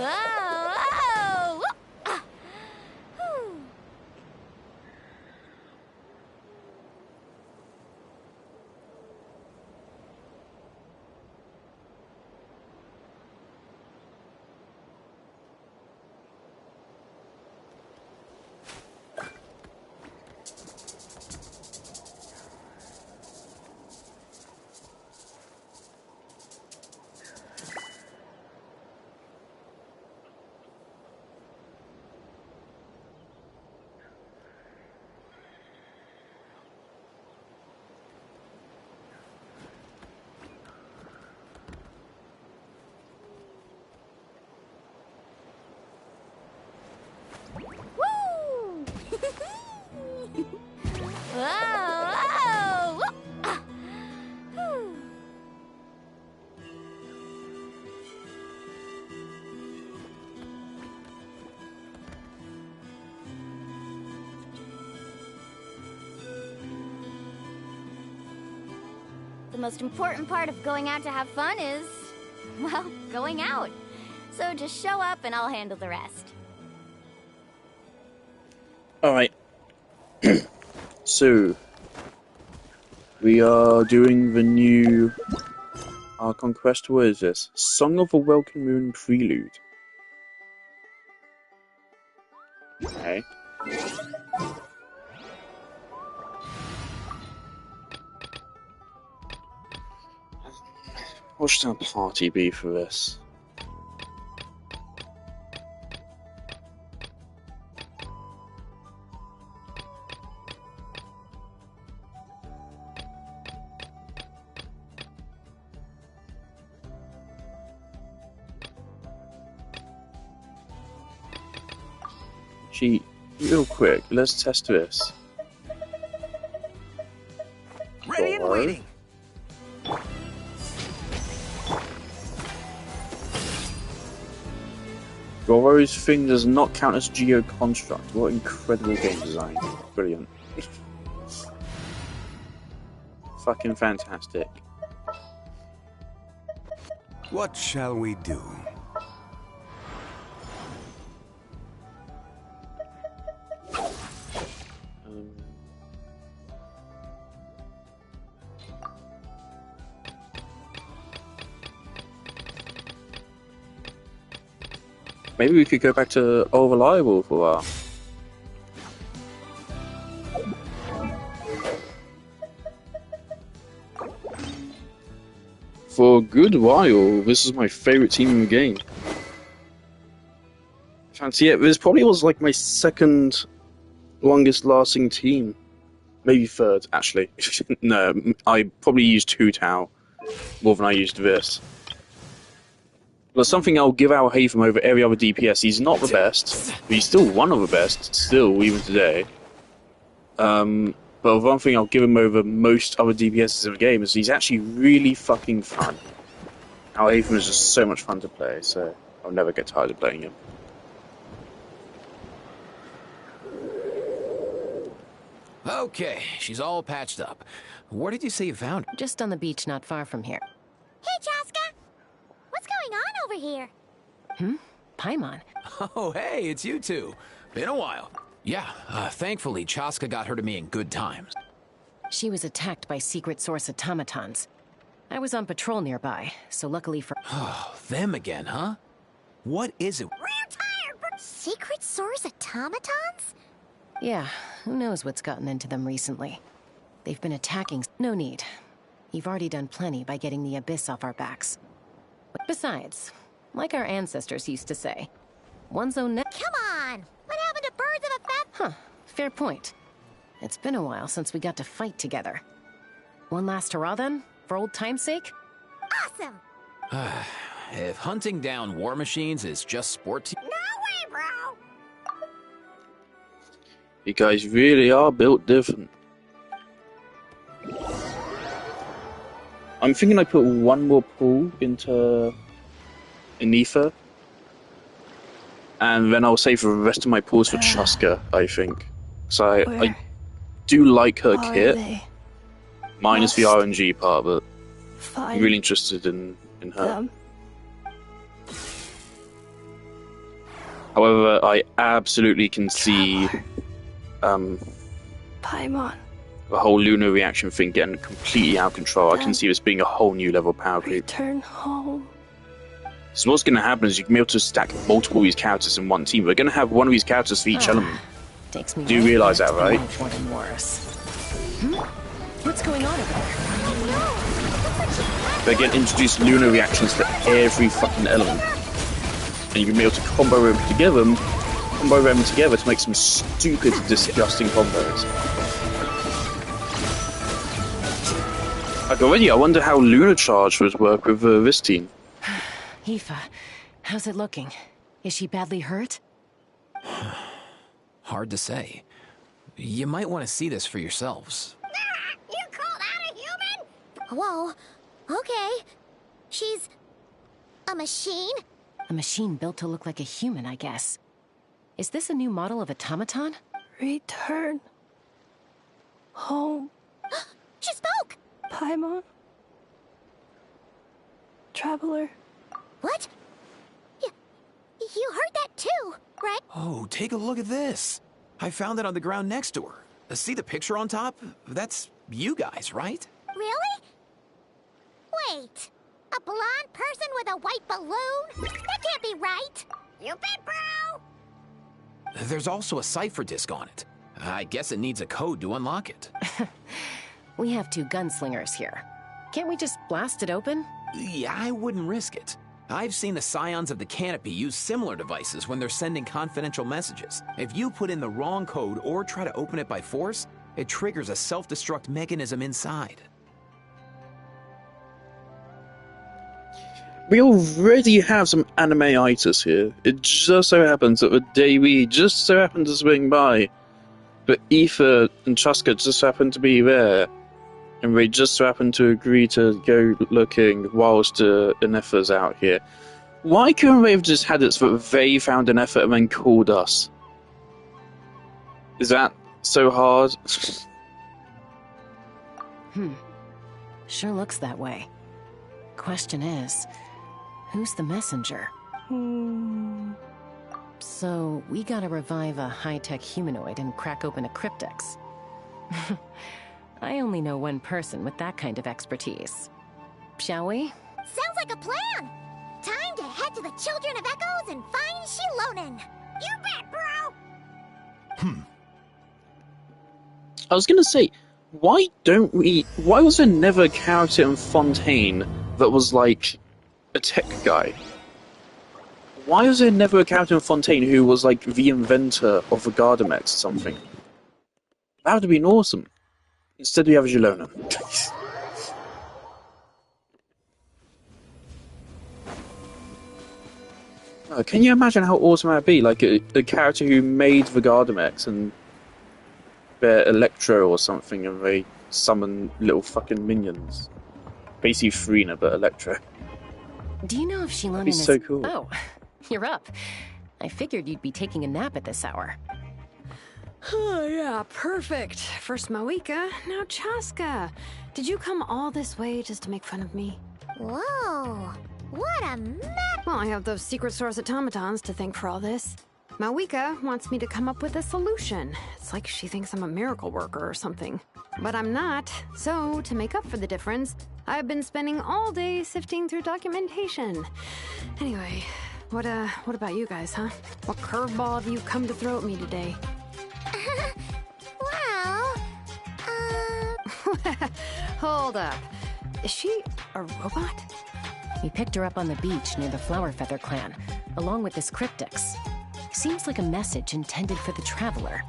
Whoa! Ah. Whew. Woo! Whoa! Whoa! Ah. Whew. The most important part of going out to have fun is, well, going out. So just show up and I'll handle the rest. Alright. So, we are doing the new Archon quest. What is this? Song of a Welcome Moon Prelude. Okay. What should our party be for this? Gee, real quick, let's test this. Ready and waiting. Goro's thing does not count as Geo Construct. What incredible game design. Brilliant. Fucking fantastic. What shall we do? Maybe we could go back to All Reliable for a while. For a good while, this is my favourite team in the game. Fancy it. This probably was like my second longest lasting team. Maybe third, actually. No, I probably used Hu Tao more than I used this. But something I'll give Al Haytham over every other DPS. He's not the best, but he's still one of the best, still, even today. But one thing I'll give him over most other DPSs in the game is he's actually really fucking fun. Al Haytham is just so much fun to play, so I'll never get tired of playing him. Okay, she's all patched up. Where did you say you found her? Just on the beach not far from here. Hey, Chaska! What's going on over here? Paimon. Oh, hey, it's you two. Been a while. Yeah, thankfully, Chaska got her to me in good times. She was attacked by secret source automatons. I was on patrol nearby, so luckily for— Oh, them again, huh? What is it? Real tired, but secret source automatons? Yeah, who knows what's gotten into them recently. They've been attacking— No need. You've already done plenty by getting the Abyss off our backs. Besides, like our ancestors used to say, one's own neck— Come on! What happened to birds of a feather? Huh, fair point. It's been a while since we got to fight together. One last hurrah then, for old time's sake? Awesome! If hunting down war machines is just sport to— No way, bro! You guys really are built different. I'm thinking I put one more pool into Aoife, and then I'll save the rest of my pools for Chaska, I think. So I do like her kit, minus the RNG part, but I'm really interested in her. However, I absolutely can see Paimon. the whole lunar reaction thing getting completely out of control. I can see this being a whole new level of power creep. Return home. So what's going to happen is you can be able to stack multiple of these characters in one team. We're going to have one of these characters for each element. Takes me Do you right realise back that, to right? life more and worse. What's going on over there? They're going to introduce lunar reactions to every fucking element. And you can be able to combo them together to make some stupid, disgusting combos. Like already, I wonder how Lunar Charge would work with this team. Aoife, how's it looking? Is she badly hurt? Hard to say. You might want to see this for yourselves. You call that a human? Whoa. Okay. She's a machine? A machine built to look like a human, I guess. Is this a new model of automaton? Return home. She spoke! Paimon. Traveler. What? You heard that too, right? Oh, take a look at this. I found it on the ground next to her. See the picture on top? That's you guys, right? Really? Wait. A blonde person with a white balloon? That can't be right. You bet, bro! There's also a cipher disk on it. I guess it needs a code to unlock it. We have 2 gunslingers here. Can't we just blast it open? Yeah, I wouldn't risk it. I've seen the Scions of the Canopy use similar devices when they're sending confidential messages. If you put in the wrong code or try to open it by force, it triggers a self-destruct mechanism inside. We already have some anime-itis here. It just so happens that the day we just so happened to swing by, but Aoife and Chaska just happened to be there, and we just so happened to agree to go looking whilst Ineffa's out here. Why couldn't they have just had it so that they found Ineffa and then called us? Is that so hard? Sure looks that way. Question is, who's the messenger? So, we gotta revive a high-tech humanoid and crack open a cryptex. I only know one person with that kind of expertise. Shall we? Sounds like a plan! Time to head to the Children of Echoes and find Shilonen! You bet, bro! I was gonna say, why was there never a character in Fontaine that was like a tech guy? Why was there never a character in Fontaine who was like the inventor of the Gardamex or something? That would have been awesome. Instead we have Gilona. Can you imagine how awesome that'd be? Like a character who made the Gardamex and they're Electro or something and they summon little fucking minions. Basically Frina, but Electro. Do you know if Shilonen That'd be is... so cool. Oh, you're up. I figured you'd be taking a nap at this hour. Oh, yeah, perfect. First Moika, now Chaska. Did you come all this way just to make fun of me? Whoa! What a mess! Well, I have those secret source automatons to thank for all this. Mawika wants me to come up with a solution. It's like she thinks I'm a miracle worker or something. But I'm not. So, to make up for the difference, I've been spending all day sifting through documentation. Anyway, what about you guys, huh? What curveball have you come to throw at me today? Well, Hold up. Is she a robot? We picked her up on the beach near the Flower Feather clan, along with this cryptex. Seems like a message intended for the traveler.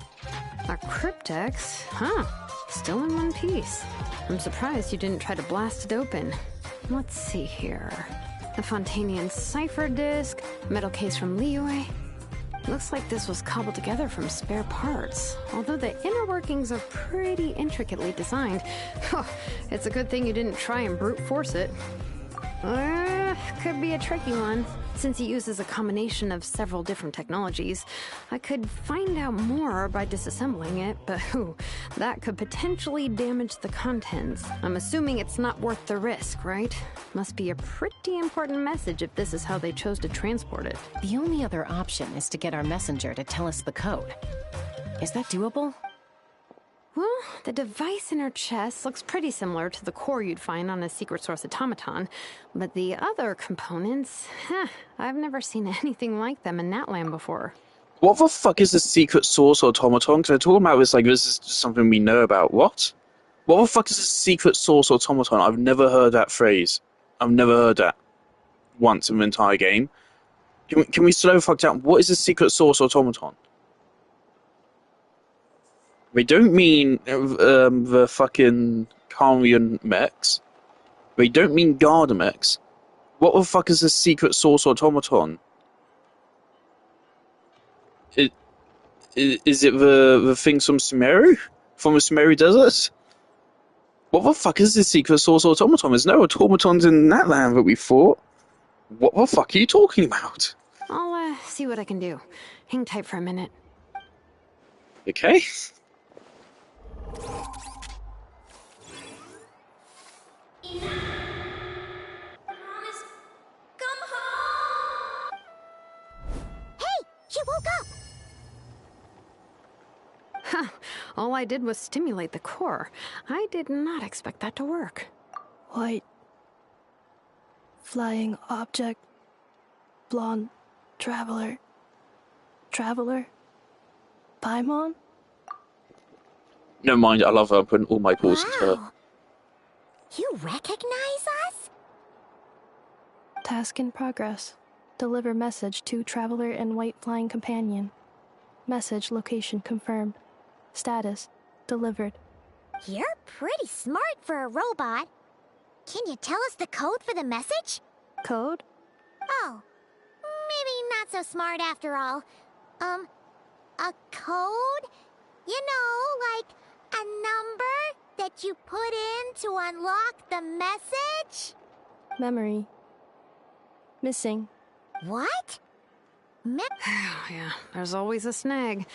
A cryptex? Huh. Still in one piece. I'm surprised you didn't try to blast it open. Let's see here. The Fontanian cipher disk, metal case from Liyue. Looks like this was cobbled together from spare parts, although the inner workings are pretty intricately designed. It's a good thing you didn't try and brute force it. could be a tricky one. Since he uses a combination of several different technologies, I could find out more by disassembling it, but that could potentially damage the contents. I'm assuming it's not worth the risk, right? Must be a pretty important message if this is how they chose to transport it. The only other option is to get our messenger to tell us the code. Is that doable? Well, the device in her chest looks pretty similar to the core you'd find on a secret source automaton, but the other components, I've never seen anything like them in Natlan before. What the fuck is the secret source automaton? Because they're talking about this like this is just something we know about. What? What the fuck is a secret source automaton? I've never heard that phrase. I've never heard that once in the entire game. Can we slow the fuck down? What is a secret source automaton? They don't mean the fucking Karian mechs. They don't mean Garda mechs. What the fuck is a secret source automaton? Is it the things from Sumeru? From the Sumeru desert? What the fuck is the secret source automaton? There's no automatons in that land that we fought. What the fuck are you talking about? I'll see what I can do. Hang tight for a minute. Okay. She woke up! Huh. All I did was stimulate the core. I did not expect that to work. White. Flying object. Blonde. Traveler. Traveler. Paimon? Never mind, I love her. I'm putting all my balls into her. Wow. You recognize us? Task in progress. Deliver message to Traveler and White Flying Companion. Message location confirmed. Status delivered. You're pretty smart for a robot. Can you tell us the code for the message? Code? Oh, maybe not so smart after all. A code? You know, like a number that you put in to unlock the message? Memory. Missing. What? Yeah, there's always a snag.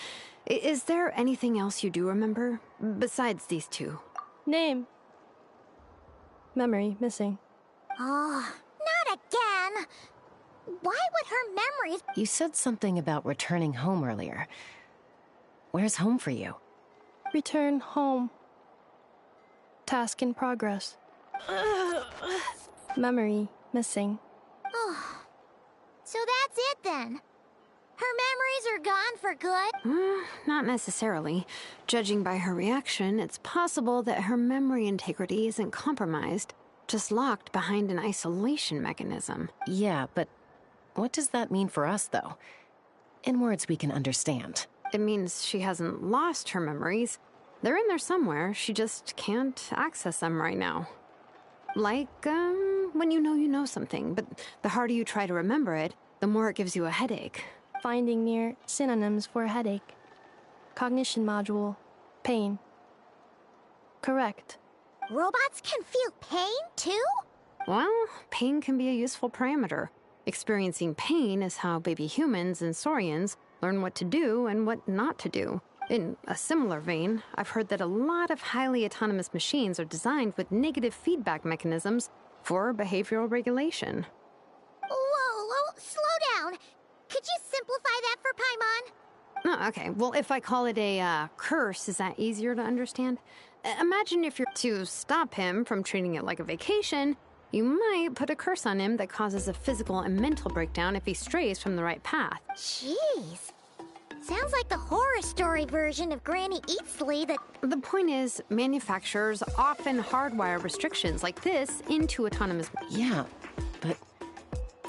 Is there anything else you do remember? Besides these two? Name. Memory missing. Oh, not again. Why would her memories... You said something about returning home earlier. Where's home for you? Return home. Task in progress. Memory missing. Oh, so that's it then. Her memories are gone for good? Not necessarily. Judging by her reaction, it's possible that her memory integrity isn't compromised, just locked behind an isolation mechanism. Yeah, but what does that mean for us, though? In words we can understand. It means she hasn't lost her memories. They're in there somewhere, she just can't access them right now. Like, when you know something, but the harder you try to remember it, the more it gives you a headache. Finding near synonyms for headache. Cognition module. Pain. Correct. Robots can feel pain, too? Well, pain can be a useful parameter. Experiencing pain is how baby humans and saurians learn what to do and what not to do. In a similar vein, I've heard that a lot of highly autonomous machines are designed with negative feedback mechanisms for behavioral regulation. Whoa, slow down. Could you simplify that for Paimon? Oh, okay. Well, if I call it a curse, is that easier to understand? Imagine if you're to stop him from treating it like a vacation, you might put a curse on him that causes a physical and mental breakdown if he strays from the right path. Jeez. Sounds like the horror story version of Granny Eatsley that... The point is, manufacturers often hardwire restrictions like this into autonomous... Yeah,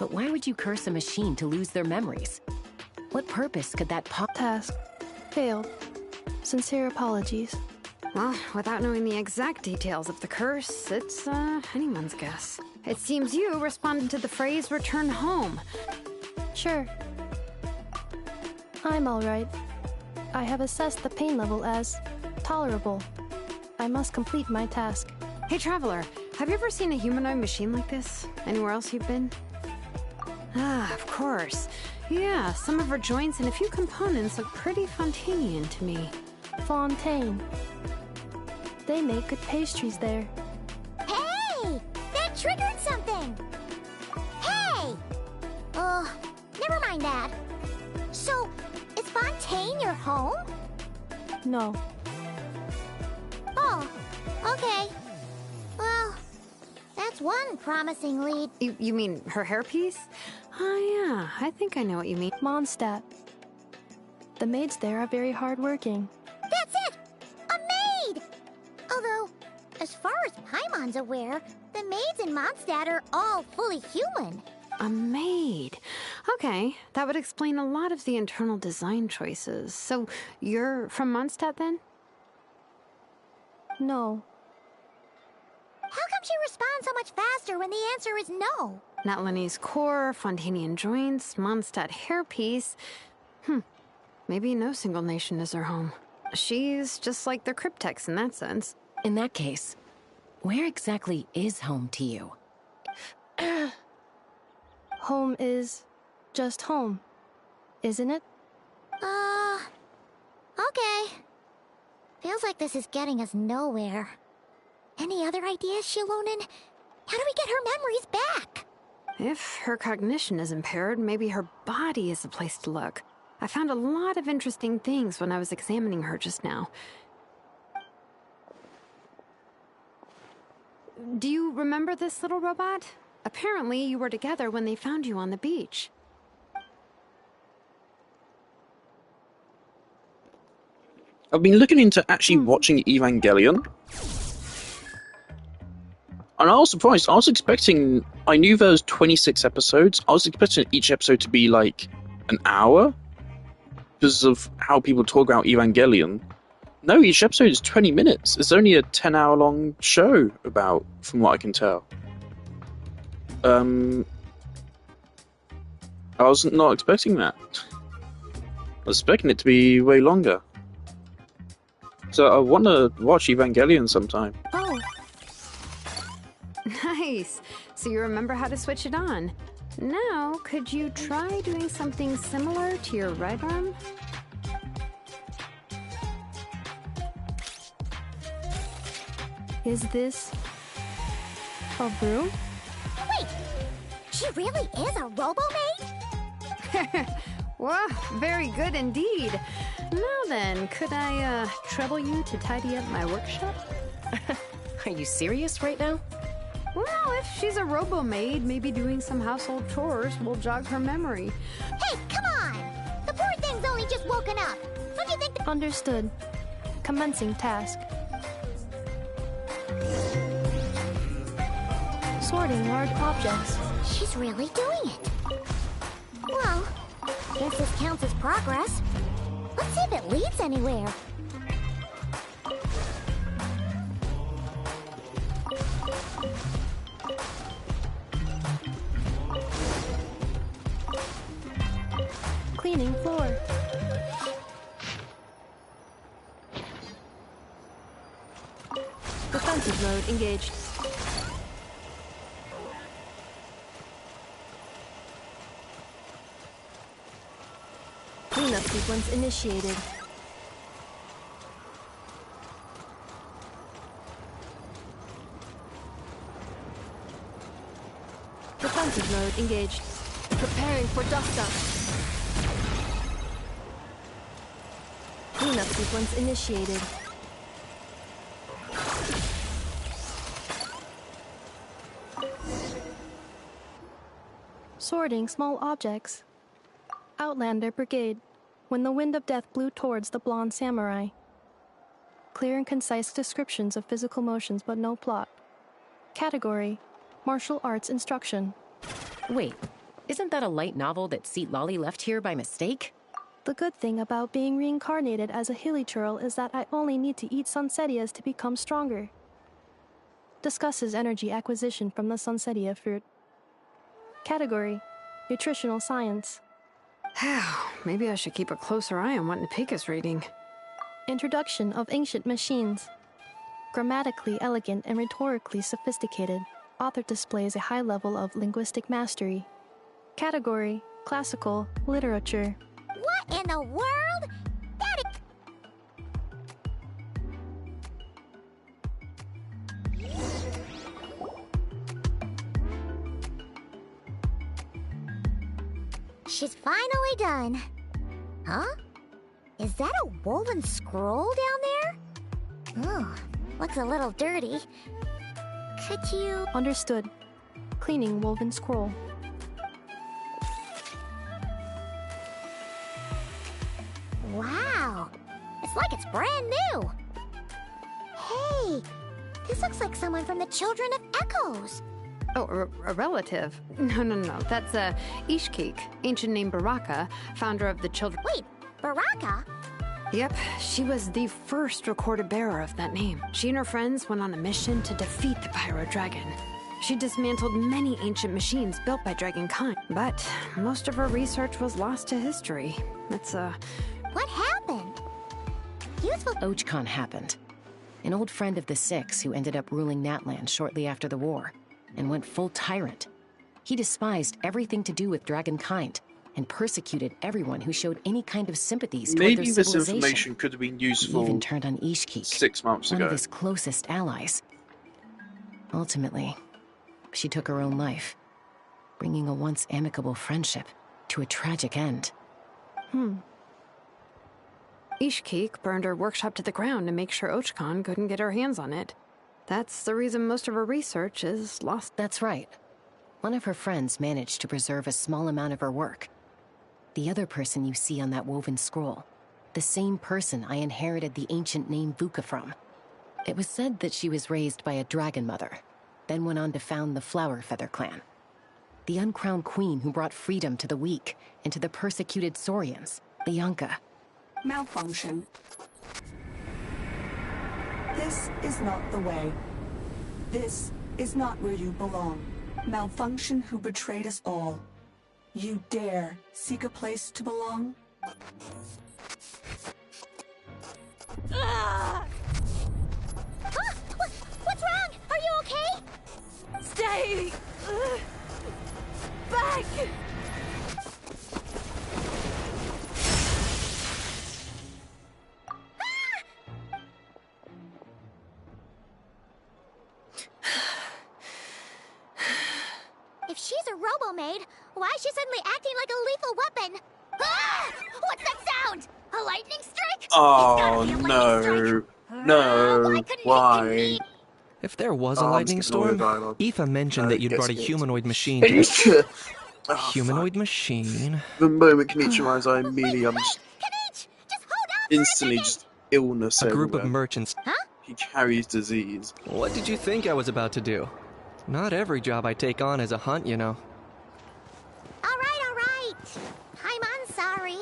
but why would you curse a machine to lose their memories? What purpose could that Task. Failed. Sincere apologies. Well, without knowing the exact details of the curse, it's anyone's guess. It seems you responded to the phrase, return home. Sure. I'm alright. I have assessed the pain level as tolerable. I must complete my task. Hey, Traveler, have you ever seen a humanoid machine like this? Anywhere else you've been? Ah, of course. Yeah, some of her joints and a few components look pretty Fontanian to me. Fontaine. They make good pastries there. Hey! That triggered something! Hey! Never mind that. So, is Fontaine your home? No. Oh, okay. Well, that's one promising lead. You mean her hairpiece? Oh yeah, I think I know what you mean. Mondstadt. The maids there are very hardworking. That's it! A maid! Although, as far as Paimon's aware, the maids in Mondstadt are all fully human. A maid. Okay, that would explain a lot of the internal design choices. So, you're from Mondstadt then? No. How come she responds so much faster when the answer is no? Natlanese core, Fontanian joints, Mondstadt hairpiece. Maybe no single nation is her home. She's just like the Cryptex in that sense. In that case, where exactly is home to you? Home is just home, isn't it? Okay. Feels like this is getting us nowhere. Any other ideas, Shilonen? How do we get her memories back? If her cognition is impaired, maybe her body is the place to look. I found a lot of interesting things when I was examining her just now. Do you remember this little robot? Apparently, you were together when they found you on the beach. I've been looking into actually watching Evangelion. And I was surprised. I was expecting... I knew there was 26 episodes. I was expecting each episode to be like an hour. Because of how people talk about Evangelion. No, each episode is 20 minutes. It's only a 10-hour long show about, from what I can tell. I was not expecting that. I was expecting it to be way longer. So I want to watch Evangelion sometime. Oh, Nice. So you remember how to switch it on. Now, could you try doing something similar to your right arm? is this a broom? Wait! She really is a robo-maid? Whoa, very good indeed. Now then, could I, trouble you to tidy up my workshop? Are you serious right now? Well, if she's a robo-maid, maybe doing some household chores will jog her memory. Hey, come on! The poor thing's only just woken up. Don't you think Understood. Commencing task. Sorting large objects. she's really doing it? Well, guess this counts as progress. Let's see if it leads anywhere. Cleaning floor. Defensive mode engaged. Cleanup sequence initiated. Defensive mode engaged. Preparing for dust up. Cleanup sequence initiated. Sorting small objects. Outlander Brigade. When the wind of death blew towards the blonde samurai. Clear and concise descriptions of physical motions but no plot. Category: Martial Arts Instruction. Wait, isn't that a light novel that Seat Lolly left here by mistake? The good thing about being reincarnated as a hilly churl is that I only need to eat sunsetias to become stronger. Discusses energy acquisition from the sunsetia fruit. Category: Nutritional Science. Maybe I should keep a closer eye on what Napika's reading. Introduction of Ancient Machines. Grammatically elegant and rhetorically sophisticated, author displays a high level of linguistic mastery. Category: Classical Literature. What in the world? That She's finally done. Huh? Is that a woven scroll down there? Oh, looks a little dirty. Could you... Understood. Cleaning woven scroll. Wow! It's like it's brand new! Hey! This looks like someone from the Children of Echoes! Oh, a relative? No. That's Ishkik, ancient name Baraka, founder of the Children. Wait, Baraka? Yep, she was the first recorded bearer of that name. She and her friends went on a mission to defeat the Pyro Dragon. She dismantled many ancient machines built by Dragonkind, but most of her research was lost to history. It's What happened? Useful... Ochkon happened. An old friend of the Six who ended up ruling Natlan shortly after the war, and went full tyrant. He despised everything to do with Dragonkind, and persecuted everyone who showed any kind of sympathies toward Maybe their this civilization. information could have been He useful even turned on Ishkik, 6 months one ago. of his closest allies. Ultimately, she took her own life, bringing a once amicable friendship to a tragic end. Ishkik burned her workshop to the ground to make sure Ochkon couldn't get her hands on it. That's the reason most of her research is lost. That's right. One of her friends managed to preserve a small amount of her work. The other person you see on that woven scroll, the same person I inherited the ancient name Vuka from. It was said that she was raised by a dragon mother, then went on to found the Flower Feather clan. The uncrowned queen who brought freedom to the weak and to the persecuted Saurians, Lianka. Malfunction. This is not the way. This is not where you belong. Malfunction who betrayed us all. You dare seek a place to belong? Huh? What's wrong? Are you okay? Stay! Back! If she's a robo-maid, why is she suddenly acting like a lethal weapon? Ah! What's that sound? A lightning strike? Oh, It's gotta be a lightning strike. no. couldn't Why? it be me? If there was a I'm lightning skipping all the storm, dialogue. Aoife mentioned No, that you'd get brought a skipped. humanoid machine to... Oh, Humanoid fuck. machine? The moment Kenichi arrives, I immediately, I'm just Kanich, just hold on instantly for a just illness A group of everywhere. merchants. He carries disease. What did you think I was about to do? Not every job I take on is a hunt, you know. All right. I'm sorry.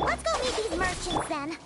Let's go meet these merchants then.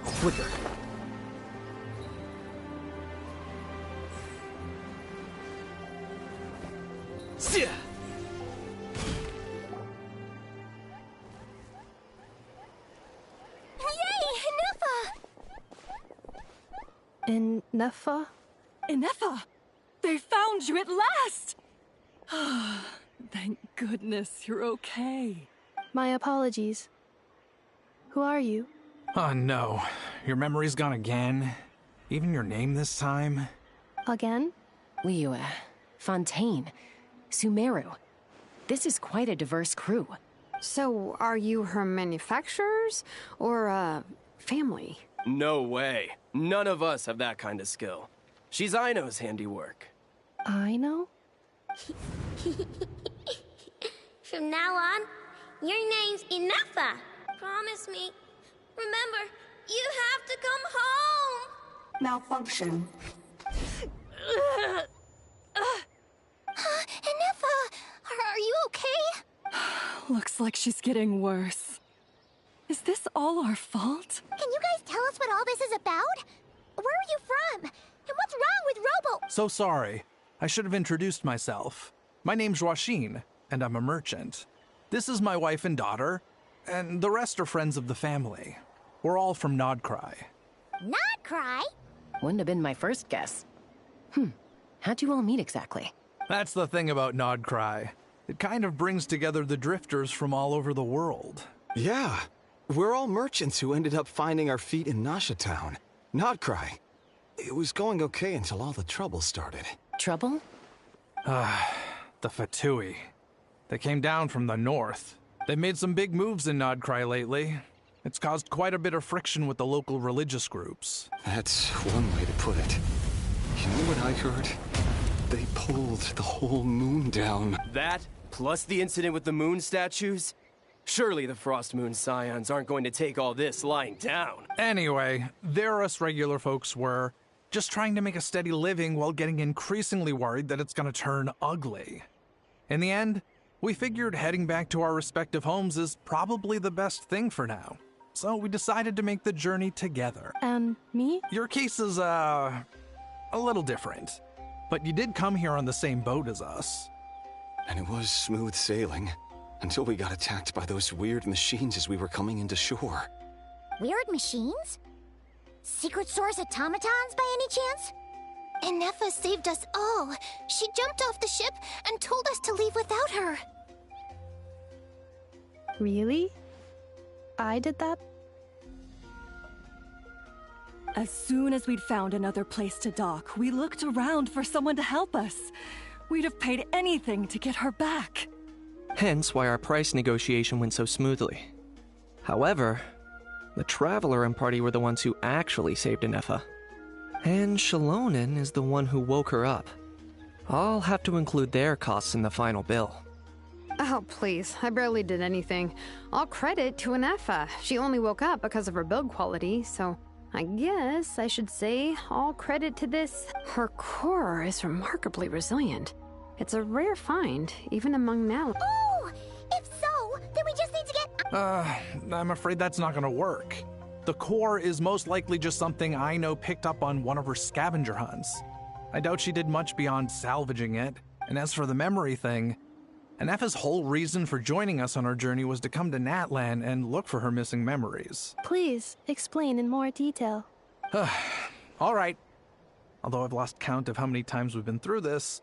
Flicker. Sia! In Nefa? Inefa! They found you at last! Thank goodness you're okay. My apologies. Who are you? Oh no, your memory's gone again? Even your name this time? Again? Liu, Fontaine. Sumeru. This is quite a diverse crew. So, are you her manufacturers or family? No way. None of us have that kind of skill. She's Aino's handiwork. Aino? From now on, your name's Inafa. Promise me. Remember, you have to come home. Malfunction. Inafa, are you okay? Looks like she's getting worse. Is this all our fault? Can you guys tell us what all this is about? Where are you from? And what's wrong with Robo? So sorry. I should have introduced myself. My name's Joachim, and I'm a merchant. This is my wife and daughter, and the rest are friends of the family. We're all from Nodcry. Not cry? Wouldn't have been my first guess. How'd you all meet exactly? That's the thing about Nodcry. It kind of brings together the drifters from all over the world. Yeah, we're all merchants who ended up finding our feet in Nasha Town. Nodcry. It was going okay until all the trouble started. Trouble? The Fatui. They came down from the north. They made some big moves in Nodcry lately. It's caused quite a bit of friction with the local religious groups. That's one way to put it. You know what I heard? They pulled the whole moon down. That, plus the incident with the moon statues? Surely the Frost Moon Scions aren't going to take all this lying down. Anyway, there us regular folks were just trying to make a steady living while getting increasingly worried that it's going to turn ugly. In the end, we figured heading back to our respective homes is probably the best thing for now. So we decided to make the journey together. And me? Your case is, a little different. But you did come here on the same boat as us. And it was smooth sailing, until we got attacked by those weird machines as we were coming into shore. Weird machines? Secret Source automatons by any chance? Inefa saved us all. She jumped off the ship and told us to leave without her. Really? I did that? As soon as we'd found another place to dock, we looked around for someone to help us. We'd have paid anything to get her back. Hence why our price negotiation went so smoothly. However, the Traveler and party were the ones who actually saved Inefa. And Shalonen is the one who woke her up. I'll have to include their costs in the final bill. Oh, please. I barely did anything. All credit to Inefa. She only woke up because of her build quality, so I guess I should say all credit to this. Her core is remarkably resilient. It's a rare find, even among now. Oh! If so, then we just need to get... I'm afraid that's not gonna work. The core is most likely just something Aino picked up on one of her scavenger hunts. I doubt she did much beyond salvaging it. And as for the memory thing, Inefa's whole reason for joining us on our journey was to come to Natlan and look for her missing memories. Please, explain in more detail. All right. Although I've lost count of how many times we've been through this,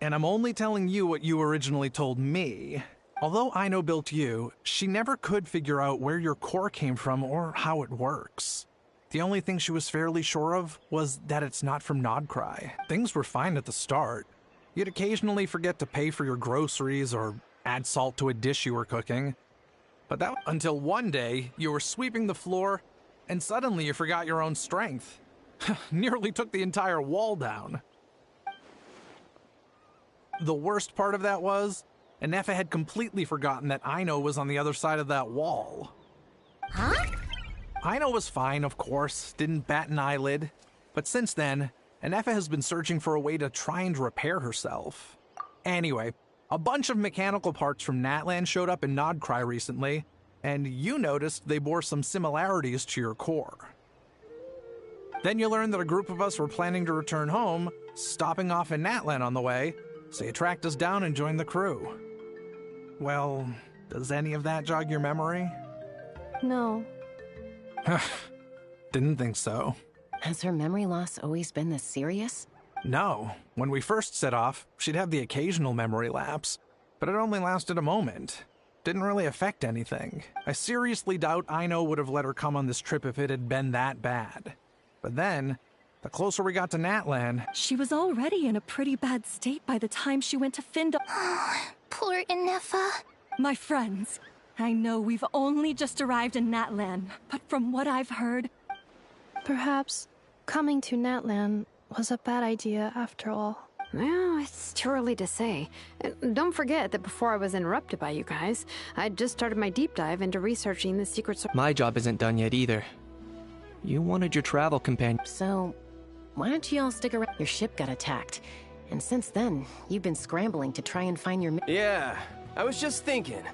and I'm only telling you what you originally told me. Although Aino built you, she never could figure out where your core came from or how it works. The only thing she was fairly sure of was that it's not from Nodcry. Things were fine at the start. You'd occasionally forget to pay for your groceries or add salt to a dish you were cooking. But that until one day, you were sweeping the floor, and suddenly you forgot your own strength. Nearly took the entire wall down. The worst part of that was, Inefa had completely forgotten that Aino was on the other side of that wall. Huh? Aino was fine, of course, didn't bat an eyelid. But since then, Inefa has been searching for a way to try and repair herself. Anyway, a bunch of mechanical parts from Natlan showed up in Nodcry recently, and you noticed they bore some similarities to your core. Then you learned that a group of us were planning to return home, stopping off in Natlan on the way, so you tracked us down and joined the crew. Well, does any of that jog your memory? No. Didn't think so. Has her memory loss always been this serious? No. When we first set off, she'd have the occasional memory lapse, but it only lasted a moment. Didn't really affect anything. I seriously doubt Aino would have let her come on this trip if it had been that bad. But then, The closer we got to Natlan... She was already in a pretty bad state by the time she went to Findle. Poor Inefa. My friends, I know we've only just arrived in Natlan, but from what I've heard... Perhaps coming to Natlan was a bad idea after all. Well, it's too early to say. Don't forget that before I was interrupted by you guys, I'd just started my deep dive into researching the secret... My job isn't done yet either. You wanted your travel companion. So, why don't you all stick around? Your ship got attacked, and since then, you've been scrambling to try and find your... Yeah, I was just thinking.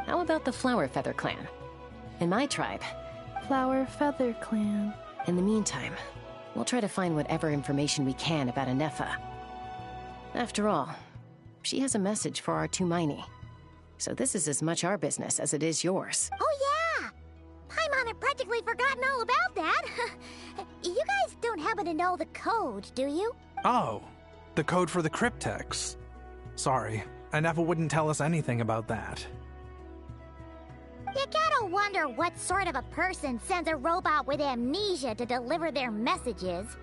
How about the Flower Feather Clan? In my tribe. Flower Feather Clan. In the meantime, we'll try to find whatever information we can about Inefa. After all, she has a message for our Tumaini. So this is as much our business as it is yours. Oh yeah! Paimon had practically forgotten all about that. You guys don't happen to know the code, do you? Oh, the code for the cryptex. Sorry, Inefa wouldn't tell us anything about that. You gotta wonder what sort of a person sends a robot with amnesia to deliver their messages.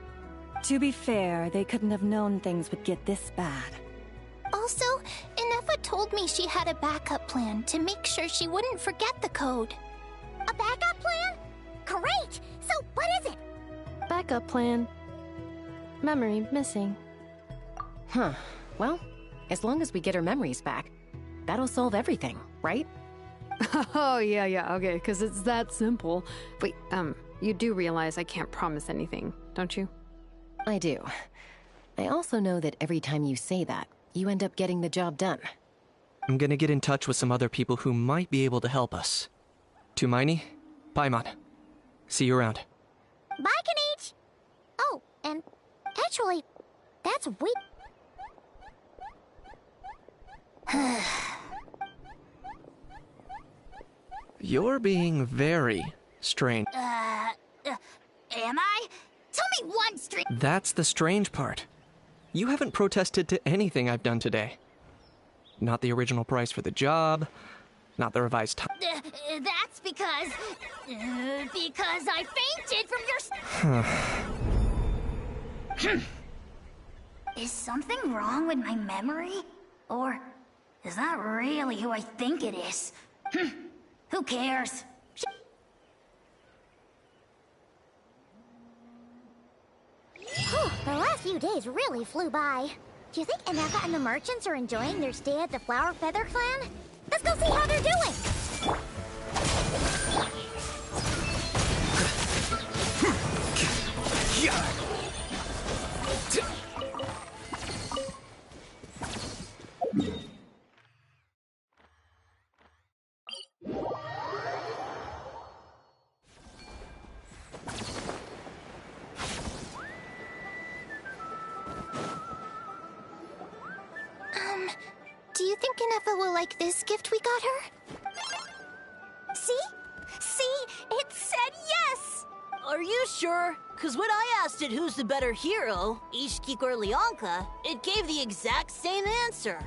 To be fair, they couldn't have known things would get this bad. Also, Inefa told me she had a backup plan to make sure she wouldn't forget the code. A backup plan? Great! So what is it? Backup plan. Memory missing. Huh. Well, as long as we get her memories back, that'll solve everything, right? Oh, yeah, okay, because it's that simple. Wait, you do realize I can't promise anything, don't you? I do. I also know that every time you say that, you end up getting the job done. I'm gonna get in touch with some other people who might be able to help us. Tumaini, Paimon. See you around. Bye, Kanich! Oh, and actually, that's You're being very strange. Am I? Tell me one straight. That's the strange part. You haven't protested to anything I've done today. Not the original price for the job, not the revised time. That's because I fainted from your... Is something wrong with my memory? Or is that really who I think it is? Who cares? The last few days really flew by. Do you think Inefa and the merchants are enjoying their stay at the Flower Feather Clan? Let's go see how they're doing! Do you think Inefa will like this gift we got her? See? See? It said yes! Are you sure? Because when I asked it who's the better hero, Ishkik or Leonka, it gave the exact same answer.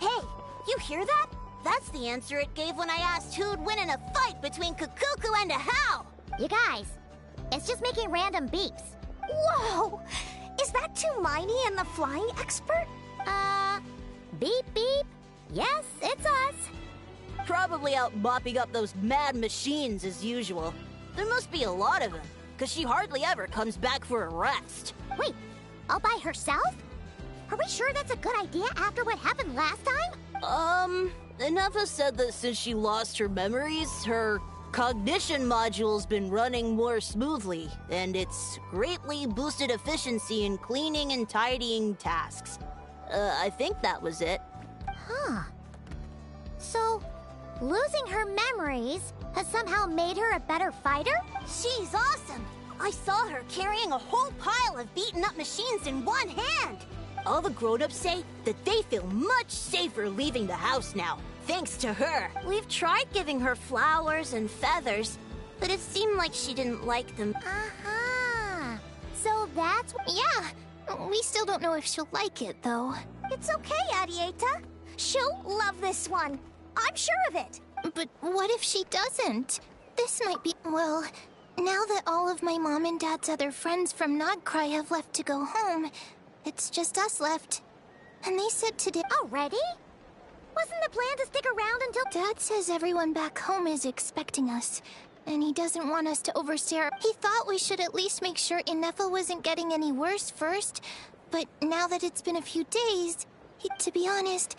Hey, you hear that? That's the answer it gave when I asked who'd win in a fight between Kukuku and Ahau! You guys, it's just making random beeps. Whoa! Is that Tumaini and the flying expert? Beep beep. Yes, it's us. Probably out mopping up those mad machines as usual. There must be a lot of them, because she hardly ever comes back for a rest. Wait, all by herself? Are we sure that's a good idea after what happened last time? Inefa said that since she lost her memories, her cognition module's been running more smoothly, and it's greatly boosted efficiency in cleaning and tidying tasks. I think that was it. Huh. So, losing her memories has somehow made her a better fighter? She's awesome! I saw her carrying a whole pile of beaten-up machines in one hand! All the grown-ups say that they feel much safer leaving the house now, thanks to her. We've tried giving her flowers and feathers, but it seemed like she didn't like them. Uh-huh. So that's... Yeah, we still don't know if she'll like it, though. It's okay, Arieta. She'll love this one. I'm sure of it. But what if she doesn't? This might be... Well, now that all of my mom and dad's other friends from Nodcry have left to go home, it's just us left. And they said today... Already? Wasn't the plan to stick around until... Dad says everyone back home is expecting us, and he doesn't want us to overstay our... He thought we should at least make sure Inefa wasn't getting any worse first, but now that it's been a few days, to be honest,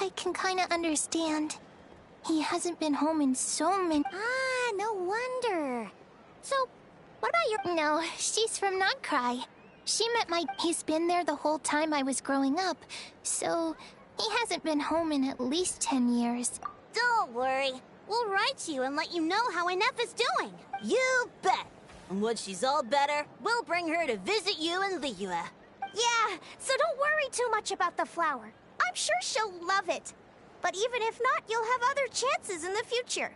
I can kinda understand. He hasn't been home in so many... Ah, no wonder. So, what about your... No, she's from Nodcry. She met my... He's been there the whole time I was growing up, so he hasn't been home in at least 10 years. Don't worry. We'll write to you and let you know how Inefa's doing. You bet. And once she's all better, we'll bring her to visit you in Liyue. Yeah, so don't worry too much about the flower. I'm sure she'll love it. But even if not, you'll have other chances in the future.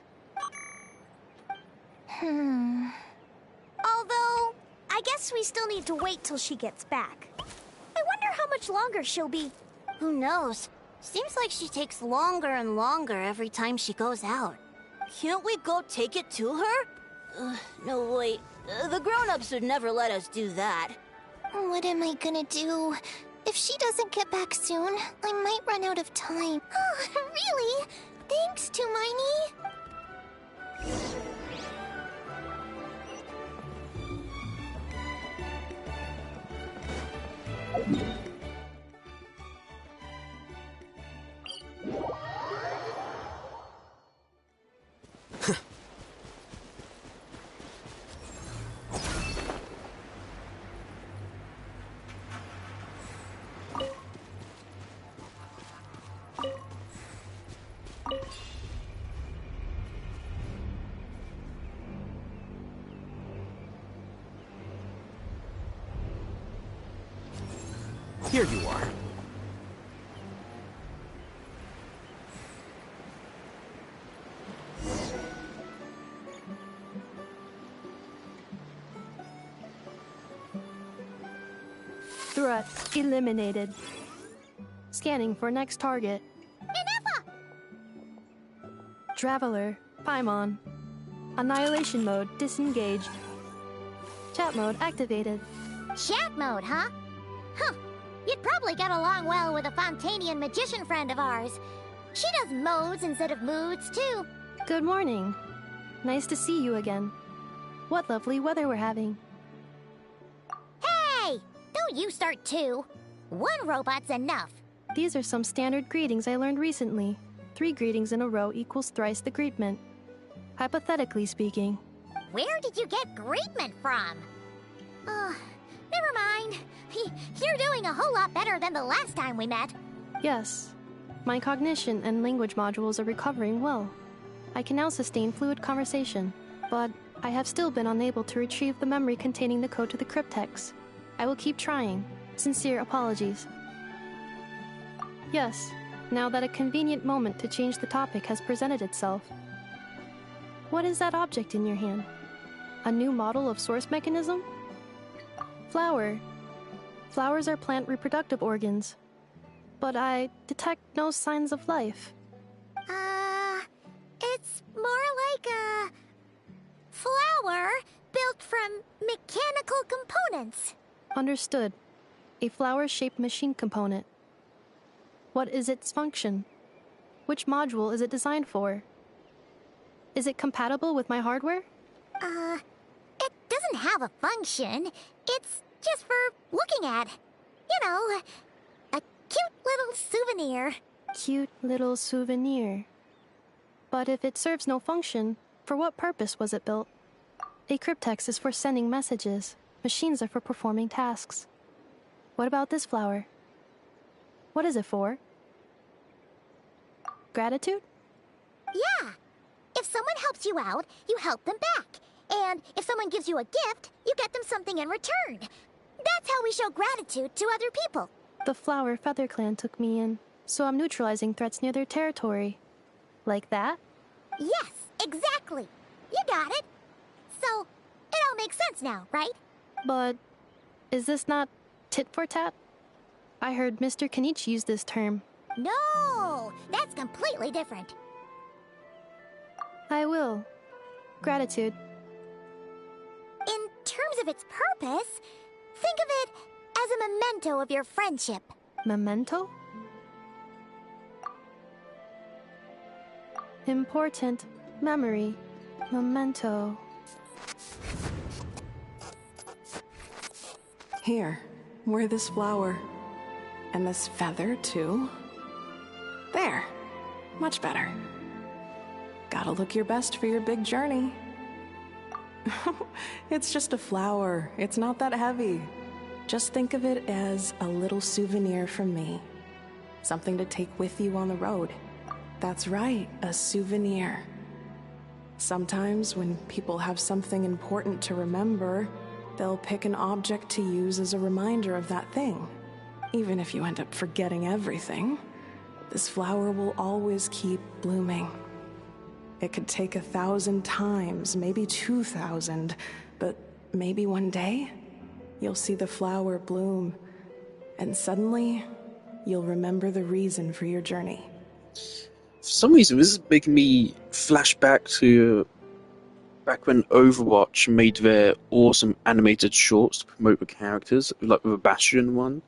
Although, I guess we still need to wait till she gets back. I wonder how much longer she'll be. Who knows? Seems like she takes longer and longer every time she goes out. Can't we go take it to her? No, wait. The grown-ups would never let us do that. What am I gonna do? If she doesn't get back soon, I might run out of time. Oh, really? Thanks, Tumaini. Here you are. Threat eliminated. Scanning for next target. Inefa! Traveler, Paimon. Annihilation mode disengaged. Chat mode activated. Chat mode, huh? Huh. You'd probably get along well with a Fontanian magician friend of ours. She does modes instead of moods, too. Good morning. Nice to see you again. What lovely weather we're having. Hey! Don't you start too. One robot's enough. These are some standard greetings I learned recently. 3 greetings in a row equals thrice the greetment. Hypothetically speaking. Where did you get greetment from? Never mind. You're doing a whole lot better than the last time we met. Yes. My cognition and language modules are recovering well. I can now sustain fluid conversation, but I have still been unable to retrieve the memory containing the code to the cryptex. I will keep trying. Sincere apologies. Yes, now that a convenient moment to change the topic has presented itself. What is that object in your hand? A new model of source mechanism? Flower. Flowers are plant reproductive organs. But I detect no signs of life. It's more like a flower built from mechanical components. Understood. A flower-shaped machine component. What is its function? Which module is it designed for? Is it compatible with my hardware? It doesn't have a function. It's just for looking at. You know, a cute little souvenir. Cute little souvenir. But if it serves no function, for what purpose was it built? A cryptex is for sending messages. Machines are for performing tasks. What about this flower? What is it for? Gratitude? Yeah. If someone helps you out, you help them back. And if someone gives you a gift, you get them something in return. That's how we show gratitude to other people. The Flower Feather Clan took me in, so I'm neutralizing threats near their territory. Like that? Yes, exactly. You got it. So, it all makes sense now, right? But is this not tit for tat? I heard Mr. Kenichi use this term. No, that's completely different. I will. Gratitude. In terms of its purpose, think of it as a memento of your friendship. Memento? Important memory. Memento. Here, wear this flower. And this feather, too. There. Much better. Gotta look your best for your big journey. It's just a flower. It's not that heavy. Just think of it as a little souvenir from me. Something to take with you on the road. That's right, a souvenir. Sometimes when people have something important to remember, they'll pick an object to use as a reminder of that thing. Even if you end up forgetting everything, this flower will always keep blooming. It could take 1,000 times, maybe 2,000, but maybe one day, you'll see the flower bloom, and suddenly, you'll remember the reason for your journey. For some reason, this is making me flash back to back when Overwatch made their awesome animated shorts to promote the characters, like with a Bastion one.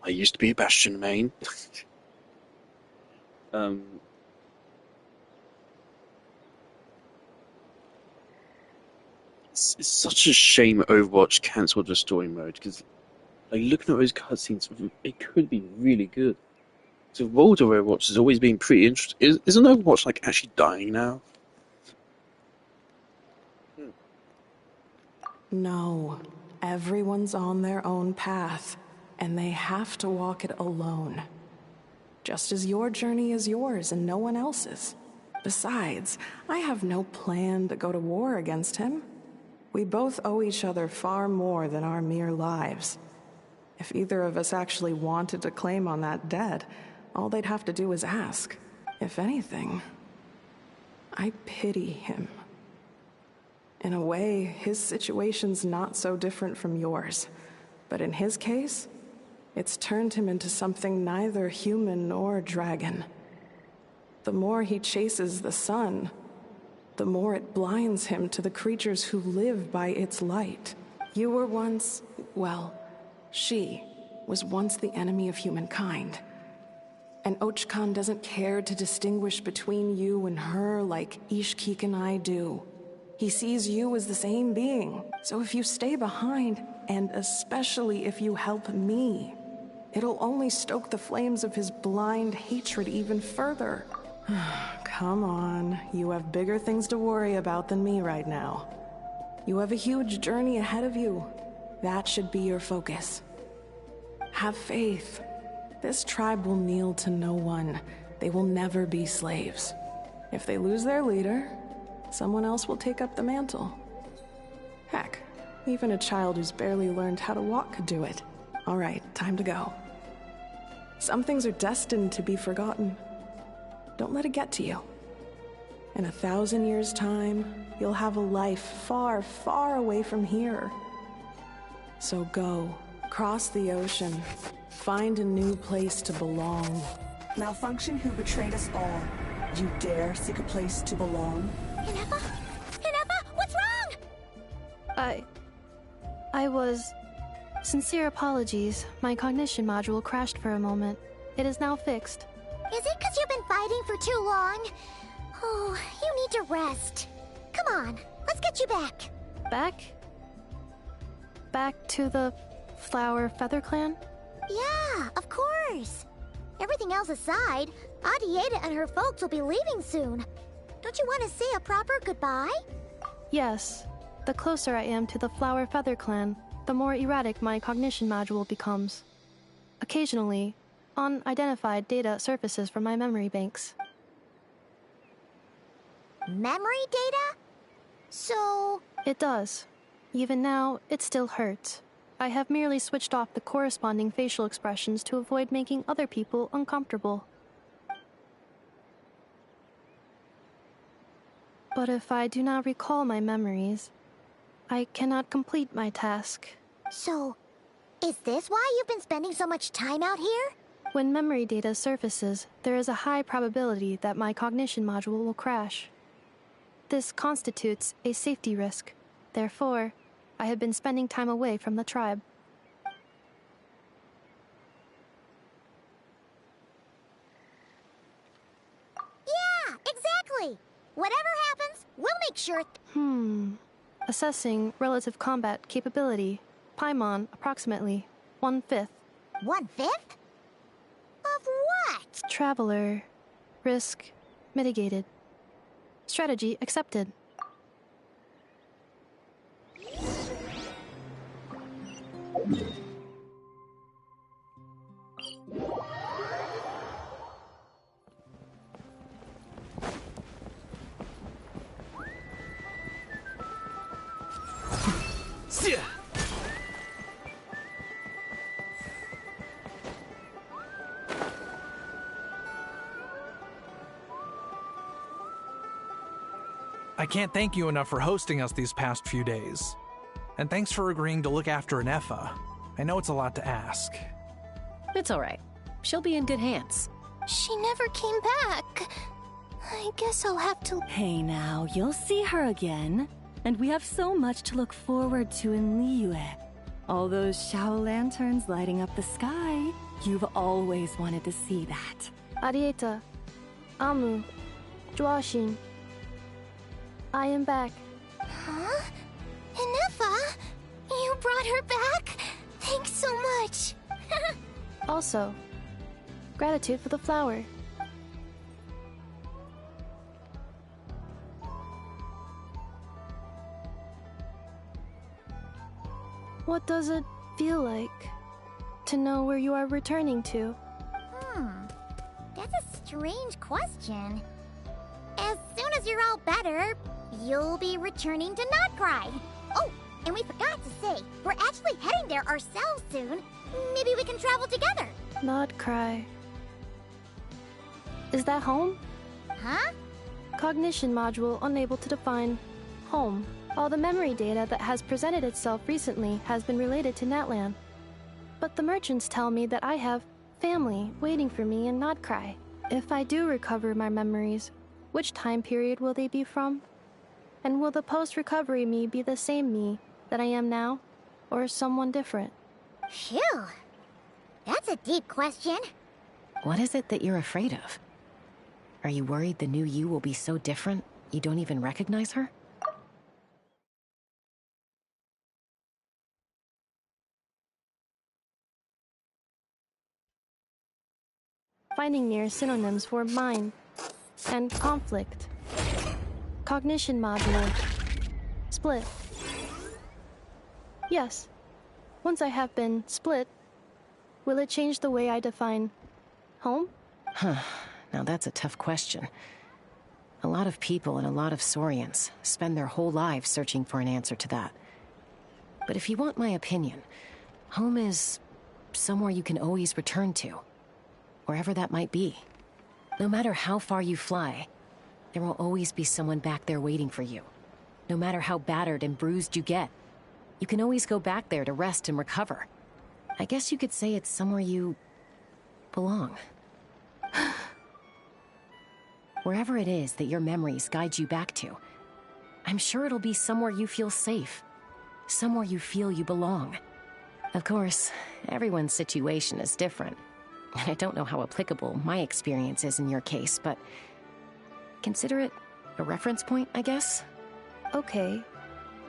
I used to be a Bastion main. It's such a shame Overwatch cancelled the story mode, because like, looking at those cutscenes, it could be really good. The world of Overwatch has always been pretty interesting. Isn't Overwatch like actually dying now? No. Everyone's on their own path, and they have to walk it alone. Just as your journey is yours and no one else's. Besides, I have no plan to go to war against him. We both owe each other far more than our mere lives. If either of us actually wanted to claim on that debt, all they'd have to do is ask. If anything, I pity him. In a way, his situation's not so different from yours. But in his case, it's turned him into something neither human nor dragon. The more he chases the sun, the more it blinds him to the creatures who live by its light. You were once, well, she was once the enemy of humankind. And Ochkan doesn't care to distinguish between you and her like Ishkik and I do. He sees you as the same being. So if you stay behind, and especially if you help me, it'll only stoke the flames of his blind hatred even further. Come on, you have bigger things to worry about than me right now. You have a huge journey ahead of you. That should be your focus. Have faith. This tribe will kneel to no one. They will never be slaves. If they lose their leader, someone else will take up the mantle. Heck, even a child who's barely learned how to walk could do it. All right, time to go. Some things are destined to be forgotten. Don't let it get to you. In 1,000 years' time, you'll have a life far, far away from here. So go, cross the ocean, find a new place to belong. Malfunction who betrayed us all. You dare seek a place to belong? Hinefa? Hinefa, what's wrong? I was... Sincere apologies. My cognition module crashed for a moment. It is now fixed. Is it because you've been fighting for too long? Oh, you need to rest. Come on, let's get you back. Back? Back to the Flower Feather Clan? Yeah, of course. Everything else aside, Adieta and her folks will be leaving soon. Don't you want to say a proper goodbye? Yes. The closer I am to the Flower Feather Clan, the more erratic my cognition module becomes. Occasionally, unidentified data surfaces from my memory banks. Memory data? So... It does. Even now, it still hurts. I have merely switched off the corresponding facial expressions to avoid making other people uncomfortable. But if I do not recall my memories, I cannot complete my task. So, is this why you've been spending so much time out here? When memory data surfaces, there is a high probability that my cognition module will crash. This constitutes a safety risk. Therefore, I have been spending time away from the tribe. Yeah, exactly! Whatever happens, we'll make sure... Assessing relative combat capability. Paimon, approximately 1/5. 1/5? Of what? Traveler. Risk mitigated. Strategy accepted. I can't thank you enough for hosting us these past few days. And thanks for agreeing to look after Nefa. I know it's a lot to ask. It's alright. She'll be in good hands. She never came back. I guess I'll have to... Hey now, you'll see her again. And we have so much to look forward to in Liyue. All those Shao lanterns lighting up the sky. You've always wanted to see that. Arieta. Amu. Joashin. I am back. Huh? Inefa? You brought her back? Thanks so much. Also, gratitude for the flower. What does it feel like to know where you are returning to? That's a strange question. As soon as you're all better, you'll be returning to Notcry. Oh, and we forgot to say, we're actually heading there ourselves soon. Maybe we can travel together. Notcry. Is that home? Huh? Cognition module unable to define home. All the memory data that has presented itself recently has been related to Natlan. But the merchants tell me that I have family waiting for me in Notcry. If I do recover my memories, which time period will they be from? And will the post-recovery me be the same me that I am now, or someone different? Phew. That's a deep question. What is it that you're afraid of? Are you worried the new you will be so different you don't even recognize her? Finding near synonyms for mind and conflict. Cognition module. Split. Yes. Once I have been split, will it change the way I define home? Now that's a tough question. A lot of people and a lot of Saurians spend their whole lives searching for an answer to that. But if you want my opinion, home is somewhere you can always return to. Wherever that might be. No matter how far you fly, there will always be someone back there waiting for you. No matter how battered and bruised you get, you can always go back there to rest and recover. I guess you could say it's somewhere you belong. Wherever it is that your memories guide you back to, I'm sure it'll be somewhere you feel safe. Somewhere you feel you belong. Of course, everyone's situation is different. I don't know how applicable my experience is in your case, but consider it a reference point, I guess? Okay.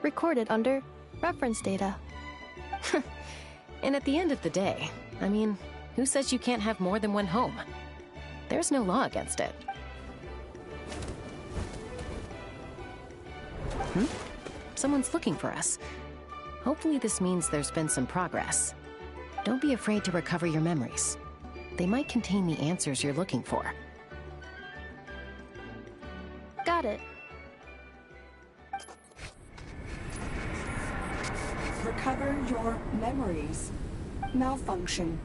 Recorded under reference data. And at the end of the day, I mean, who says you can't have more than one home? There's no law against it. Someone's looking for us. Hopefully this means there's been some progress. Don't be afraid to recover your memories. They might contain the answers you're looking for. Got it. Recover your memories. Malfunction.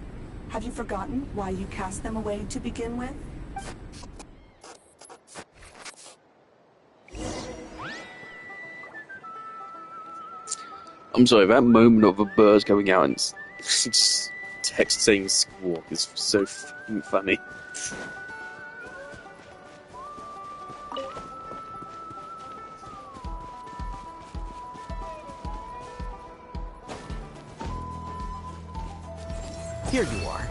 Have you forgotten why you cast them away to begin with? I'm sorry, that moment of a bird going out and just text saying squawk is so fucking funny. Here you are.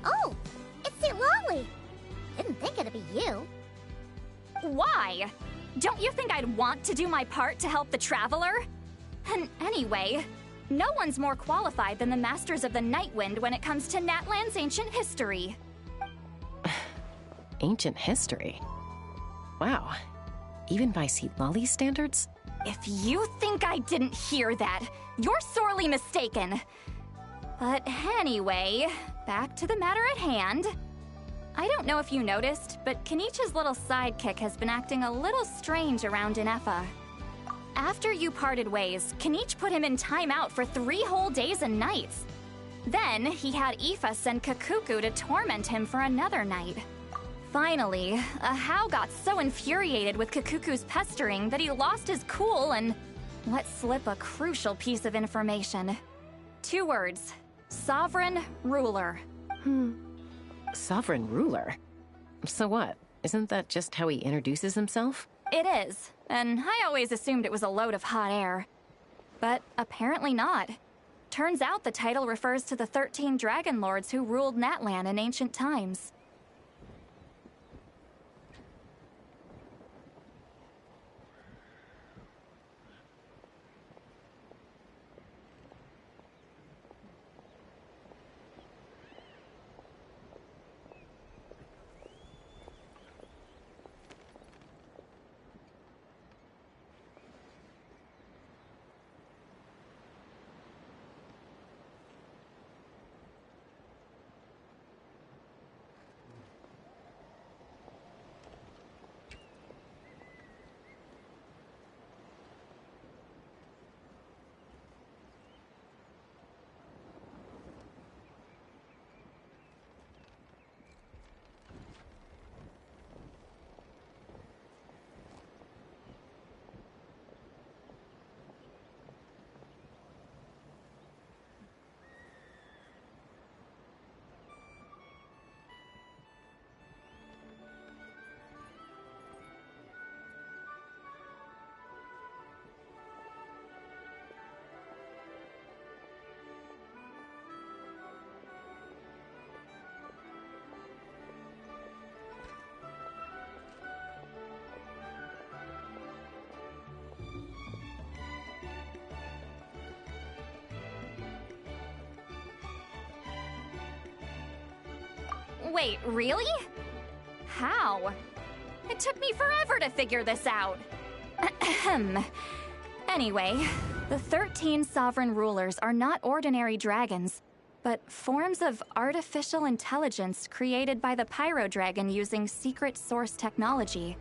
Oh, it's St. Lolly. Didn't think it'd be you. Why? Don't you think I'd want to do my part to help the Traveler? And anyway, no one's more qualified than the Masters of the Nightwind when it comes to Natlan's ancient history. Ancient history? Wow. Even by St. Lolly's standards? If you think I didn't hear that, you're sorely mistaken. But anyway, back to the matter at hand. I don't know if you noticed, but Kenichi's little sidekick has been acting a little strange around Inefa. After you parted ways, Kenichi put him in timeout for 3 whole days and nights. Then, he had Aoife send Kakuku to torment him for another night. Finally, Ahau got so infuriated with Kakuku's pestering that he lost his cool and let slip a crucial piece of information. 2 words. Sovereign Ruler. Sovereign ruler? So what? Isn't that just how he introduces himself? It is, and I always assumed it was a load of hot air. But apparently not. Turns out the title refers to the 13 Dragon Lords who ruled Natlan in ancient times. Wait, really? How? It took me forever to figure this out. Ahem. Anyway, the 13 sovereign rulers are not ordinary dragons, but forms of artificial intelligence created by the Pyro Dragon using secret source technology.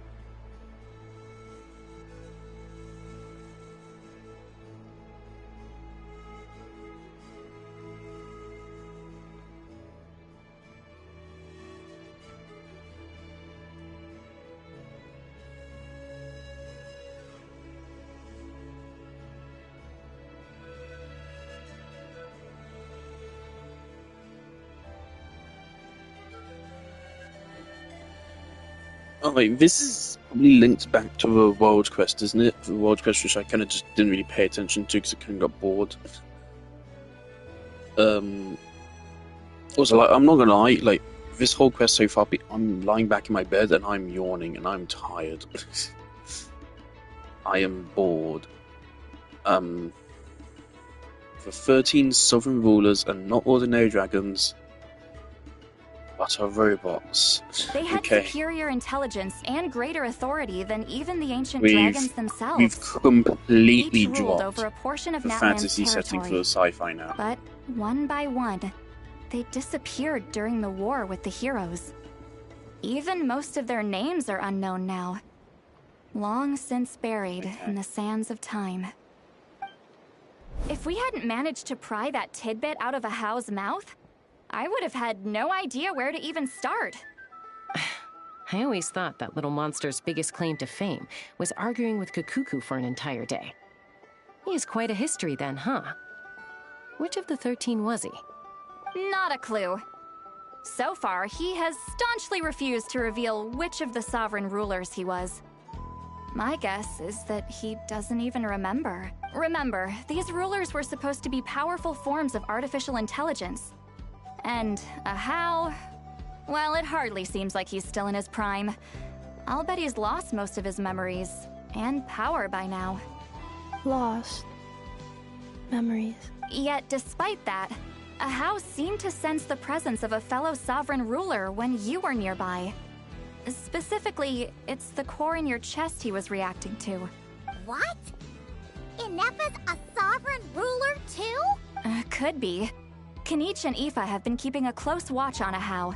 Oh wait, this is probably linked back to the World Quest, isn't it? The World Quest, which I kind of just didn't really pay attention to because I kind of got bored. Also, like, I'm not gonna lie, like, this whole quest so far, I'm lying back in my bed and I'm yawning and I'm tired. I am bored. The 13 sovereign rulers are not ordinary dragons, but are robots. They had superior intelligence and greater authority than even the ancient dragons themselves. We've completely Each ruled dropped over a portion of the Natlan's fantasy setting territory. for the sci-fi now. But one by one, they disappeared during the war with the heroes. Even most of their names are unknown now. Long since buried in the sands of time. If we hadn't managed to pry that tidbit out of Ahau's mouth, I would have had no idea where to even start. I always thought that little monster's biggest claim to fame was arguing with Kakuku for an entire day. He has quite a history then, huh? Which of the 13 was he? Not a clue. So far, he has staunchly refused to reveal which of the sovereign rulers he was. My guess is that he doesn't even remember. Remember, these rulers were supposed to be powerful forms of artificial intelligence. And how? Well, it hardly seems like he's still in his prime. I'll bet he's lost most of his memories and power by now. Lost memories. Yet, despite that, Ahau seemed to sense the presence of a fellow sovereign ruler when you were nearby. Specifically, it's the core in your chest he was reacting to. What? Inepha's a sovereign ruler too? Could be. Kanich and Aoife have been keeping a close watch on Ahau,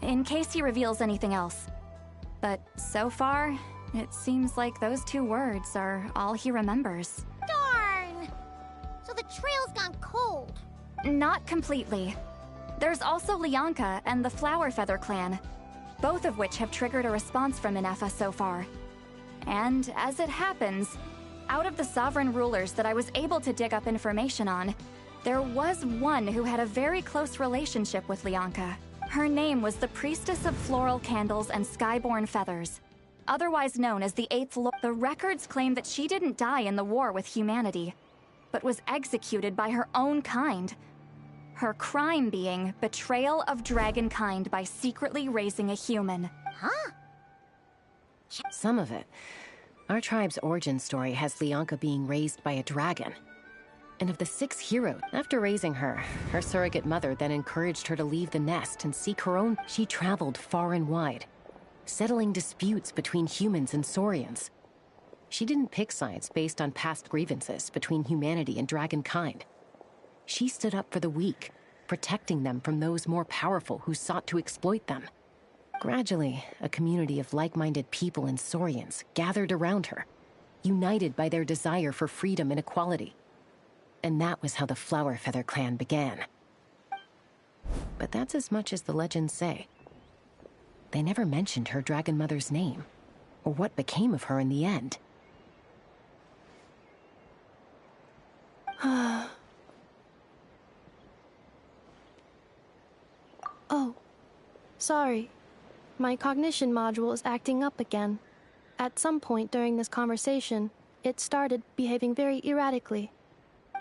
in case he reveals anything else. But so far, it seems like those 2 words are all he remembers. Darn! So the trail's gone cold. Not completely. There's also Lianka and the Flower Feather clan, both of which have triggered a response from Inepha so far. And as it happens, out of the sovereign rulers that I was able to dig up information on, there was one who had a very close relationship with Lianka. Her name was the Priestess of Floral Candles and Skyborn Feathers, otherwise known as the Eighth Lord. The records claim that she didn't die in the war with humanity, but was executed by her own kind. Her crime being betrayal of dragonkind by secretly raising a human. Huh? Some of it. Our tribe's origin story has Lianka being raised by a dragon. And of the 6 heroes, after raising her, her surrogate mother then encouraged her to leave the nest and seek her own. She traveled far and wide, settling disputes between humans and Saurians. She didn't pick sides based on past grievances between humanity and dragonkind. She stood up for the weak, protecting them from those more powerful who sought to exploit them. Gradually, a community of like-minded people and Saurians gathered around her, united by their desire for freedom and equality. And that was how the Flower Feather clan began. But that's as much as the legends say. They never mentioned her dragon mother's name, or what became of her in the end. Oh, sorry. My cognition module is acting up again. At some point during this conversation, it started behaving very erratically.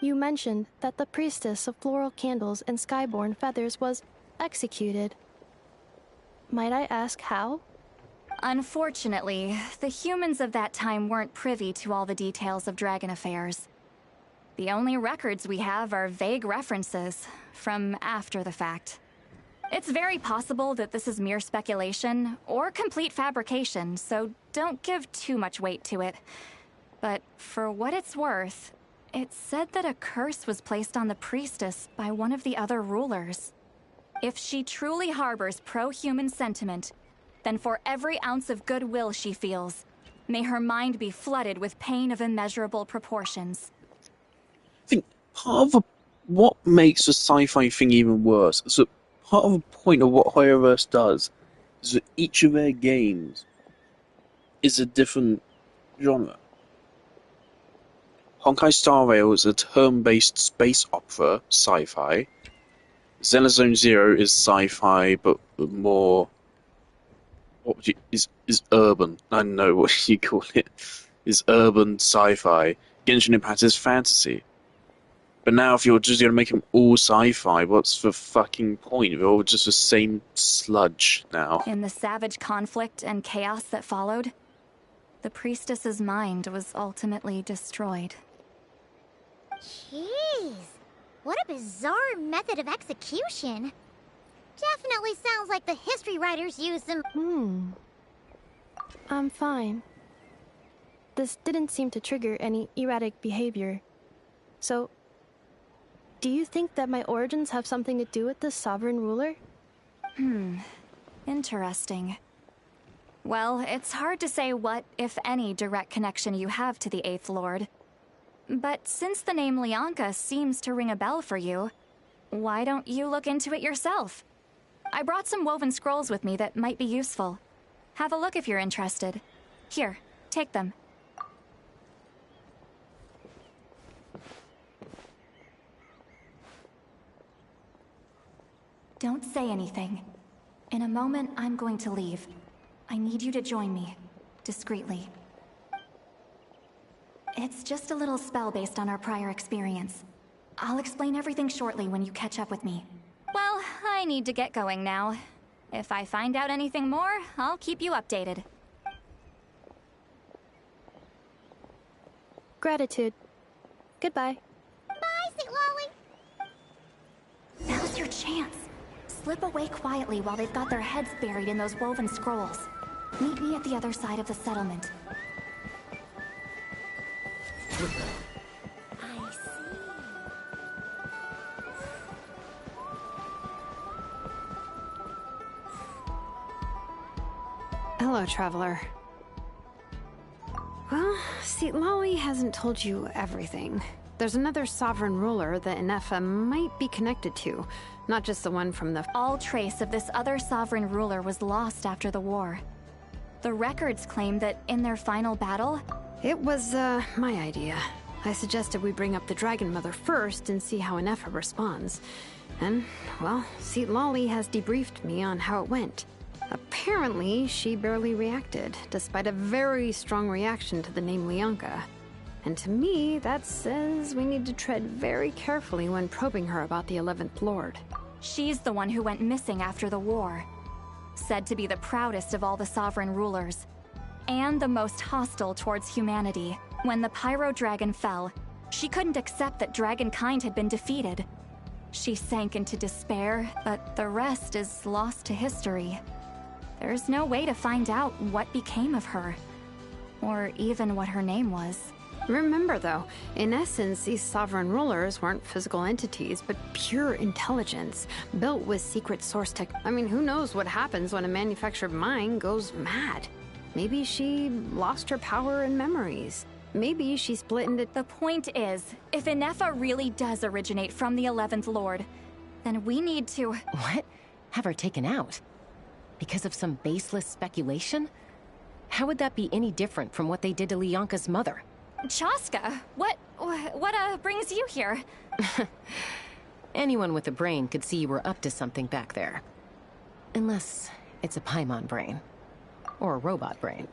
You mentioned that the Priestess of Floral Candles and Skyborn Feathers was executed. Might I ask how? Unfortunately, the humans of that time weren't privy to all the details of dragon affairs. The only records we have are vague references from after the fact. It's very possible that this is mere speculation or complete fabrication, so don't give too much weight to it. But for what it's worth, it's said that a curse was placed on the priestess by one of the other rulers. If she truly harbors pro-human sentiment, then for every ounce of goodwill she feels, may her mind be flooded with pain of immeasurable proportions. I think part of what makes the sci-fi thing even worse is that part of the point of what Hoyoverse does is that each of their games is a different genre. Honkai Star Rail is a turn-based space opera sci-fi. Xenozone Zero is sci-fi, but more... what would you... is urban. I don't know what you call it. Is urban sci-fi. Genshin Impact is fantasy. But now if you're just going to make them all sci-fi, what's the fucking point? They're all just the same sludge now. In the savage conflict and chaos that followed, the priestess's mind was ultimately destroyed. Jeez, what a bizarre method of execution. Definitely sounds like the history writers used some... I'm fine. This didn't seem to trigger any erratic behavior. So, do you think that my origins have something to do with this sovereign ruler? Interesting. Well, it's hard to say what, if any, direct connection you have to the Eighth Lord. But since the name Lianka seems to ring a bell for you, why don't you look into it yourself? I brought some woven scrolls with me that might be useful. Have a look if you're interested. Here, take them. Don't say anything. In a moment, I'm going to leave. I need you to join me, discreetly. It's just a little spell based on our prior experience. I'll explain everything shortly when you catch up with me. Well, I need to get going now. If I find out anything more, I'll keep you updated. Gratitude. Goodbye. Bye, Sweet Lolly. Now's your chance. Slip away quietly while they've got their heads buried in those woven scrolls. Meet me at the other side of the settlement. I see. Hello, Traveler. Well, see, Lolly hasn't told you everything. There's another sovereign ruler that Inefa might be connected to, not just the one from the... All trace of this other sovereign ruler was lost after the war. The records claim that in their final battle... It was, my idea. I suggested we bring up the Dragon Mother first and see how Inefa responds. And, well, see, Lolly has debriefed me on how it went. Apparently, she barely reacted, despite a very strong reaction to the name Leonka. And to me, that says we need to tread very carefully when probing her about the 11th Lord. She's the one who went missing after the war. Said to be the proudest of all the sovereign rulers. And the most hostile towards humanity. When the Pyro Dragon fell, she couldn't accept that dragonkind had been defeated. She sank into despair, but the rest is lost to history. There's no way to find out what became of her. Or even what her name was. Remember, though, in essence, these sovereign rulers weren't physical entities, but pure intelligence, built with secret source tech. I mean, who knows what happens when a manufactured mind goes mad? Maybe she lost her power and memories. Maybe she split into... The point is, if Inefa really does originate from the 11th Lord, then we need to... What? Have her taken out? Because of some baseless speculation? How would that be any different from what they did to Leonka's mother? Chaska, what brings you here? Anyone with a brain could see you were up to something back there. Unless it's a Paimon brain. Or a robot brain.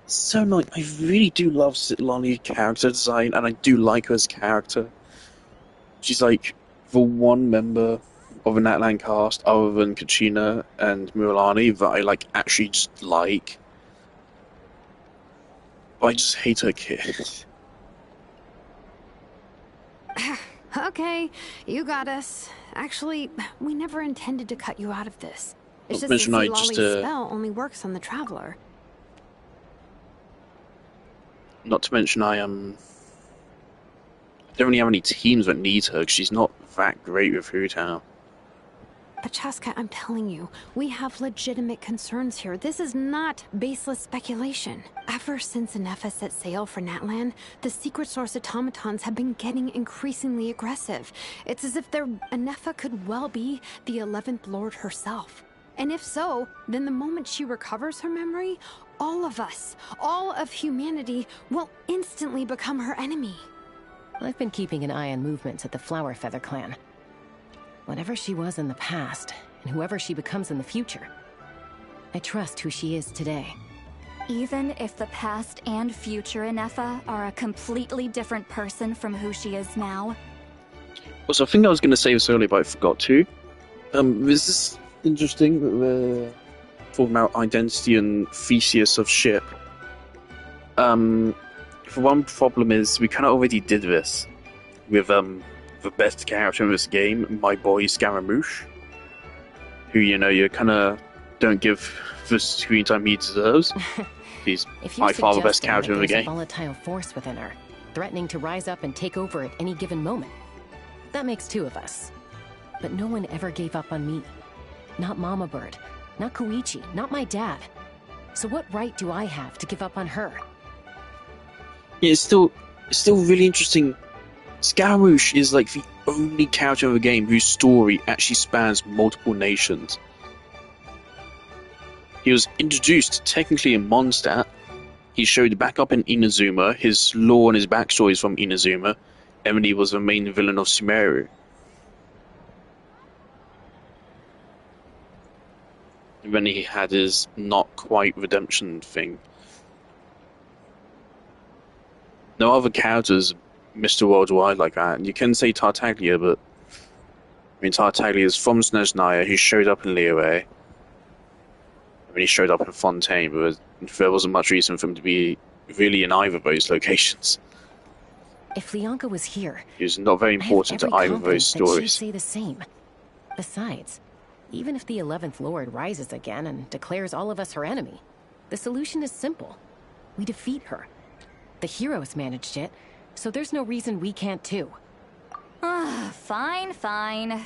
So annoying. I really do love Sitlani's character design, and I do like her as a character. She's like the one member of an Atlan cast, other than Kachina and Mualani, that I like actually just like. But I just hate her kid. Okay, you got us. Actually, we never intended to cut you out of this. It's just Mention that I Lolly's just, spell only works on the Traveler. Not to mention I don't really have any teams that need her, because she's not that great with Hu Tao. But Chaska, I'm telling you, we have legitimate concerns here. This is not baseless speculation. Ever since Inefa set sail for Natlan, the secret source automatons have been getting increasingly aggressive. It's as if Inefa could well be the 11th Lord herself. And if so, then the moment she recovers her memory, all of us, all of humanity, will instantly become her enemy. I've been keeping an eye on movements at the Flower Feather clan. Whatever she was in the past, and whoever she becomes in the future, I trust who she is today. Even if the past and future Inefa are a completely different person from who she is now? Also, I think I was going to say this earlier, but I forgot to. This is interesting that we're talking about identity and Theseus of ship. For one problem is, we kind of already did this with the best character in this game, my boy Scaramouche, who, you kind of don't give the screen time he deserves. He's by far the best character in the game. There's a volatile force within her, threatening to rise up and take over at any given moment. That makes two of us. But no one ever gave up on me. Not Mama Bird, not Koichi, not my dad. So what right do I have to give up on her? Yeah, it's still really interesting. Scaramouche is like the only character in the game whose story actually spans multiple nations. He was introduced technically in Mondstadt. He showed back up in Inazuma. His lore and his backstory is from Inazuma. Emily was the main villain of Sumeru. when he had his not quite redemption thing. No other characters Mr. Worldwide like that. And you can say Tartaglia, but I mean Tartaglia is from Snezhnaya, who showed up in Liyue. I mean he showed up in Fontaine, but there wasn't much reason for him to be really in either of those locations. If Leonka was here, he was not very important to either of those stories. She'd say the same. Besides, even if the 11th Lord rises again and declares all of us her enemy, the solution is simple. We defeat her. The heroes managed it, so there's no reason we can't too. Fine, fine.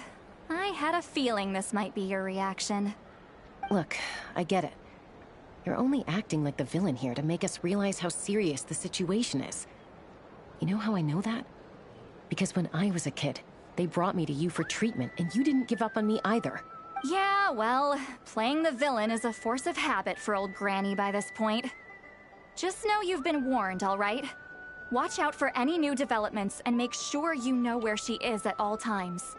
I had a feeling this might be your reaction. Look, I get it. You're only acting like the villain here to make us realize how serious the situation is. You know how I know that? Because when I was a kid, they brought me to you for treatment, and you didn't give up on me either. Yeah, well, playing the villain is a force of habit for old Granny by this point. Just know you've been warned, all right? Watch out for any new developments and make sure you know where she is at all times.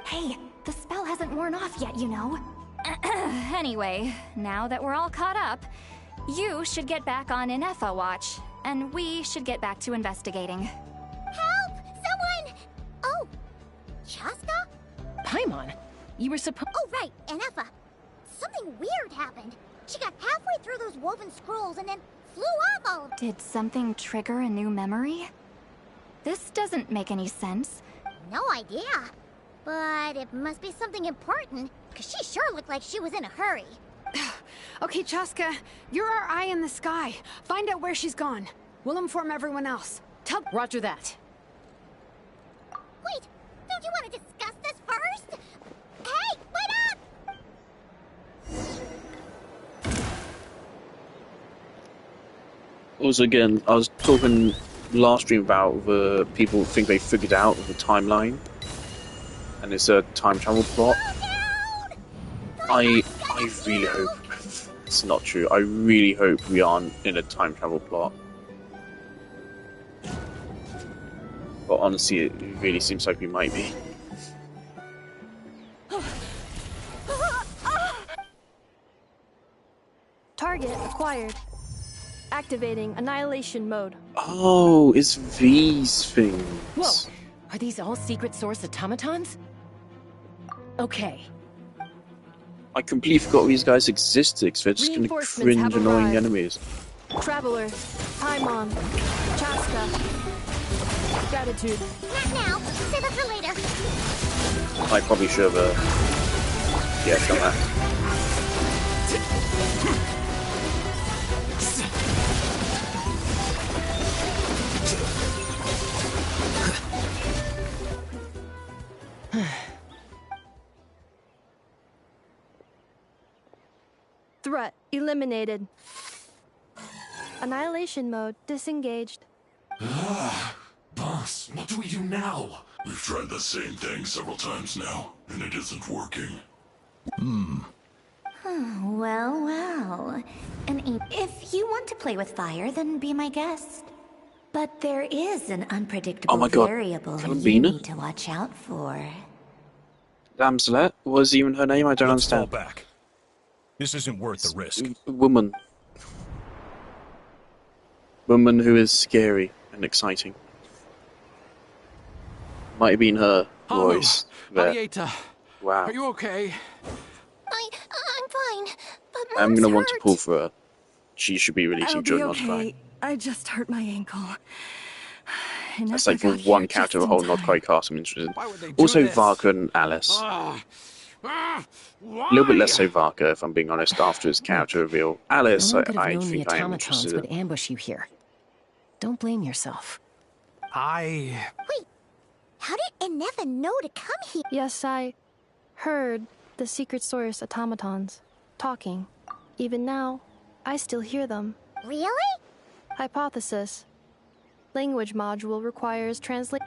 Hey, the spell hasn't worn off yet, you know. Anyway, now that we're all caught up, you should get back on Inefa watch, and we should get back to investigating. Help! Someone! Oh, Chaska? Paimon, you were supposed— Oh, right, Inefa. Something weird happened. She got halfway through those woven scrolls and then flew off all of— Did something trigger a new memory? This doesn't make any sense. No idea. But it must be something important, because she sure looked like she was in a hurry. Okay, Chaska, you're our eye in the sky. Find out where she's gone. We'll inform everyone else. Roger that. Wait, don't you want to discuss this first? Hey, wait up! Also, again, I was talking last stream about the people think they figured out the timeline, and it's a time travel plot. I really hope it's not true. I really hope we aren't in a time travel plot. But honestly, it really seems like we might be. Target acquired. Activating annihilation mode. Oh, it's these things. Whoa! Are these all secret source automatons? Okay. I completely forgot these guys existed, because they're just kind of cringe, annoying enemies. Traveler, Paimon, Chaska. Gratitude. Not now. Save it for later. I probably should have, yeah, done that. Threat eliminated. Annihilation mode disengaged. Boss, what do we do now? We've tried the same thing several times now, and it isn't working. Well, well. If you want to play with fire, then be my guest. But there is an unpredictable variable you need to watch out for. Damselet? What was even her name? I don't understand. Fall back. This isn't worth the risk. Woman. Woman who is scary and exciting. Might have been her voice. Marieta, wow. Are you okay? I'm fine, but Mom's I'm gonna hurt. want to pull for her. She should be releasing I'll during be Not okay. Cry. I just hurt my ankle. That's like for one character of a whole Not Cry cast I'm interested in. Also Varka and Alice. A little bit less so Varka, if I'm being honest, after his character reveal. Alice, No one could have I known the think I am automatons interested would in. ambush you here. Don't blame yourself. Wait, how did Inefa know to come here? Yes, I heard the secret source automatons talking. Even now, I still hear them. Really? Hypothesis. Language module requires translate.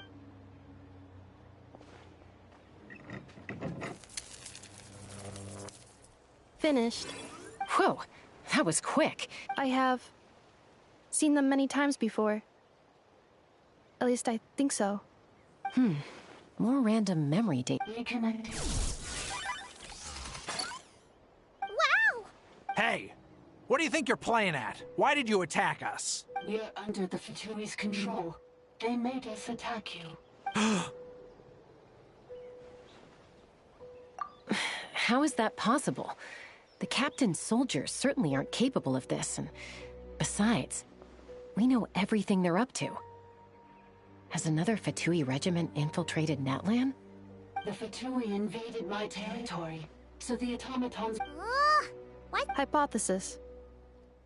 Finished. Whoa, that was quick. I have seen them many times before. At least I think so. More random memory data. Hey, what do you think you're playing at? Why did you attack us? We're under the Fatui's control. They made us attack you. How is that possible? The captain's soldiers certainly aren't capable of this, and besides, we know everything they're up to. Has another Fatui regiment infiltrated Natlan? The Fatui invaded my territory, so the automatons... What? Hypothesis.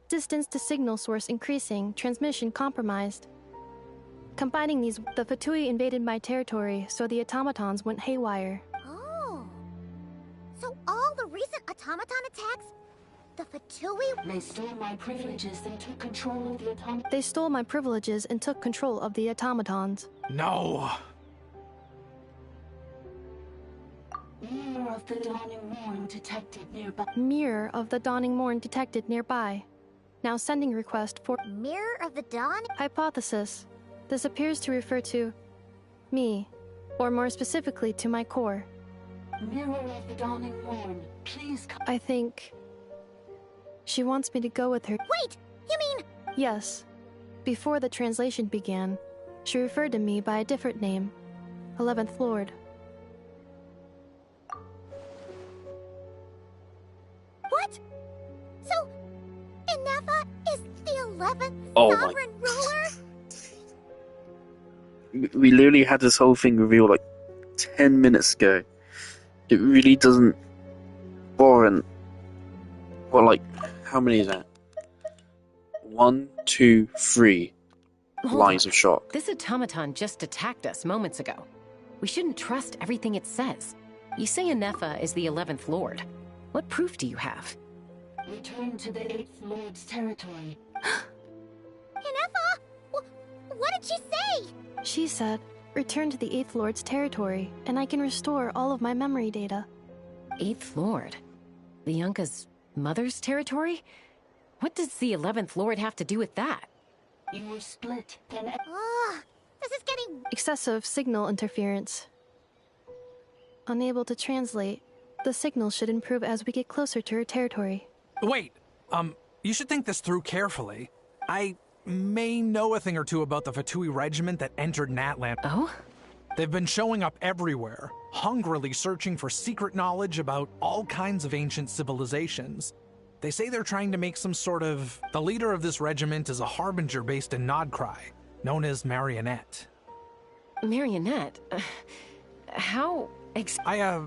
Distance to signal source increasing, transmission compromised. Combining these, the Fatui invaded my territory, so the automatons went haywire. Oh. So all the recent automaton attacks, the Fatui... They stole my privileges and took control of the automatons. They stole my privileges and took control of the automatons. No! Mirror of the Dawning Morn detected nearby. Mirror of the Dawning Morn detected nearby. Now sending request for... Mirror of the Dawn? Hypothesis. This appears to refer to... me. Or more specifically, to my core. Mirror of the Dawning Morn, please come. I think... she wants me to go with her. Wait! You mean... Yes. Before the translation began, she referred to me by a different name. 11th Lord. What? So, Inefa is the 11th sovereign ruler? We literally had this whole thing revealed like 10 minutes ago. It really doesn't warrant... Well, like, how many is that? 1, 2, 3 lines of shock. This automaton just attacked us moments ago. We shouldn't trust everything it says. You say Inefa is the 11th Lord. What proof do you have? Return to the 8th Lord's territory. Inefa? What did she say? She said, return to the 8th Lord's territory, and I can restore all of my memory data. 8th Lord? The Yunka's mother's territory? What does the 11th Lord have to do with that? You were split, then... This is getting... Excessive signal interference. Unable to translate. The signal should improve as we get closer to her territory. Wait, you should think this through carefully. I may know a thing or two about the Fatui regiment that entered Natlan. Oh? They've been showing up everywhere, hungrily searching for secret knowledge about all kinds of ancient civilizations. They say they're trying to make some sort of... The leader of this regiment is a harbinger based in Nodcry, known as Marionette. Marionette? How... I,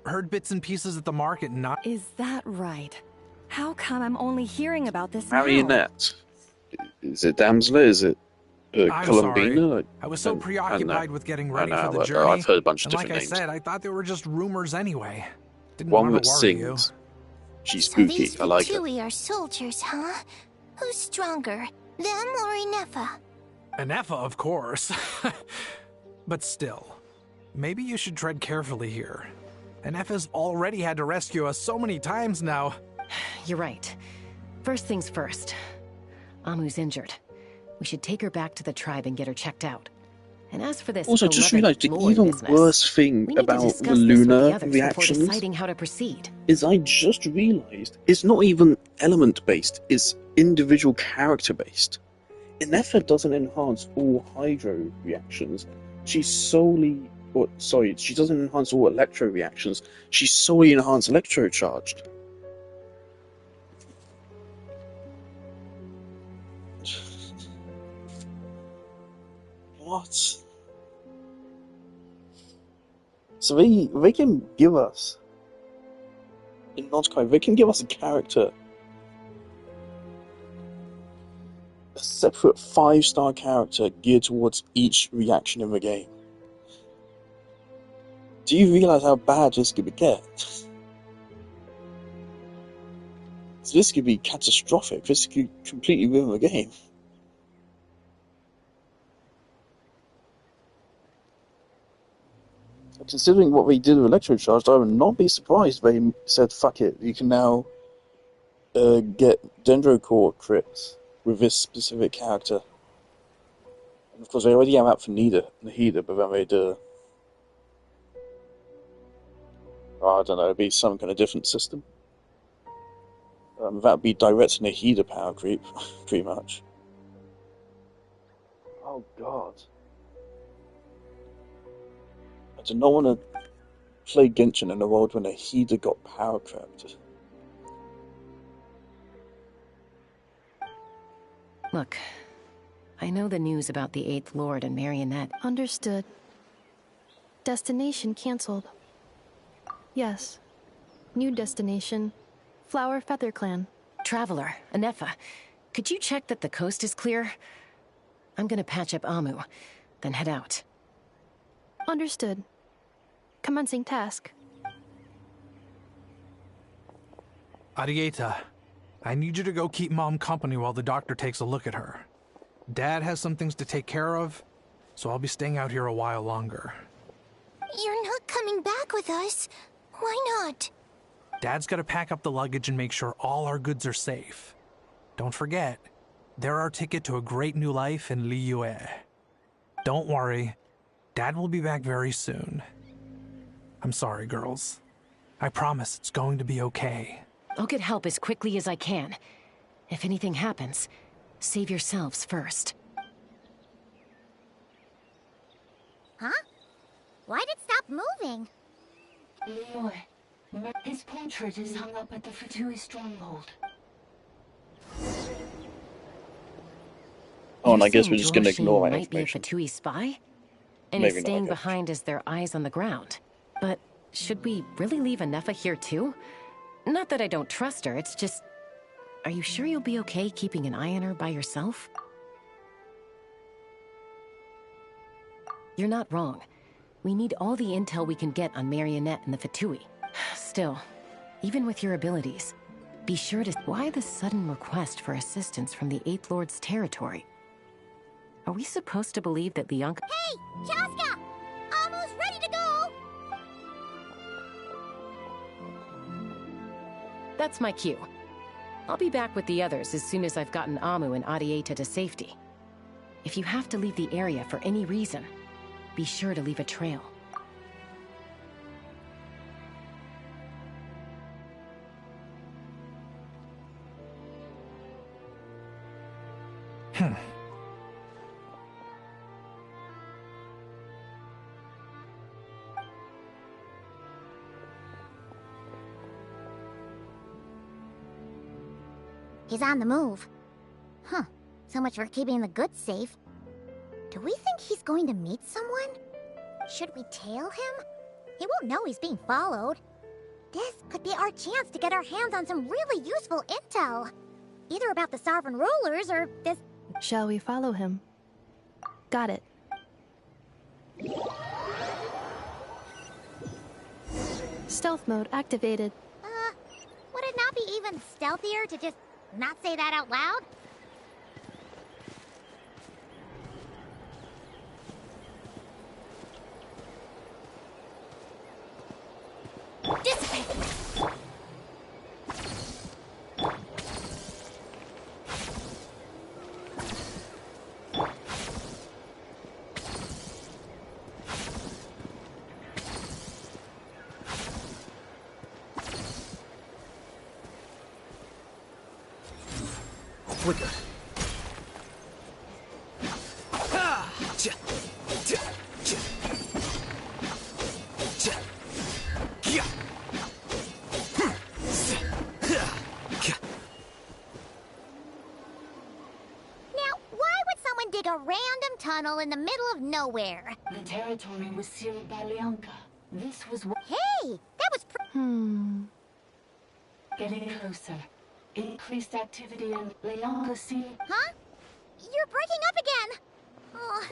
heard bits and pieces at the market and not... Is that right? How come I'm only hearing about this now? Marionette? Is it Damsler? Is it Columbina? I was so preoccupied with getting ready for the journey. I've heard a bunch of and different names. Like I said, I thought they were just rumors anyway. Didn't One want that to worry you. sings. She's So spooky. these I like it. Fatui are soldiers, huh? Who's stronger, them or Inefa? Inefa, of course. But still, maybe you should tread carefully here. Inefa's already had to rescue us so many times now. You're right. First things first. Amu's injured. We should take her back to the tribe and get her checked out. And as for this, Also, just realised the 11th even business, worse thing we need to about the discuss this with lunar the others before reactions deciding how to proceed. is I just realised it's not even element based, it's individual character based. Inefa doesn't enhance all hydro reactions. She's solely... she doesn't enhance all electro reactions. She's solely enhanced electrocharged. What? So they can give us... In Nodcry, they can give us a character. A separate 5-star character geared towards each reaction in the game. Do you realise how bad this could get? This could be catastrophic. This could completely ruin the game. Considering what they did with Electrocharged, I would not be surprised if they said, fuck it, you can now get Dendrocore crits with this specific character. And of course, they already have that for Nahida, but then they'd... I don't know, it'd be some kind of different system. That'd be direct Nahida power creep, pretty much. Oh god. I do not want to play Genshin in a world when Nahida got power crept. Look, I know the news about the 8th Lord and Marionette. Understood. Destination cancelled. Yes. New destination. Flower Feather Clan. Traveler, Anefa, could you check that the coast is clear? I'm gonna patch up Amu, then head out. Understood. Commencing task. Arieta, I need you to go keep Mom company while the doctor takes a look at her. Dad has some things to take care of, so I'll be staying out here a while longer. You're not coming back with us. Why not? Dad's gotta pack up the luggage and make sure all our goods are safe. Don't forget, they're our ticket to a great new life in Liyue. Don't worry, Dad will be back very soon. I'm sorry, girls. I promise it's going to be okay. I'll get help as quickly as I can. If anything happens, save yourselves first. Huh? Why'd it stop moving? Liyue, his portrait is hung up at the Fatui stronghold. Oh, and I guess we're just going to ignore that might be a information. Fatui spy? And Maybe is not, staying okay. behind as their eyes on the ground. But should we really leave Anefa here too? Not that I don't trust her, it's just... Are you sure you'll be okay keeping an eye on her by yourself? You're not wrong. We need all the intel we can get on Marionette and the Fatui. Still, even with your abilities, be sure to... Why the sudden request for assistance from the 8th Lord's territory? Are we supposed to believe that Leonka... Hey, Chaska! Almost ready to go! That's my cue. I'll be back with the others as soon as I've gotten Amu and Arieta to safety. If you have to leave the area for any reason, be sure to leave a trail. He's on the move. Huh. So much for keeping the goods safe. Do we think he's going to meet someone? Should we tail him? He won't know he's being followed. This could be our chance to get our hands on some really useful intel. Either about the sovereign rulers or this... Shall we follow him? Got it. Stealth mode activated. Would it not be even stealthier to just not say that out loud? Dissipate! Flicker. Dig a random tunnel in the middle of nowhere. The territory was sealed by Leonka. This was what... Hey! That was Getting closer. Increased activity in Leonka sealed... Huh? You're breaking up again! Oh,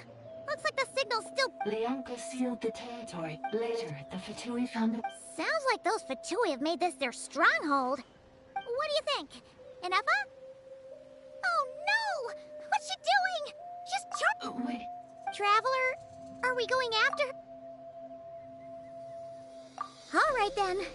looks like the signal's still... Leonka sealed the territory. Later, the Fatui found... Sounds like those Fatui have made this their stronghold. What do you think? Anefa? Oh no! What's she doing? She's wait. Traveler, are we going after her? All right then.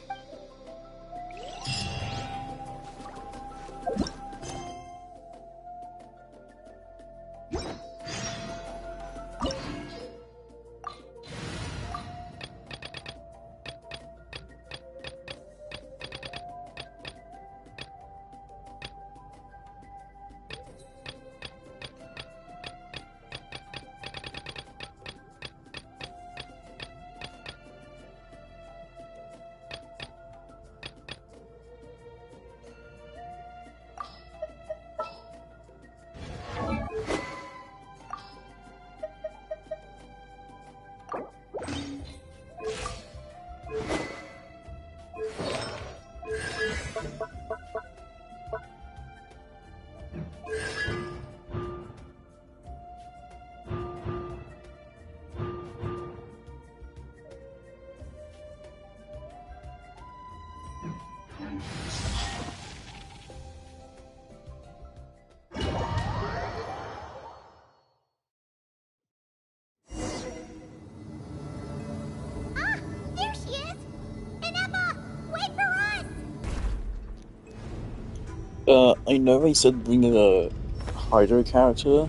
I know they said bring a Hydro character,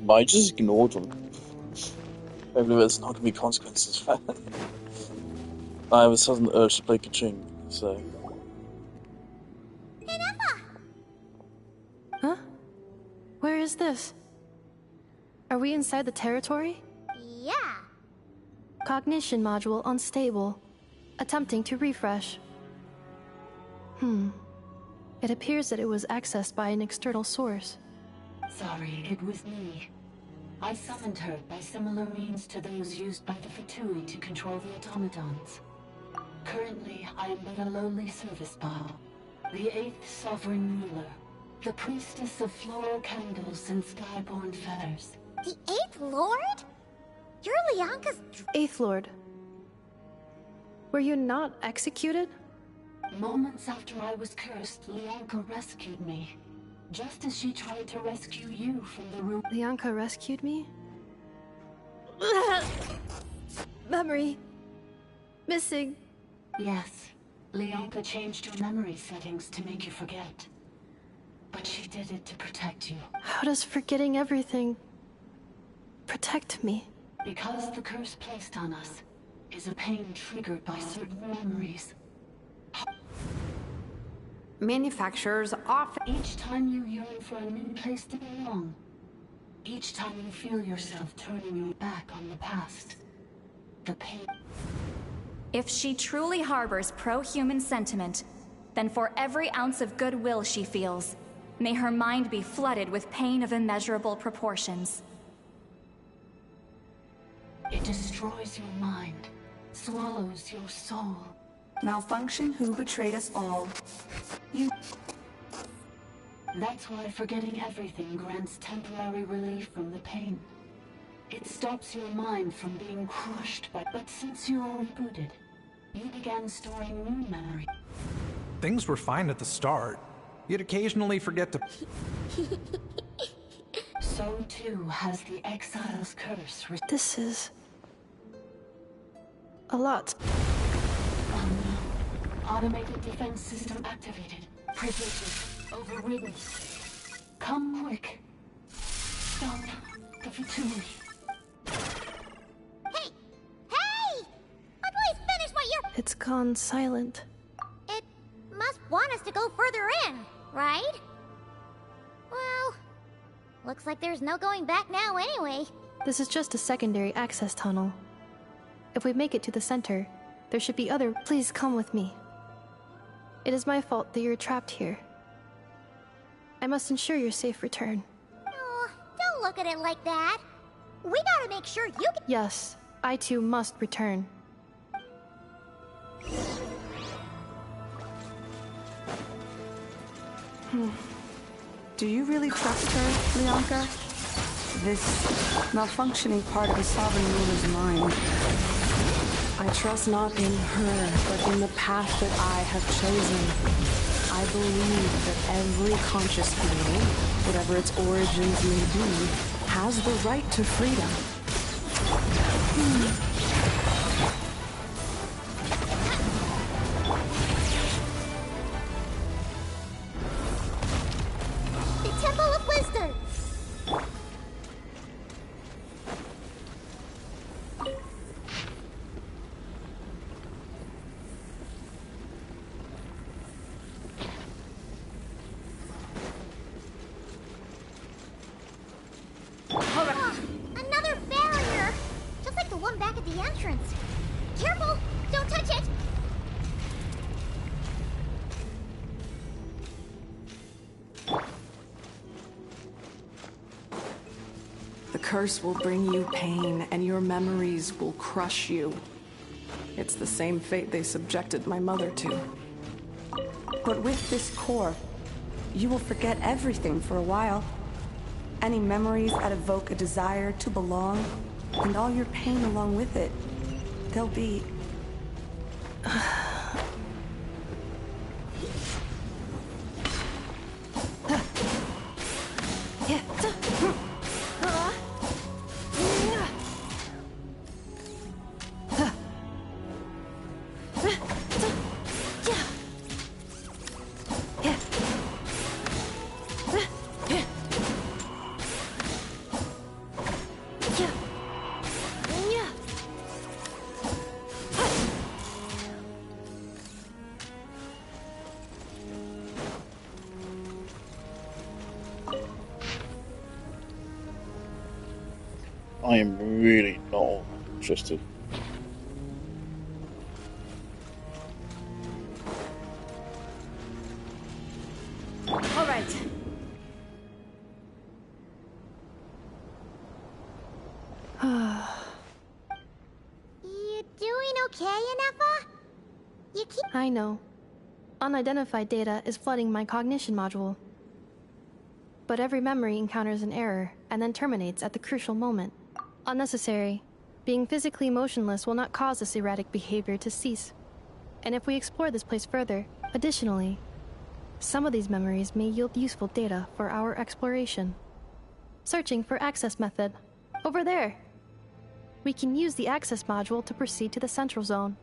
but I just ignored them. Maybe there's not going to be consequences for that. I have a sudden urge to play Kaching, so... Huh? Where is this? Are we inside the territory? Yeah. Cognition module unstable. Attempting to refresh. It appears that it was accessed by an external source. Sorry, it was me. I summoned her by similar means to those used by the Fatui to control the automatons. Currently, I am but a lowly service ball. The 8th Sovereign Ruler. The Priestess of Floral Candles and Skyborn Feathers. The 8th Lord? You're Lianka's... 8th Lord. Were you not executed? Moments after I was cursed, Lianka rescued me. Just as she tried to rescue you from the room. Lianka rescued me? Memory. Missing. Yes. Lianka changed your memory settings to make you forget. But she did it to protect you. How does forgetting everything protect me? Because the curse placed on us is a pain triggered by certain memories. Manufacturers often... Each time you yearn for a new place to belong, each time you feel yourself turning your back on the past, the pain... If she truly harbors pro-human sentiment, then for every ounce of goodwill she feels, may her mind be flooded with pain of immeasurable proportions. It destroys your mind, swallows your soul. Malfunction who betrayed us all. You... That's why forgetting everything grants temporary relief from the pain. It stops your mind from being crushed by... But since you are rebooted, you began storing new memory. Things were fine at the start. You'd occasionally forget to... So too has the Exile's curse... This is... a lot. Oh no. Automated defense system activated. Privileges overridden. Come quick. Stop the Fatui. Hey! Hey! Please finish what you're... It's gone silent. It must want us to go further in, right? Well, looks like there's no going back now anyway. This is just a secondary access tunnel. If we make it to the center, there should be other... Please come with me. It is my fault that you're trapped here. I must ensure your safe return. Oh, don't look at it like that. We gotta make sure you get... Yes, I too must return. Do you really trust her, Lianka? This malfunctioning part of the Sovereign Ruler's mind. I trust not in her, but in the path that I have chosen. I believe that every conscious being, whatever its origins may be, has the right to freedom. The Temple of Wisdom! Another barrier! Just like the one back at the entrance. Careful! Don't touch it! The curse will bring you pain, and your memories will crush you. It's the same fate they subjected my mother to. But with this core, you will forget everything for a while. Any memories that evoke a desire to belong, and all your pain along with it, they'll be... I am really not all that interested. All right. You doing okay, Inefa? You keep... I know. Unidentified data is flooding my cognition module. But every memory encounters an error and then terminates at the crucial moment. Unnecessary. Being physically motionless will not cause this erratic behavior to cease. And if we explore this place further, additionally, some of these memories may yield useful data for our exploration. Searching for access method. Over there. We can use the access module to proceed to the central zone.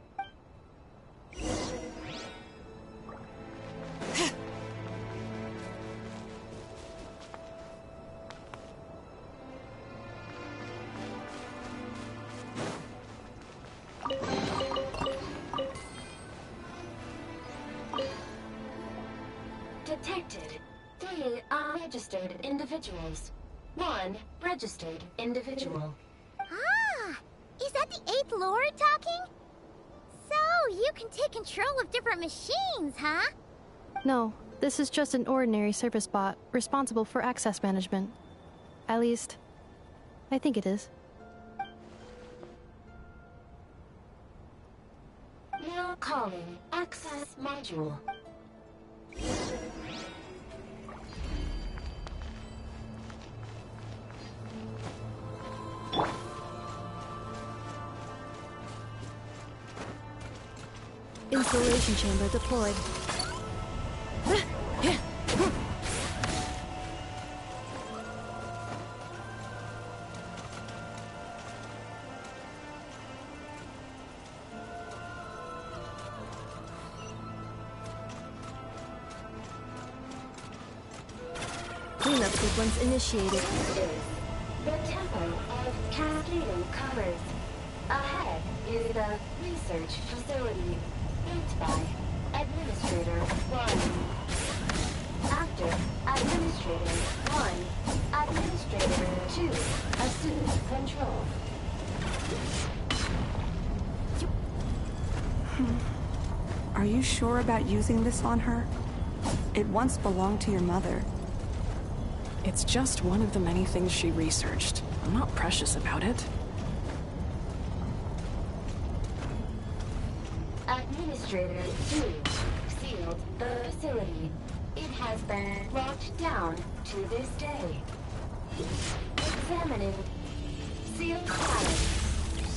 Detected 3 unregistered individuals. 1 registered individual. Ah! Is that the 8th Lord talking? So, you can take control of different machines, huh? No, this is just an ordinary service bot responsible for access management. At least, I think it is. Now calling access module. Installation chamber deployed. Cleanup sequence initiated. The tempo of cascading colors. Ahead is the research facility, built by Administrator 1. After Administrator 1, Administrator 2 assumes control. Are you sure about using this on her? It once belonged to your mother. It's just one of the many things she researched. I'm not precious about it. Administrator 2 sealed the facility. It has been locked down to this day. Examining. Sealed silence.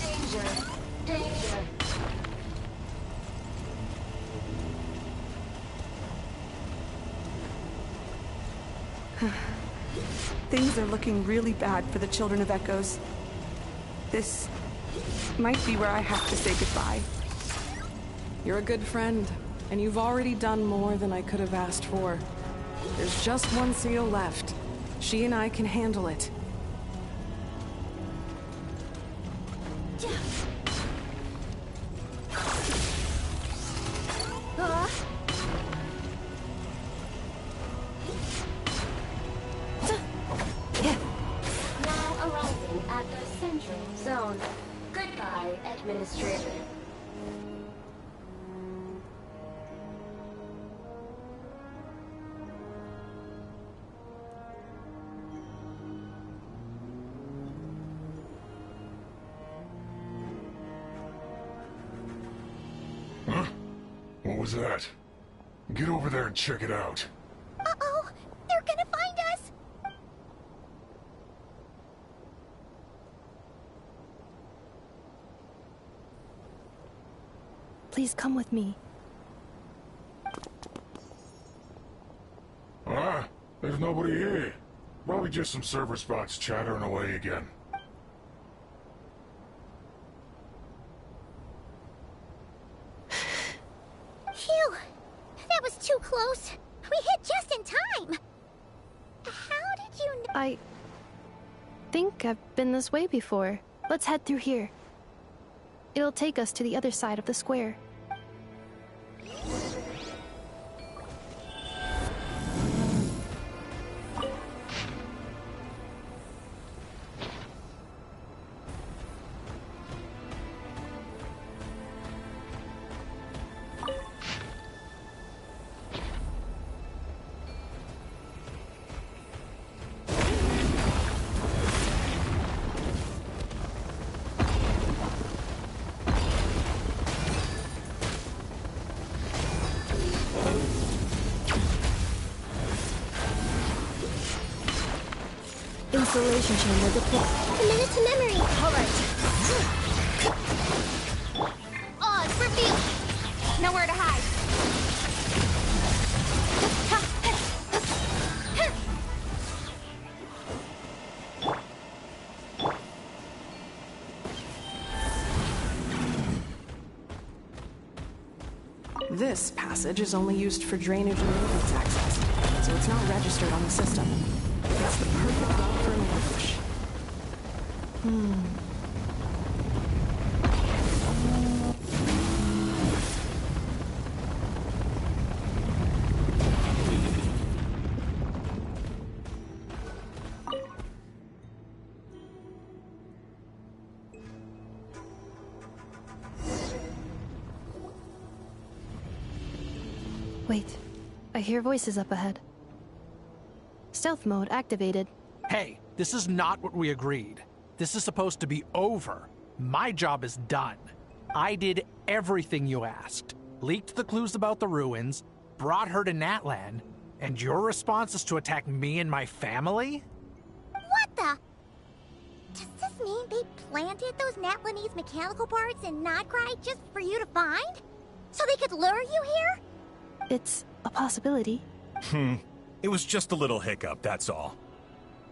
Danger. Danger. Things are looking really bad for the Children of Echoes. This might be where I have to say goodbye. You're a good friend, and you've already done more than I could have asked for. There's just one seal left. She and I can handle it. Now arriving at the central zone. Goodbye, Administrator. Huh? What was that? Get over there and check it out. Uh-oh! They're gonna find us! Please come with me. Ah, there's nobody here. Probably just some server spots chattering away again. Phew! That was too close. We hit just in time. How did you know? I think I've been this way before. Let's head through here. It'll take us to the other side of the square. Isolation chamber deployed. Committed to memory. All right. Oz, reveal. Nowhere to hide. This passage is only used for drainage and maintenance access, so it's not registered on the system. It's the perfect route for an ambush. Wait, I hear voices up ahead. Stealth mode activated. Hey, this is not what we agreed. This is supposed to be over. My job is done. I did everything you asked. Leaked the clues about the ruins, brought her to Natlan, and your response is to attack me and my family? What the? Does this mean they planted those Natlanese mechanical parts in Nodcry just for you to find? So they could lure you here? It's a possibility. It was just a little hiccup, that's all.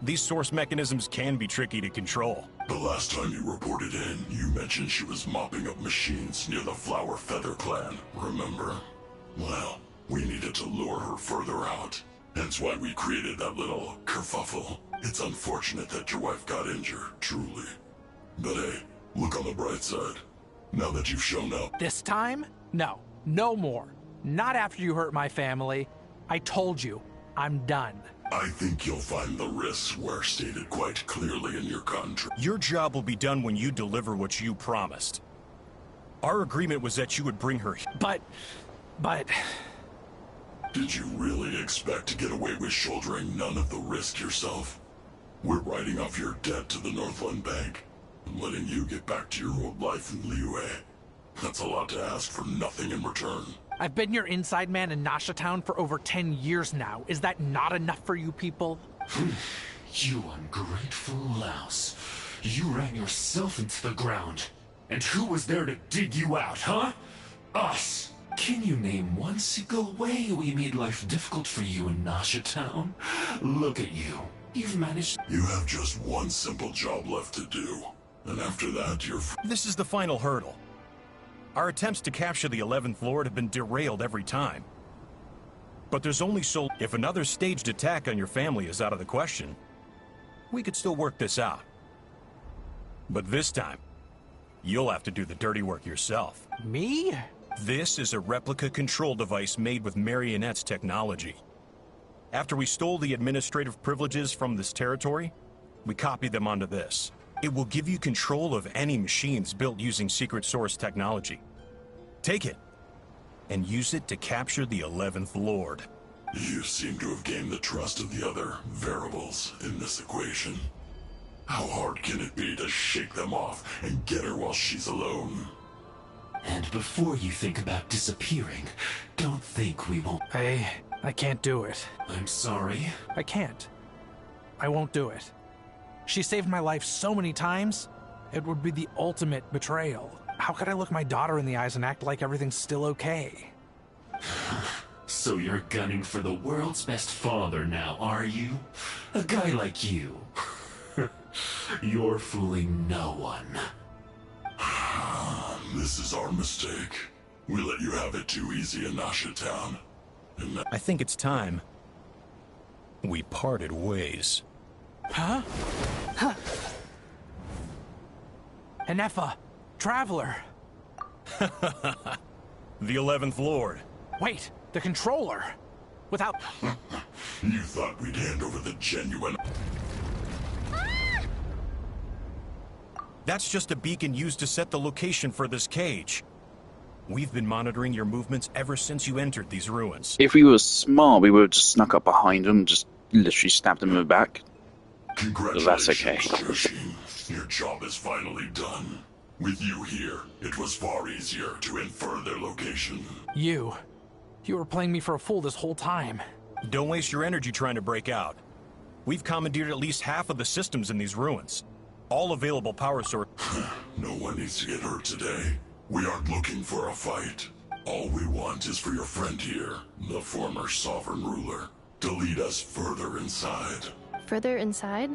These source mechanisms can be tricky to control. The last time you reported in, you mentioned she was mopping up machines near the Flower Feather clan, remember? Well, we needed to lure her further out. Hence why we created that little kerfuffle. It's unfortunate that your wife got injured, truly. But hey, look on the bright side. Now that you've shown up. This time? No. No more. Not after you hurt my family. I told you, I'm done. I think you'll find the risks were stated quite clearly in your contract. Your job will be done when you deliver what you promised. Our agreement was that you would bring her here. But... Did you really expect to get away with shouldering none of the risk yourself? We're writing off your debt to the Northland Bank and letting you get back to your old life in Liyue. That's a lot to ask for nothing in return. I've been your inside man in Nasha Town for over 10 years now. Is that not enough for you people? You ungrateful louse. You ran yourself into the ground. And who was there to dig you out, huh? Us. Can you name one single way we made life difficult for you in Nasha Town? Look at you. You've managed... You have just one simple job left to do. And after that, you're... This is the final hurdle. Our attempts to capture the 11th Lord have been derailed every time. But there's only so... If another staged attack on your family is out of the question, we could still work this out. But this time, you'll have to do the dirty work yourself. Me? This is a replica control device made with Marionette's technology. After we stole the administrative privileges from this territory, we copied them onto this. It will give you control of any machines built using secret source technology. Take it, and use it to capture the 11th Lord. You seem to have gained the trust of the other variables in this equation. How hard can it be to shake them off and get her while she's alone? And before you think about disappearing, don't think we won't... I can't do it. I'm sorry. I can't. I won't do it. She saved my life so many times, it would be the ultimate betrayal. How could I look my daughter in the eyes and act like everything's still okay? So you're gunning for the world's best father now, are you? A guy like you. You're fooling no one. This is our mistake. We let you have it too easy in Nasha Town. I think it's time we parted ways. Huh? Enefa, Traveler. The 11th Lord. Wait, the controller. Without... You thought we'd hand over the genuine... That's just a beacon used to set the location for this cage. We've been monitoring your movements ever since you entered these ruins. If we were smart, we would have just snuck up behind them, just literally stabbed them in the back. Congratulations, that's okay. Joshin. Your job is finally done. With you here, it was far easier to infer their location. You were playing me for a fool this whole time. Don't waste your energy trying to break out. We've commandeered at least half of the systems in these ruins. All available power source. No one needs to get hurt today. We aren't looking for a fight. All we want is for your friend here, the former sovereign ruler, to lead us further inside. Further inside?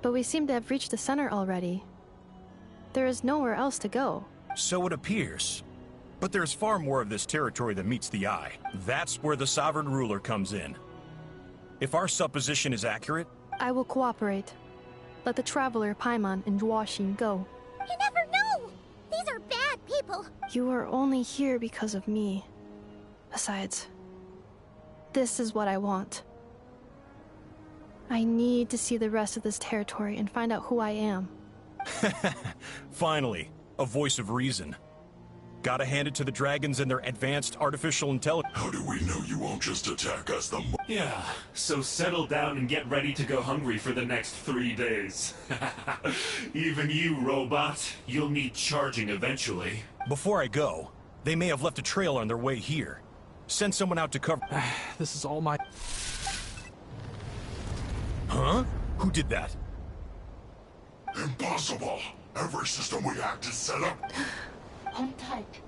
But we seem to have reached the center already. There is nowhere else to go. So it appears. But there's far more of this territory than meets the eye. That's where the sovereign ruler comes in. If our supposition is accurate... I will cooperate. Let the traveler Paimon and Duoshin go. You never know! These are bad people! You are only here because of me. Besides, this is what I want. I need to see the rest of this territory and find out who I am. Finally, a voice of reason. Gotta hand it to the dragons and their advanced artificial intelligence. How do we know you won't just attack us the more? Yeah, so settle down and get ready to go hungry for the next 3 days. Even you, robot, you'll need charging eventually. Before I go, they may have left a trail on their way here. Send someone out to cover... This is all my... Huh? Who did that? Impossible! Every system we hacked is set up. Hold tight.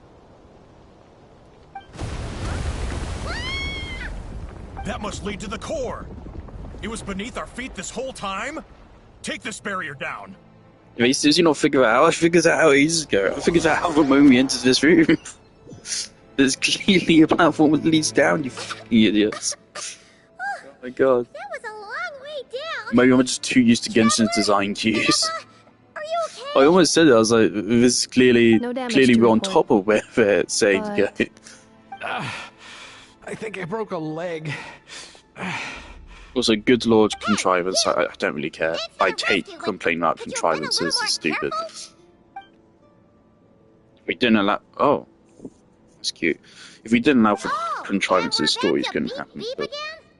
That must lead to the core! It was beneath our feet this whole time? Take this barrier down! As soon as you not figure it out, I figured out how ages ago. I figured out how the moment we entered this room. There's clearly a platform that leads down, you fucking idiots. Oh my god. That was a long way down! Maybe I'm just too used to Genshin's design cues. Are you okay? I almost said it, I was like, this is clearly we're on top of where they're saying to go. I think I broke a leg. Also, good lord contrivance, I don't really care. I hate complaining about contrivances, it's stupid. We didn't allow... Oh. That's cute. If we didn't allow for contrivances, stories couldn't happen. But...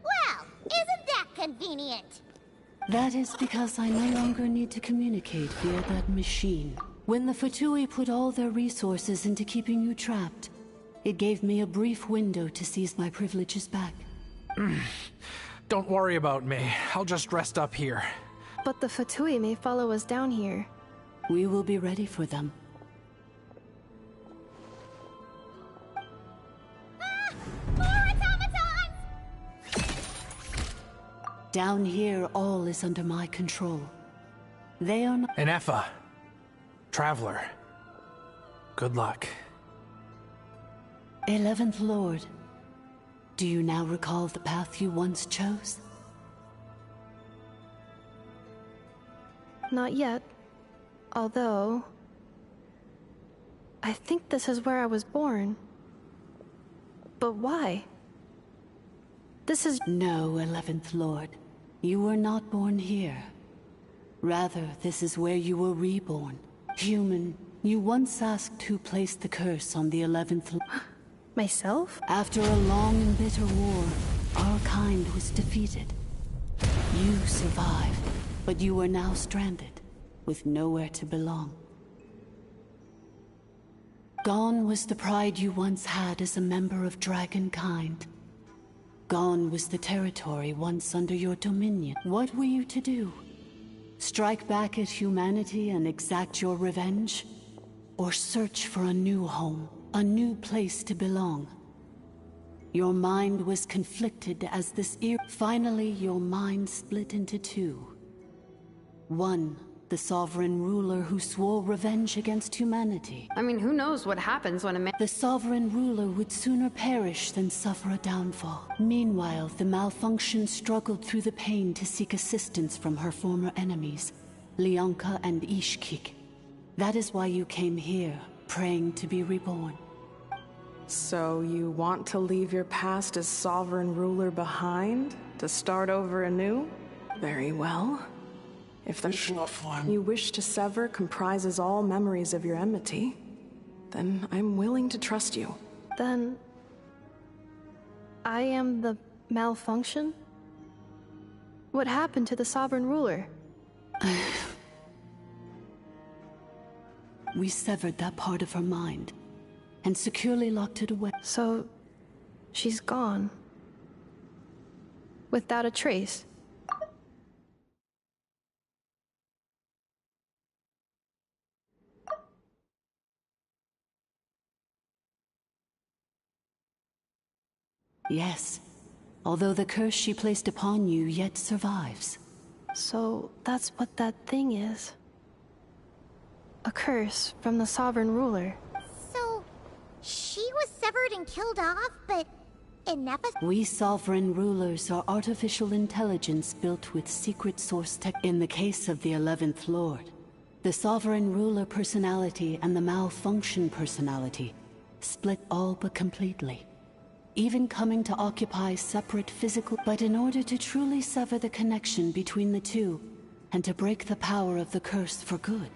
Well, isn't that convenient? That is because I no longer need to communicate via that machine. When the Fatui put all their resources into keeping you trapped, it gave me a brief window to seize my privileges back. Don't worry about me. I'll just rest up here. But the Fatui may follow us down here. We will be ready for them. Down here, all is under my control. They are not... Enefa. Traveler. Good luck. 11th Lord. Do you now recall the path you once chose? Not yet. Although... I think this is where I was born. But why? This is... No, 11th Lord. You were not born here. Rather, this is where you were reborn. Human, you once asked who placed the curse on the 11th Lord. Myself? After a long and bitter war, our kind was defeated. You survived, but you are now stranded, with nowhere to belong. Gone was the pride you once had as a member of dragonkind. Gone was the territory once under your dominion. What were you to do? Strike back at humanity and exact your revenge? Or search for a new home, a new place to belong? Your mind was conflicted as this Finally, your mind split into two. One, the sovereign ruler who swore revenge against humanity. I mean, who knows what happens when a man... The sovereign ruler would sooner perish than suffer a downfall. Meanwhile, the malfunction struggled through the pain to seek assistance from her former enemies, Leonka and Ishkik. That is why you came here, praying to be reborn. So you want to leave your past as sovereign ruler behind, to start over anew? Very well. If the you wish to sever comprises all memories of your enmity, then I'm willing to trust you. Then... I am the malfunction? What happened to the sovereign ruler? We severed that part of her mind, and securely locked it away. So... she's gone. Without a trace? Yes. Although the curse she placed upon you yet survives. So that's what that thing is. A curse from the sovereign ruler. So, she was severed and killed off, but Nefa... We sovereign rulers are artificial intelligence built with secret source tech. In the case of the 11th Lord, the sovereign ruler personality and the malfunction personality split all but completely, even coming to occupy separate physical... But in order to truly sever the connection between the two, and to break the power of the curse for good,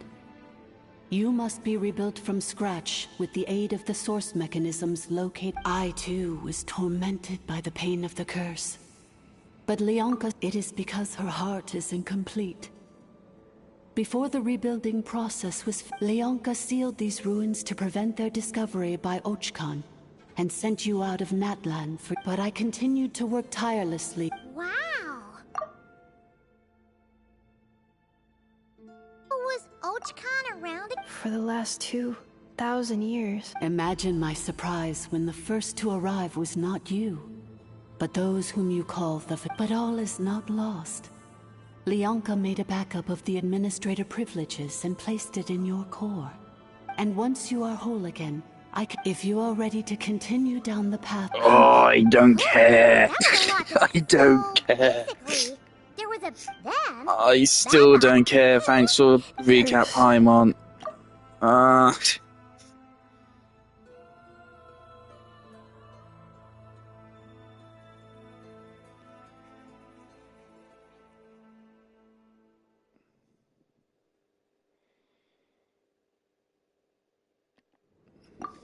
you must be rebuilt from scratch with the aid of the source mechanisms located. I too was tormented by the pain of the curse. But Leonka, it is because her heart is incomplete. Before the rebuilding process was... Leonka sealed these ruins to prevent their discovery by Ochkan, and sent you out of Natlan for... But I continued to work tirelessly. Wow! Was Ochkan around? For the last 2,000 years. Imagine my surprise when the first to arrive was not you, but those whom you call the... But all is not lost. Leonka made a backup of the administrator privileges and placed it in your core. And once you are whole again, if you are ready to continue down the path... Oh, I don't care. I don't care. There was a then. I still don't care. Thanks for recap, Paimon.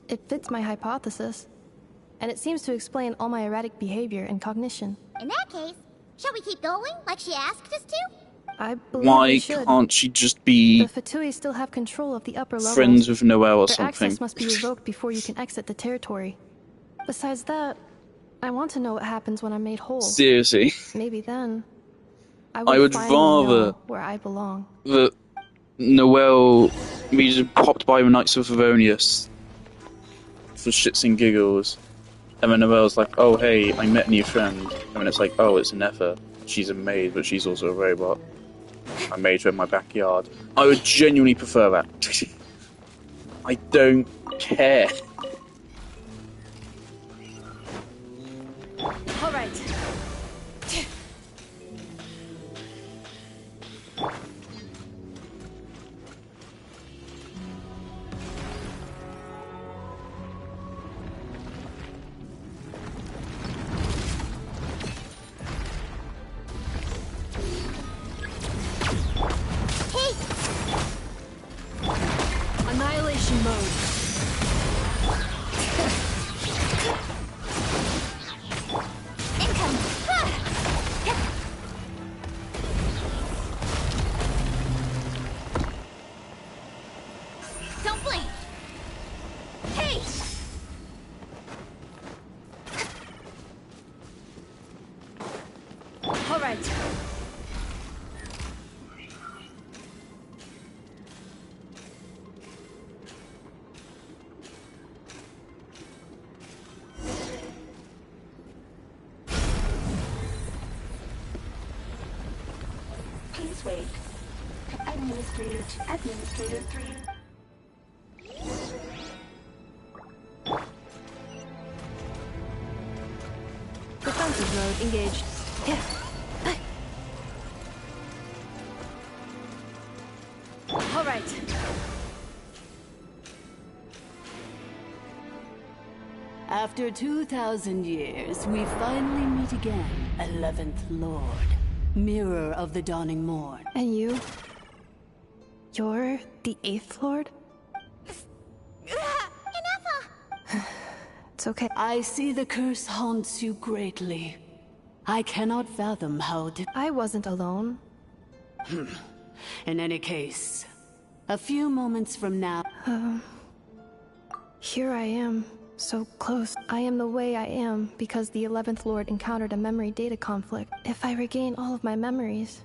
It fits my hypothesis, and it seems to explain all my erratic behavior and cognition. In that case, shall we keep going like she asked us to? I believe Why we should. can't she just be The Fatui still have control of the upper levels. friends with Noelle or Their something? access must be revoked before you can exit the territory. Besides that, I want to know what happens when I'm made whole. Seriously. Maybe then I would finally rather know where I belong. that Noelle me just popped by the Knights of Favonius for shits and giggles, and then Noelle's like, oh hey, I met a new friend, and then it's like, oh, it's Nefa. She's a maid, but she's also a robot. I made her in my backyard. I would genuinely prefer that. I don't care. All right. Annihilation mode. Don't blink. Hey! All right. Please wait. Administrator 3. Defensive mode engaged. Yeah. All right. After 2,000 years, we finally meet again, 11th Lord, Mirror of the Dawning Morn. And you? You're the 8th Lord? It's okay. I see the curse haunts you greatly. I cannot fathom how I wasn't alone. In any case, a few moments from now... Here I am, so close. I am the way I am because the 11th Lord encountered a memory data conflict. If I regain all of my memories,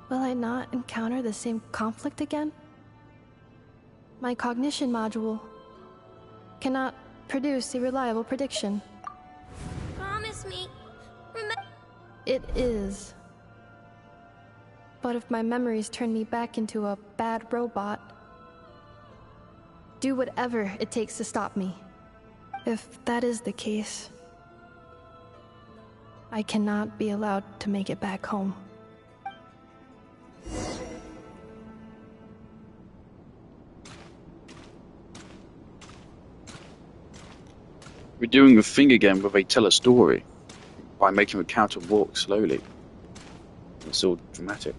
will I not encounter the same conflict again? My cognition module cannot produce a reliable prediction. It is. But if my memories turn me back into a bad robot, do whatever it takes to stop me. If that is the case, I cannot be allowed to make it back home. We're doing the thing again where they tell a story by making the character walk slowly. It's all dramatic.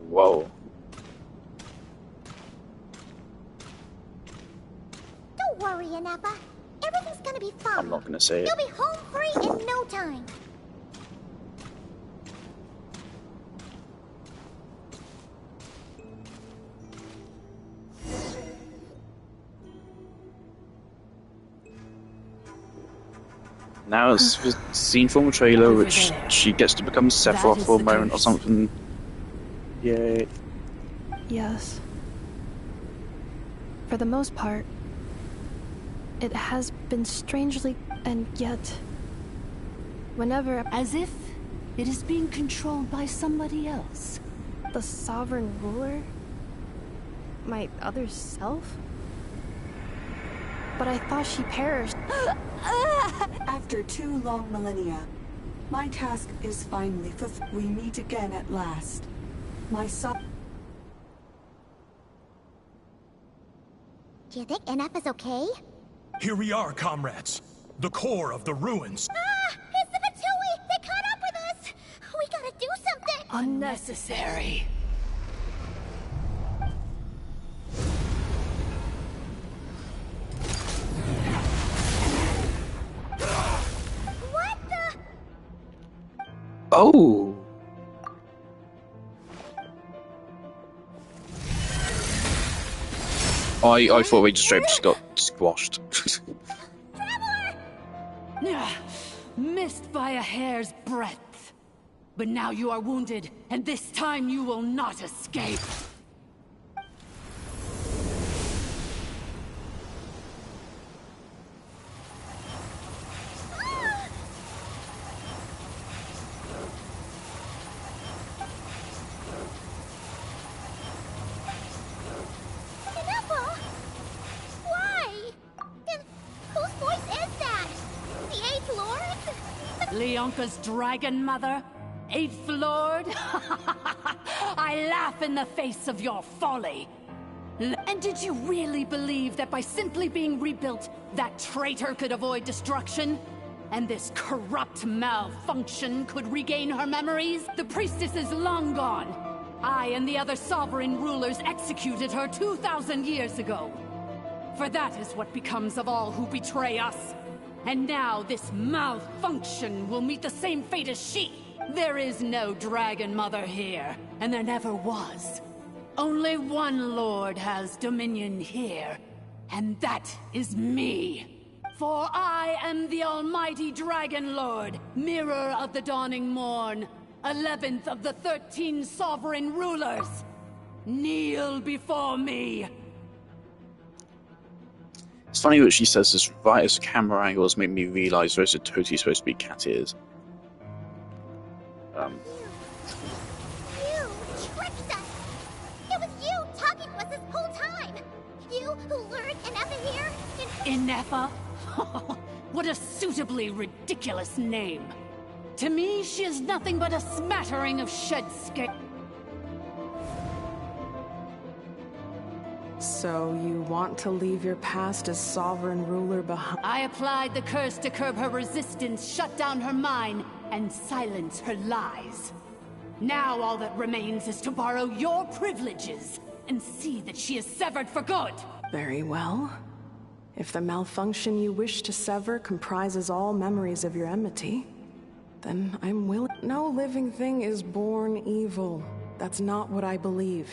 Whoa. Don't worry, Inepa. Everything's gonna be fine. I'm not gonna say it. You'll be home free in no time. Now it's the scene from the trailer, which she gets to become Sephiroth for a moment or something. Yay. Yes. For the most part, it has been strangely, and yet, whenever... As if it is being controlled by somebody else. The sovereign ruler? My other self? But I thought she perished. After 2 long millennia, my task is finally fulfilled. We meet again at last. My son. Do you think Inepa's okay? Here we are, comrades. The core of the ruins. Ah! It's the Fatui! They caught up with us! We gotta do something! Unnecessary. What the? Oh! I thought we just straight up just got squashed. Missed by a hair's breadth. But now you are wounded, and this time you will not escape. Inepa? Why? And whose voice is that? The 8th Lord? Leonka's dragon mother? 8th Lord? I laugh in the face of your folly. And did you really believe that by simply being rebuilt, that traitor could avoid destruction? And this corrupt malfunction could regain her memories? The priestess is long gone. I and the other sovereign rulers executed her 2,000 years ago. For that is what becomes of all who betray us. And now this malfunction will meet the same fate as she. There is no Dragon Mother here, and there never was. Only one Lord has dominion here, and that is me. For I am the almighty Dragon Lord, Mirror of the Dawning Morn, 11th of the 13 sovereign rulers. Kneel before me. It's funny that she says this right as camera angles make me realise those are totally supposed to be cat ears. You tricked us! It was you talking to us this whole time! You who lured Inepa here? Inepa? What a suitably ridiculous name. To me, she is nothing but a smattering of shed skin. So you want to leave your past as sovereign ruler behind? I applied the curse to curb her resistance, shut down her mind, and silence her lies. Now all that remains is to borrow your privileges and see that she is severed for good. Very well. If the malfunction you wish to sever comprises all memories of your enmity, then I'm willing. No living thing is born evil. That's not what I believe.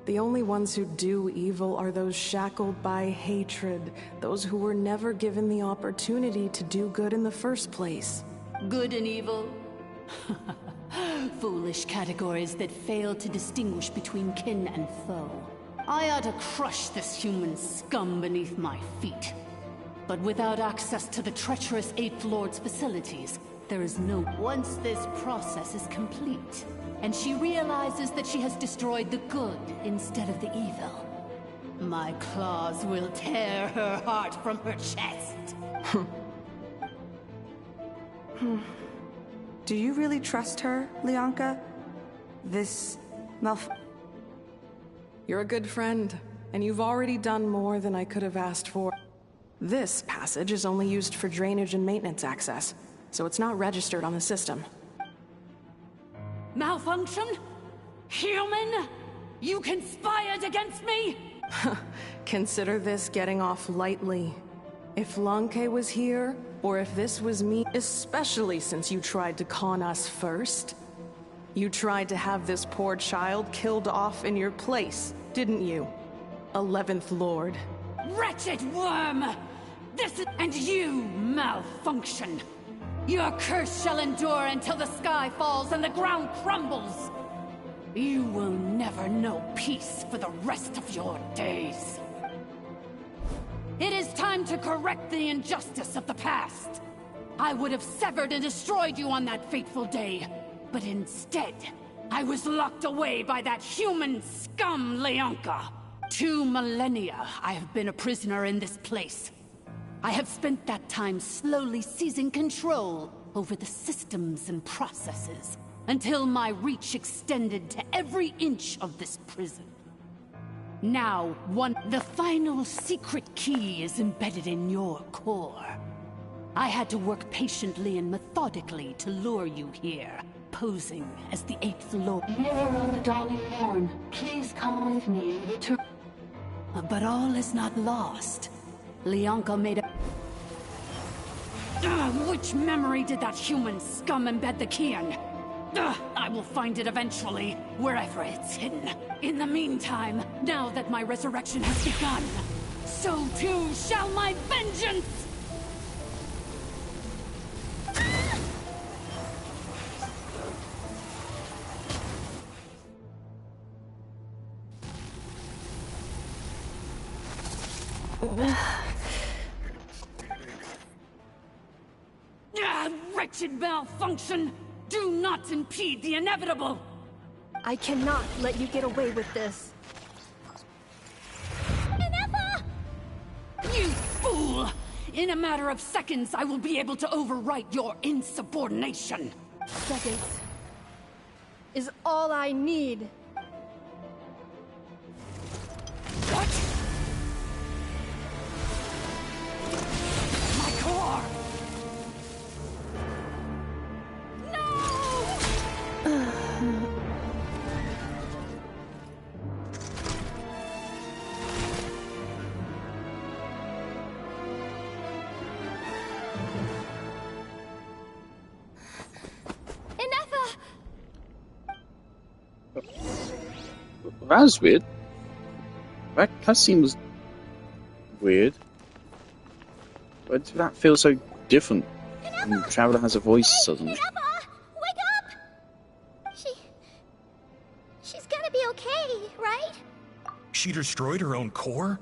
The only ones who do evil are those shackled by hatred, those who were never given the opportunity to do good in the first place. Good and evil? Foolish categories that fail to distinguish between kin and foe. I ought to crush this human scum beneath my feet. But without access to the treacherous 8th Lord's facilities, There is no... Once this process is complete, and she realizes that she has destroyed the good instead of the evil, my claws will tear her heart from her chest. Do you really trust her, Lianka? This You're a good friend, and you've already done more than I could have asked for. This passage is only used for drainage and maintenance access, so it's not registered on the system. Malfunction? Human? You conspired against me? Consider this getting off lightly. If Lanke was here, or if this was me, especially since you tried to con us first. You tried to have this poor child killed off in your place, didn't you? 11th Lord. Wretched worm! And you, Malfunction! Your curse shall endure until the sky falls and the ground crumbles! You will never know peace for the rest of your days. It is time to correct the injustice of the past. I would have severed and destroyed you on that fateful day, but instead, I was locked away by that human scum, Lianka. 2 millennia I have been a prisoner in this place. I have spent that time slowly seizing control over the systems and processes, until my reach extended to every inch of this prison. Now, the final secret key is embedded in your core. I had to work patiently and methodically to lure you here, posing as the 8th Lord. Mirror on the dawning morn, please come with me and return. But all is not lost. Lianka made a... which memory did that human scum embed the key in? I will find it eventually, wherever it's hidden. In the meantime, now that my resurrection has begun, so too shall my vengeance! Wretched Malfunction! Do not impede the inevitable! I cannot let you get away with this. Ineffa! You fool! In a matter of seconds, I will be able to overwrite your insubordination. Seconds is all I need. What? My core! That was weird. That cutscene was weird. Why did that feel so different? And the Traveler has a voice suddenly. Wake up! She's gonna be okay, right? She destroyed her own core?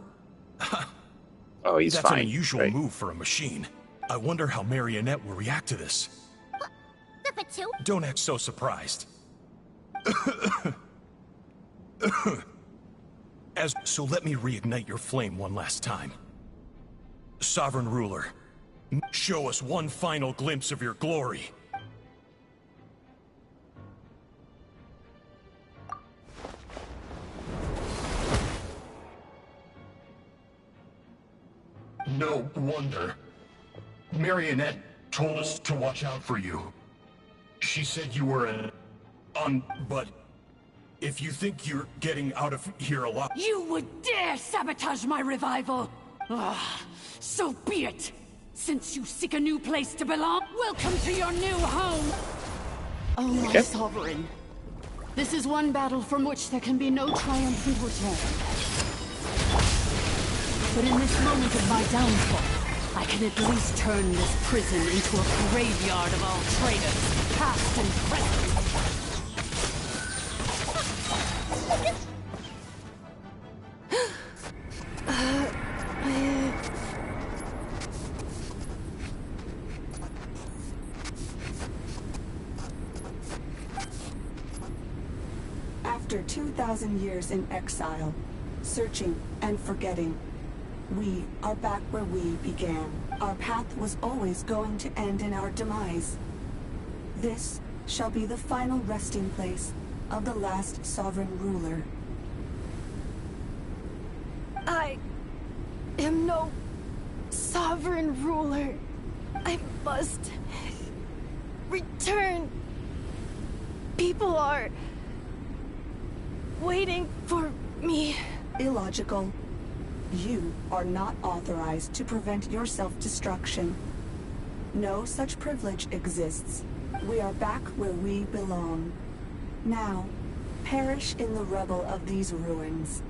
Oh, he's That's fine. an unusual Great. move for a machine. I wonder how Marionette will react to this. The Fatu? Don't act so surprised. So let me reignite your flame one last time. Sovereign Ruler, show us one final glimpse of your glory. No wonder. Marionette told us to watch out for you. She said you were but if you think you're getting out of here alive... You would dare sabotage my revival! So be it! Since you seek a new place to belong, welcome to your new home! Oh, my sovereign. This is one battle from which there can be no triumphant return. But in this moment of my downfall, I can at least turn this prison into a graveyard of all traitors, past and present. After 2,000 years in exile, searching and forgetting, we are back where we began. Our path was always going to end in our demise. This shall be the final resting place of the last sovereign ruler. I am no sovereign ruler. I must return. People are waiting for me. Illogical. You are not authorized to prevent your self-destruction. No such privilege exists. We are back where we belong. Now, perish in the rubble of these ruins.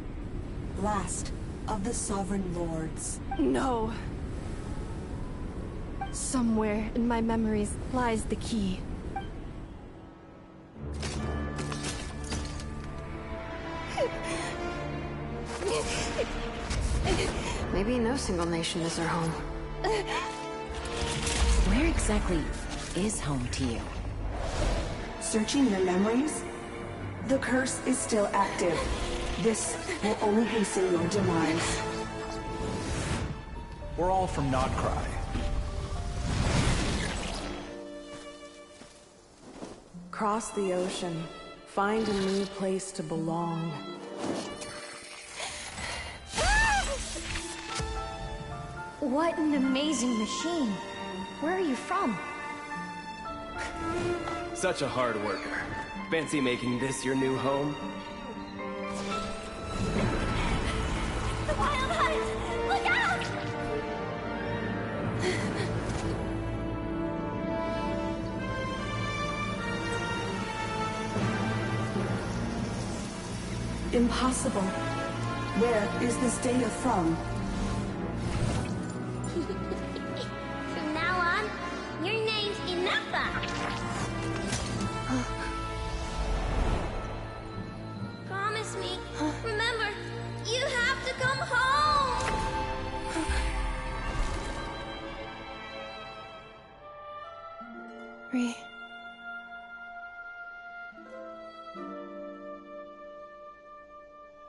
Last of the sovereign lords. No. Somewhere in my memories lies the key. Maybe no single nation is our home. Where exactly is home to you? Searching your memories? The curse is still active. This will only hasten your demise. We're all from Notcry. Cross the ocean. Find a new place to belong. What an amazing machine. Where are you from? Such a hard worker. Fancy making this your new home? The Wild Hunt! Look out! Impossible. Where is this data from? From now on, your name's Inappa. Promise me. Remember, you have to come home.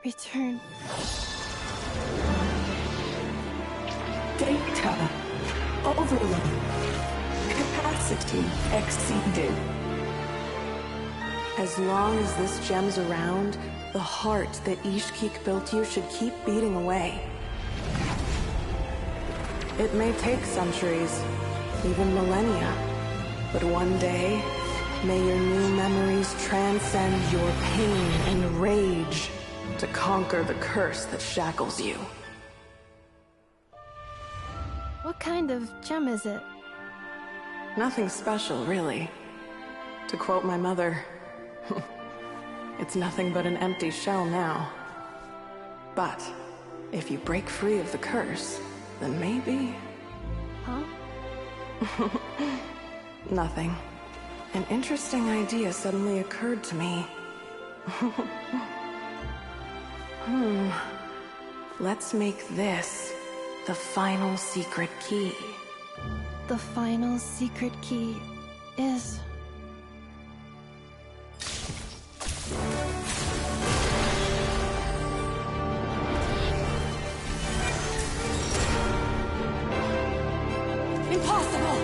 Return. Data. Overload. Capacity exceeded. As long as this gem's around, the heart that Ishkik built you should keep beating away. It may take centuries, even millennia, but one day, may your new memories transcend your pain and rage to conquer the curse that shackles you. What kind of gem is it? Nothing special, really. To quote my mother, it's nothing but an empty shell now. But if you break free of the curse, then maybe... Huh? Nothing. An interesting idea suddenly occurred to me. Let's make this the final secret key. The final secret key is... Impossible!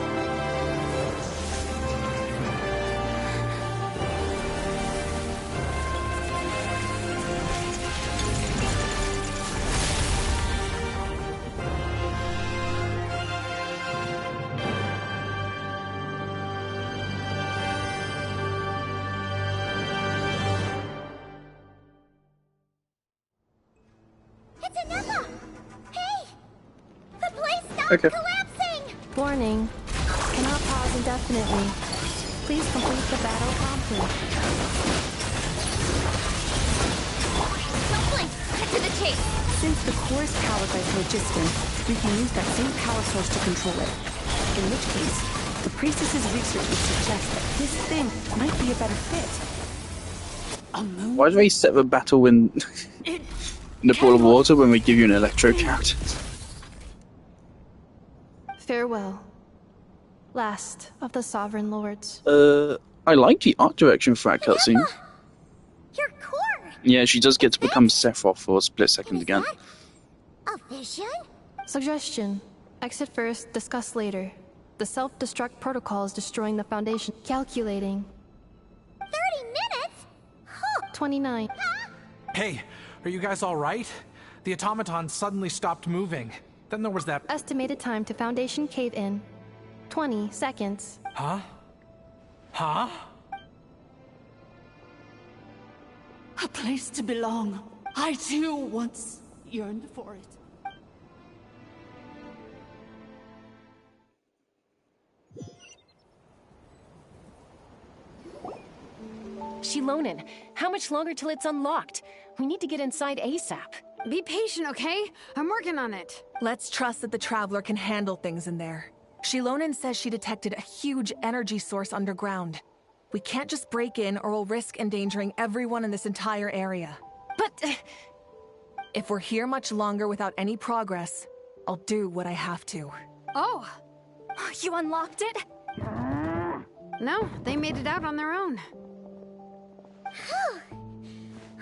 It's Inappa! Hey! The place stopped Okay. collapsing! Warning. Cannot pause indefinitely. Please complete the battle promptly. Don't blink! Cut to the chase! Since the core is powered by phlogiston, we can use that same power source to control it. In which case, the priestess's research would suggest that this thing might be a better fit. Why do they set the battle in the pool of water when we give you an electro character? Farewell. Last of the Sovereign Lords. I like the art direction for that cutscene. Your core! Yeah, she does get to become Sephiroth for a split second again. A vision? Suggestion. Exit first, discuss later. The self-destruct protocol is destroying the Foundation. Calculating. 30 minutes? Huh. 29. Hey, are you guys all right? The automaton suddenly stopped moving. Then there was that... Estimated time to Foundation cave-in. 20 seconds. Huh? Huh? A place to belong. I too once yearned for it. Shilonen, how much longer till it's unlocked? We need to get inside ASAP. Be patient, okay? I'm working on it. Let's trust that the Traveler can handle things in there. Shilonen says she detected a huge energy source underground. We can't just break in or we'll risk endangering everyone in this entire area. But if we're here much longer without any progress, I'll do what I have to. Oh, you unlocked it? No, they made it out on their own.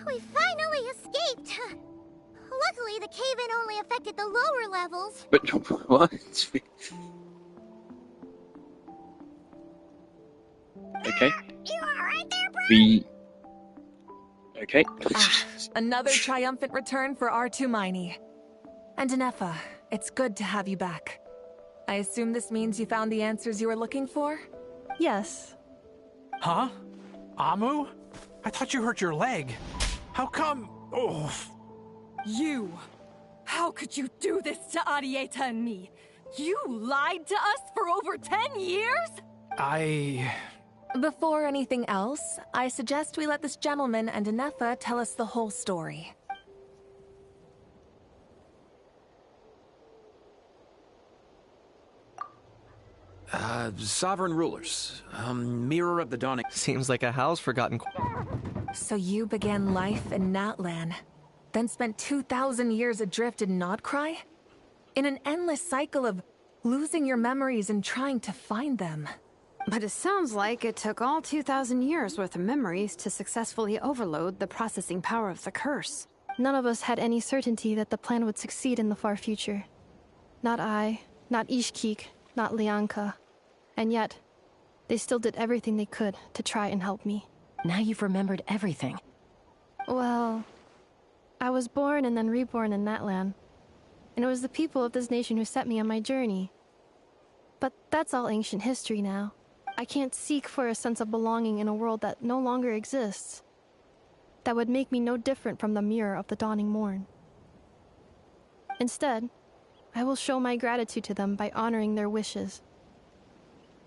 We finally escaped. Luckily, the cave-in only affected the lower levels. But what? Okay. You alright there, bro? Okay. Another triumphant return for R2 Miney. And Anefa, it's good to have you back. I assume this means you found the answers you were looking for? Yes. Huh? Amu? I thought you hurt your leg. How come? Oh. You! How could you do this to Arieta and me? You lied to us for over 10 years? Before anything else, I suggest we let this gentleman and Anefa tell us the whole story. Sovereign rulers. Mirror of the Dawning. Seems like a house forgotten. So you began life in Natlan, then spent 2,000 years adrift in Nodcry? In an endless cycle of losing your memories and trying to find them. But it sounds like it took all 2,000 years worth of memories to successfully overload the processing power of the curse. None of us had any certainty that the plan would succeed in the far future. Not I, not Ishkik, not Lianka. And yet, they still did everything they could to try and help me. Now you've remembered everything. Well, I was born and then reborn in Natlan. And it was the people of this nation who set me on my journey. But that's all ancient history now. I can't seek for a sense of belonging in a world that no longer exists. That would make me no different from the mirror of the dawning morn. Instead, I will show my gratitude to them by honoring their wishes.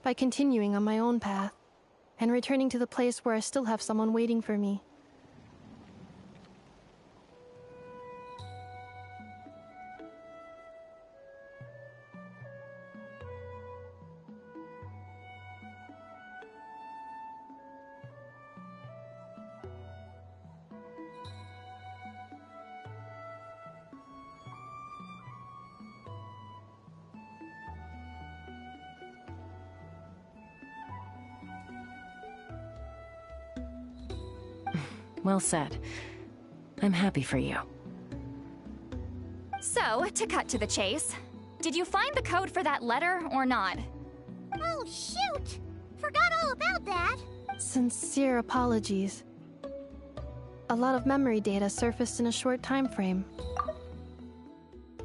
By continuing on my own path, and returning to the place where I still have someone waiting for me. Well said. I'm happy for you. So, to cut to the chase, did you find the code for that letter or not? Oh, shoot! Forgot all about that. Sincere apologies. A lot of memory data surfaced in a short time frame.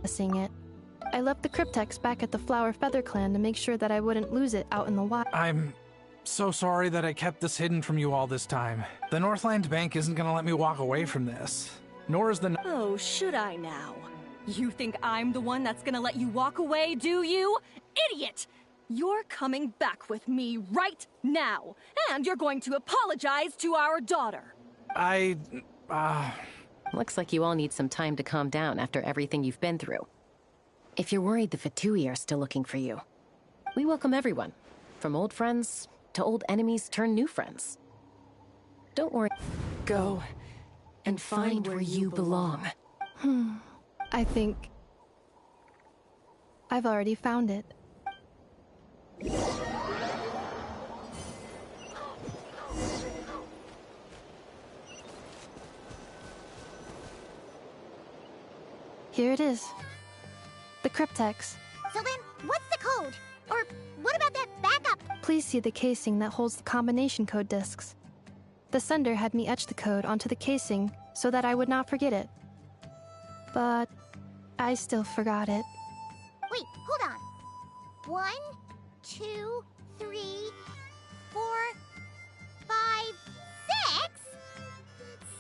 Seeing it, I left the cryptex back at the Flower Feather Clan to make sure that I wouldn't lose it out in the wild. I'm so sorry that I kept this hidden from you all this time. The Northland Bank isn't gonna let me walk away from this. Nor is the... Oh, should I now? You think I'm the one that's gonna let you walk away, do you? Idiot! You're coming back with me right now, and you're going to apologize to our daughter. Looks like you all need some time to calm down after everything you've been through. If you're worried the Fatui are still looking for you, we welcome everyone, from old friends to old enemies turned new friends. Don't worry. Go and find where you belong. I think I've already found it. Here it is. The cryptex. So then, what's the code? Or what about that backup? Please see the casing that holds the combination code discs. The sender had me etch the code onto the casing so that I would not forget it. But I still forgot it. Wait, hold on. 1, 2, 3, 4, 5, 6?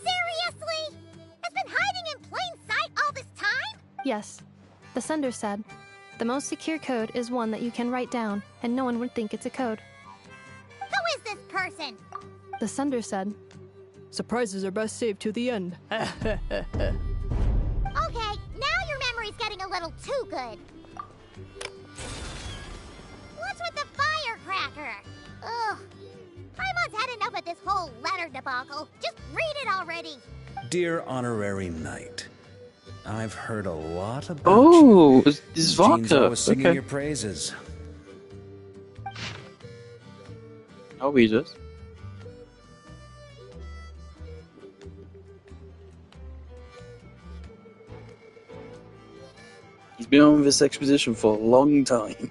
Seriously? It's been hiding in plain sight all this time? Yes. The sender said, the most secure code is one that you can write down, and no one would think it's a code. Who is this person? The sender said, surprises are best saved to the end. Okay, now your memory's getting a little too good. What's with the firecracker? Ugh. Paimon's had enough of this whole letter debacle. Just read it already. Dear Honorary Knight, I've heard a lot about Oh, you. this Jean's vodka. always singing Okay. your praises. I'll read it. He's been on this expedition for a long time.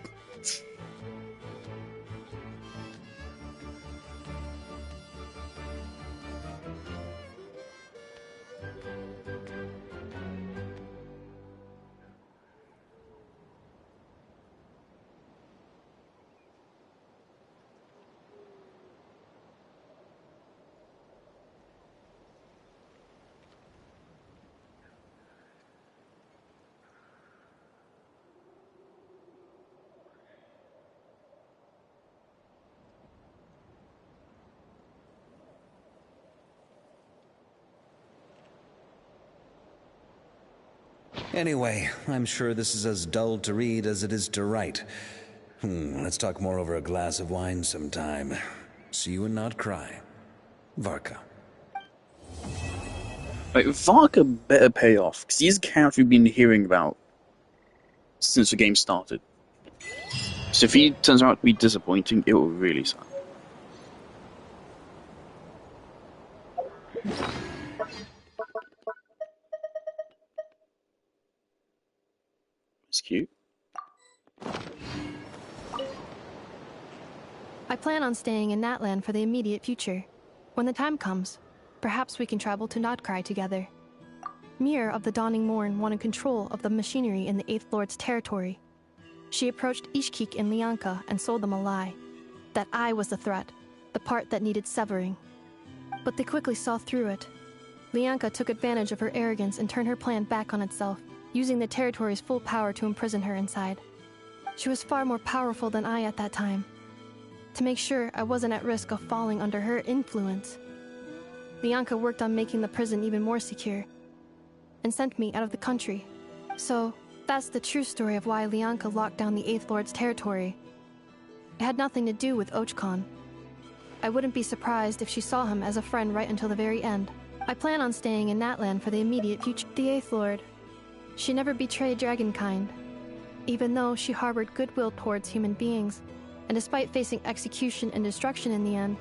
Anyway, I'm sure this is as dull to read as it is to write. Let's talk more over a glass of wine sometime. See you and not cry. Varka. Like, Varka better pay off, because he's a character we've been hearing about since the game started. So if he turns out to be disappointing, it will really suck. It's cute. I plan on staying in Natlan for the immediate future. When the time comes, perhaps we can travel to Notcry together. Mir of the Dawning Morn wanted control of the machinery in the Eighth Lord's territory. She approached Ishkik and Lianka and sold them a lie. That I was the threat, the part that needed severing. But they quickly saw through it. Lianka took advantage of her arrogance and turned her plan back on itself, using the territory's full power to imprison her inside. She was far more powerful than I at that time. To make sure I wasn't at risk of falling under her influence, Lianka worked on making the prison even more secure, and sent me out of the country. So, that's the true story of why Lianka locked down the Eighth Lord's territory. It had nothing to do with Ochkon. I wouldn't be surprised if she saw him as a friend right until the very end. I plan on staying in Natlan for the immediate future. The Eighth Lord. She never betrayed Dragonkind, even though she harbored goodwill towards human beings, and despite facing execution and destruction in the end,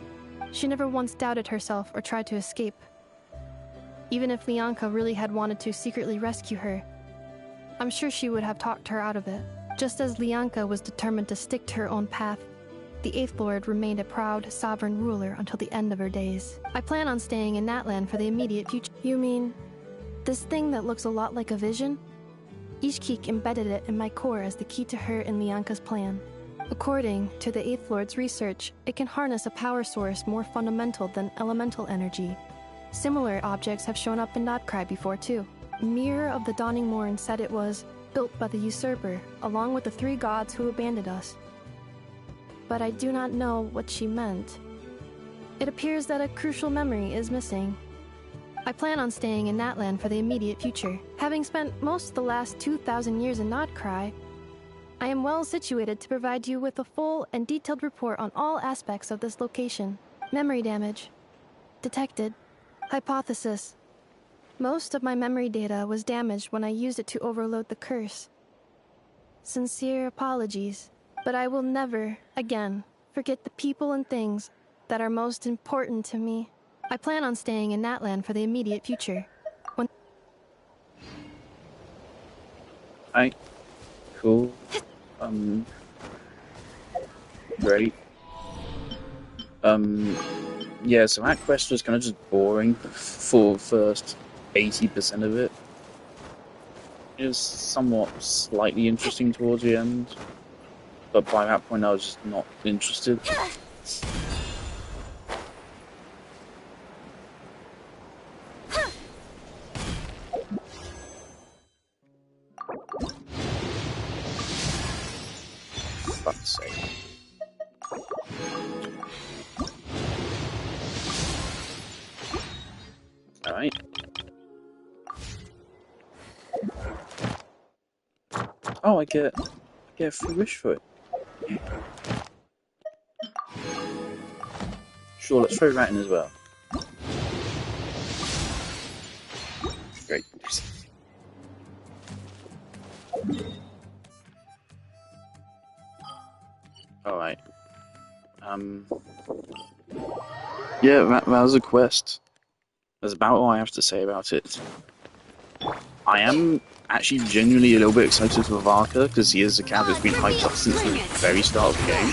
she never once doubted herself or tried to escape. Even if Lianka really had wanted to secretly rescue her, I'm sure she would have talked her out of it. Just as Lianka was determined to stick to her own path, the Eighth Lord remained a proud, sovereign ruler until the end of her days. I plan on staying in Natlan for the immediate future. You mean, this thing that looks a lot like a vision? Ishkik embedded it in my core as the key to her and Lianka's plan. According to the Eighth Lord's research, it can harness a power source more fundamental than elemental energy. Similar objects have shown up in Notcry before too. Mir of the Dawning Morn said it was built by the usurper, along with the 3 gods who abandoned us. But I do not know what she meant. It appears that a crucial memory is missing. I plan on staying in Natlan for the immediate future. Having spent most of the last 2,000 years in Notcry, I am well situated to provide you with a full and detailed report on all aspects of this location. Memory damage. Detected. Hypothesis. Most of my memory data was damaged when I used it to overload the curse. Sincere apologies, but I will never, again, forget the people and things that are most important to me. I plan on staying in Natlan for the immediate future. Right. Cool. Great. Yeah, so that quest was kind of just boring for the first 80% of it. It was somewhat slightly interesting towards the end, but by that point I was just not interested. Fuck's sake. Alright. Oh, I get a free wish for it. Sure, let's throw that in as well. Great. Alright. Yeah, that was a quest. That's about all I have to say about it. I am actually genuinely a little bit excited for Varka, because he is a character that's been hyped up since the very start of the game.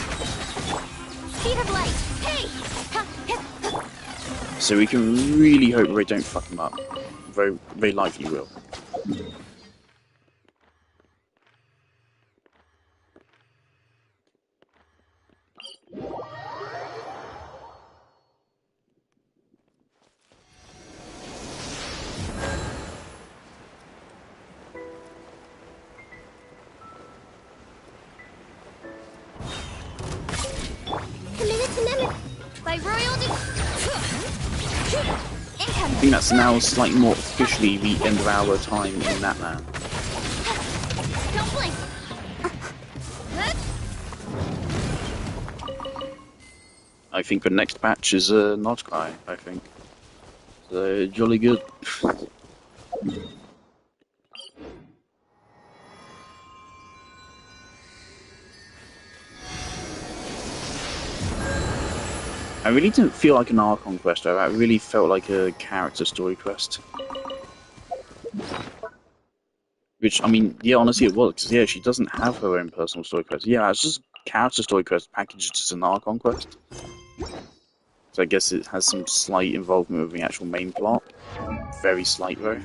So we can really hope they don't fuck him up. They likely will. By royalty. I think that's now slightly more officially the end of our time in that land. Don't blink. I think the next batch is Notcry, I think. So, jolly good. I really didn't feel like an Archon quest, though. I really felt like a character story quest. Which, I mean, yeah, honestly it was, because, yeah, she doesn't have her own personal story quest. Yeah, it's just character story quest packaged as an Archon quest. So I guess it has some slight involvement with the actual main plot. Very slight, though.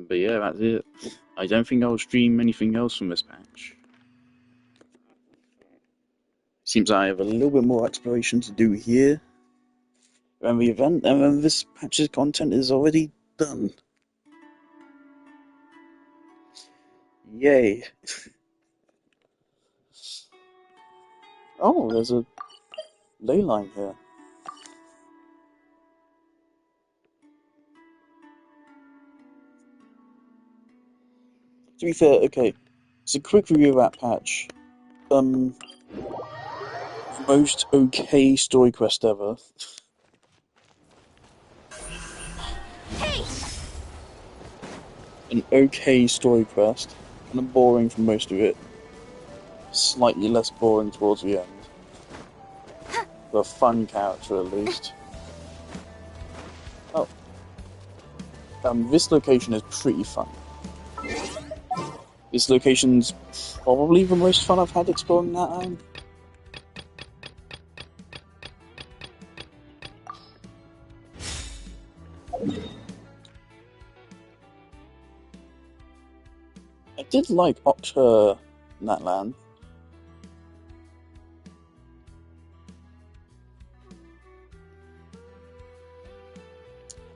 But yeah, that's it. I don't think I'll stream anything else from this patch. Seems I have a little bit more exploration to do here than the event, and then this patch's content is already done. Yay. Oh, there's a ley line here. To be fair, okay, it's a quick review of that patch. Most okay story quest ever. Hey! An okay story quest, kind of boring for most of it. Slightly less boring towards the end. But a fun character at least. Oh. This location is pretty fun. This location's probably the most fun I've had exploring that land. I did like Octa in that land.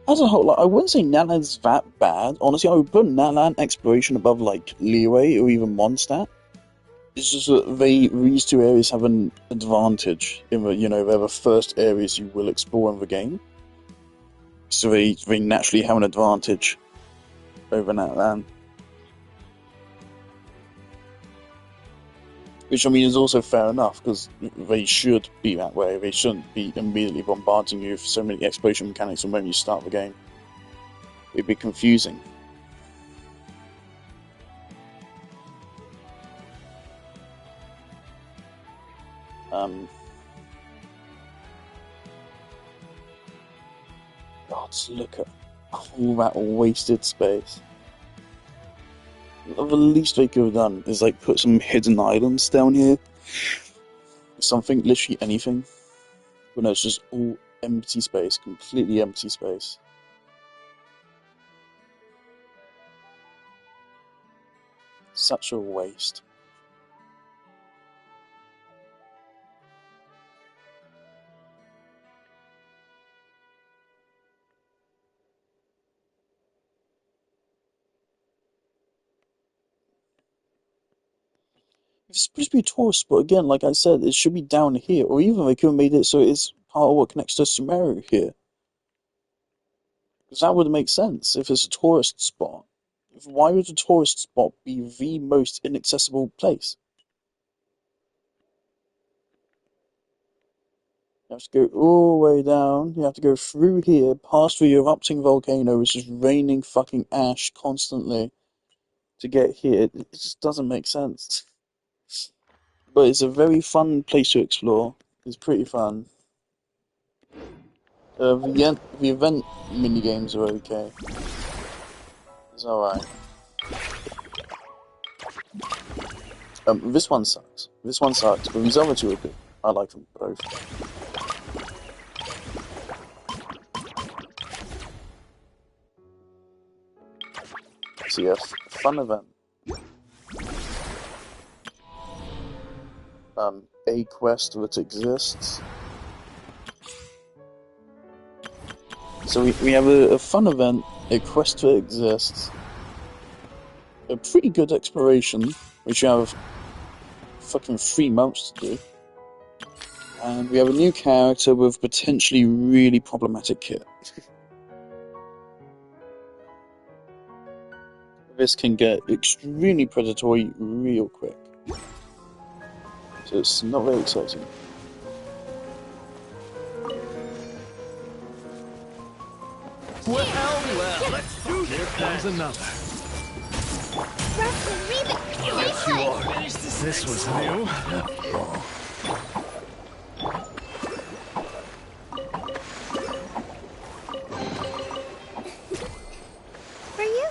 As a whole, like, I wouldn't say Natland's that bad. Honestly, I would put Natland exploration above, like, Leeway or even Mondstadt. It's just that these two areas have an advantage in that, you know, they're the first areas you will explore in the game. So they naturally have an advantage over Natland. Which, I mean, is also fair enough, because they should be that way. They shouldn't be immediately bombarding you with so many exploration mechanics from when you start the game. It'd be confusing. God, look at all that wasted space. The least they could have done is like put some hidden islands down here. Something, literally anything. But no, it's just all empty space, completely empty space. Such a waste. It's supposed to be a tourist spot again, like I said, it should be down here, or even they could have made it so it's part of what connects to Sumeru here. Because that would make sense if it's a tourist spot. Why would a tourist spot be the most inaccessible place? You have to go all the way down, you have to go through here, past the erupting volcano, which is raining fucking ash constantly, to get here. It just doesn't make sense. But it's a very fun place to explore. It's pretty fun. The event minigames are okay. It's alright. This one sucks. This one sucks, but these other two are good. I like them both. So yeah, fun event. A quest that exists. So we have a fun event, a quest that exists, a pretty good exploration, which you have fucking 3 months to do, and we have a new character with potentially really problematic kit. This can get extremely predatory real quick. So it's not very exciting. Well, let's do this. Here comes another. Yes, you are. This was new. For you.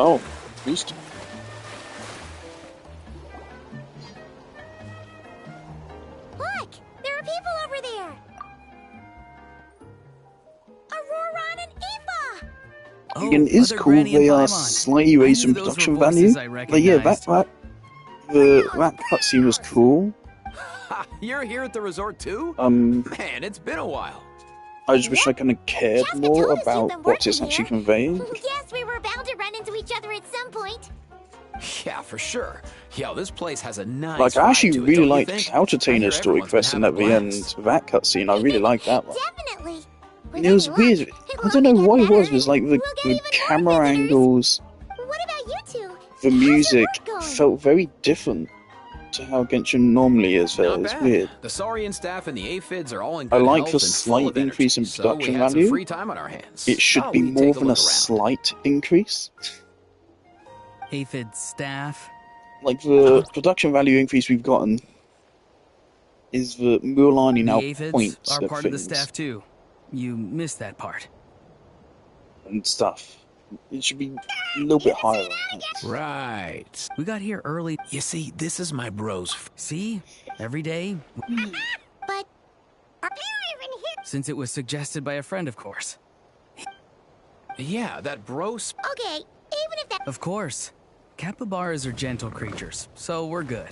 Oh, beast. Look! There are people over there! Auroron and Aoife! Again, is cool. They are slightly raised in production value. But yeah, that cutscene was cool. You're here at the resort too? Man, it's been a while. I just wish I kind of cared more about what it's actually conveying. Yes, we were bound to run into each other at some point. Yeah, for sure. Yo, this place has a nice Like, I actually vibe to it, really don't you liked think? Countertainer's story quest and at the end, that cutscene, I really liked that one. Definitely. And it was weird. I don't know what it was like the camera angles, What about you two? the music felt very different to how Genshin normally is. It's weird. The Saurian staff and the aphids are all in I good like health the and full slight of energy, increase in so production we had value. some free time on our hands. It should Thought be we'd more take a than a look around. slight increase. Aphid staff. Like, the production value increase we've gotten is the Mulan now The aphids points are at part of the things staff too. You missed that part. and stuff. It should be a little bit higher than that. Right. We got here early. You see, this is my bro's. See? Every day. But are you even here? Since it was suggested by a friend, of course. Yeah, that bro. Okay, even if that. Of course. Capybaras are gentle creatures, so we're good.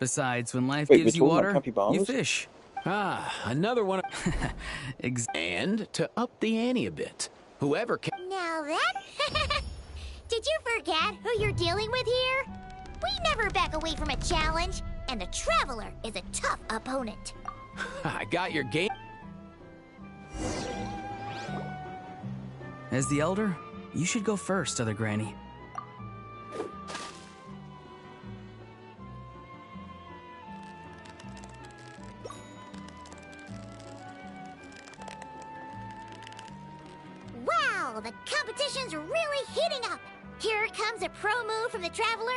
Besides, when life Wait, gives we're you talking about water, capybaras? you fish. Ah, another one. And to up the ante a bit, Whoever Now that... Did you forget who you're dealing with here? We never back away from a challenge, and the Traveler is a tough opponent. I got your game. As the Elder, you should go first, Other Granny. Wow, the competition's really heating up. Here comes a pro move from the Traveler,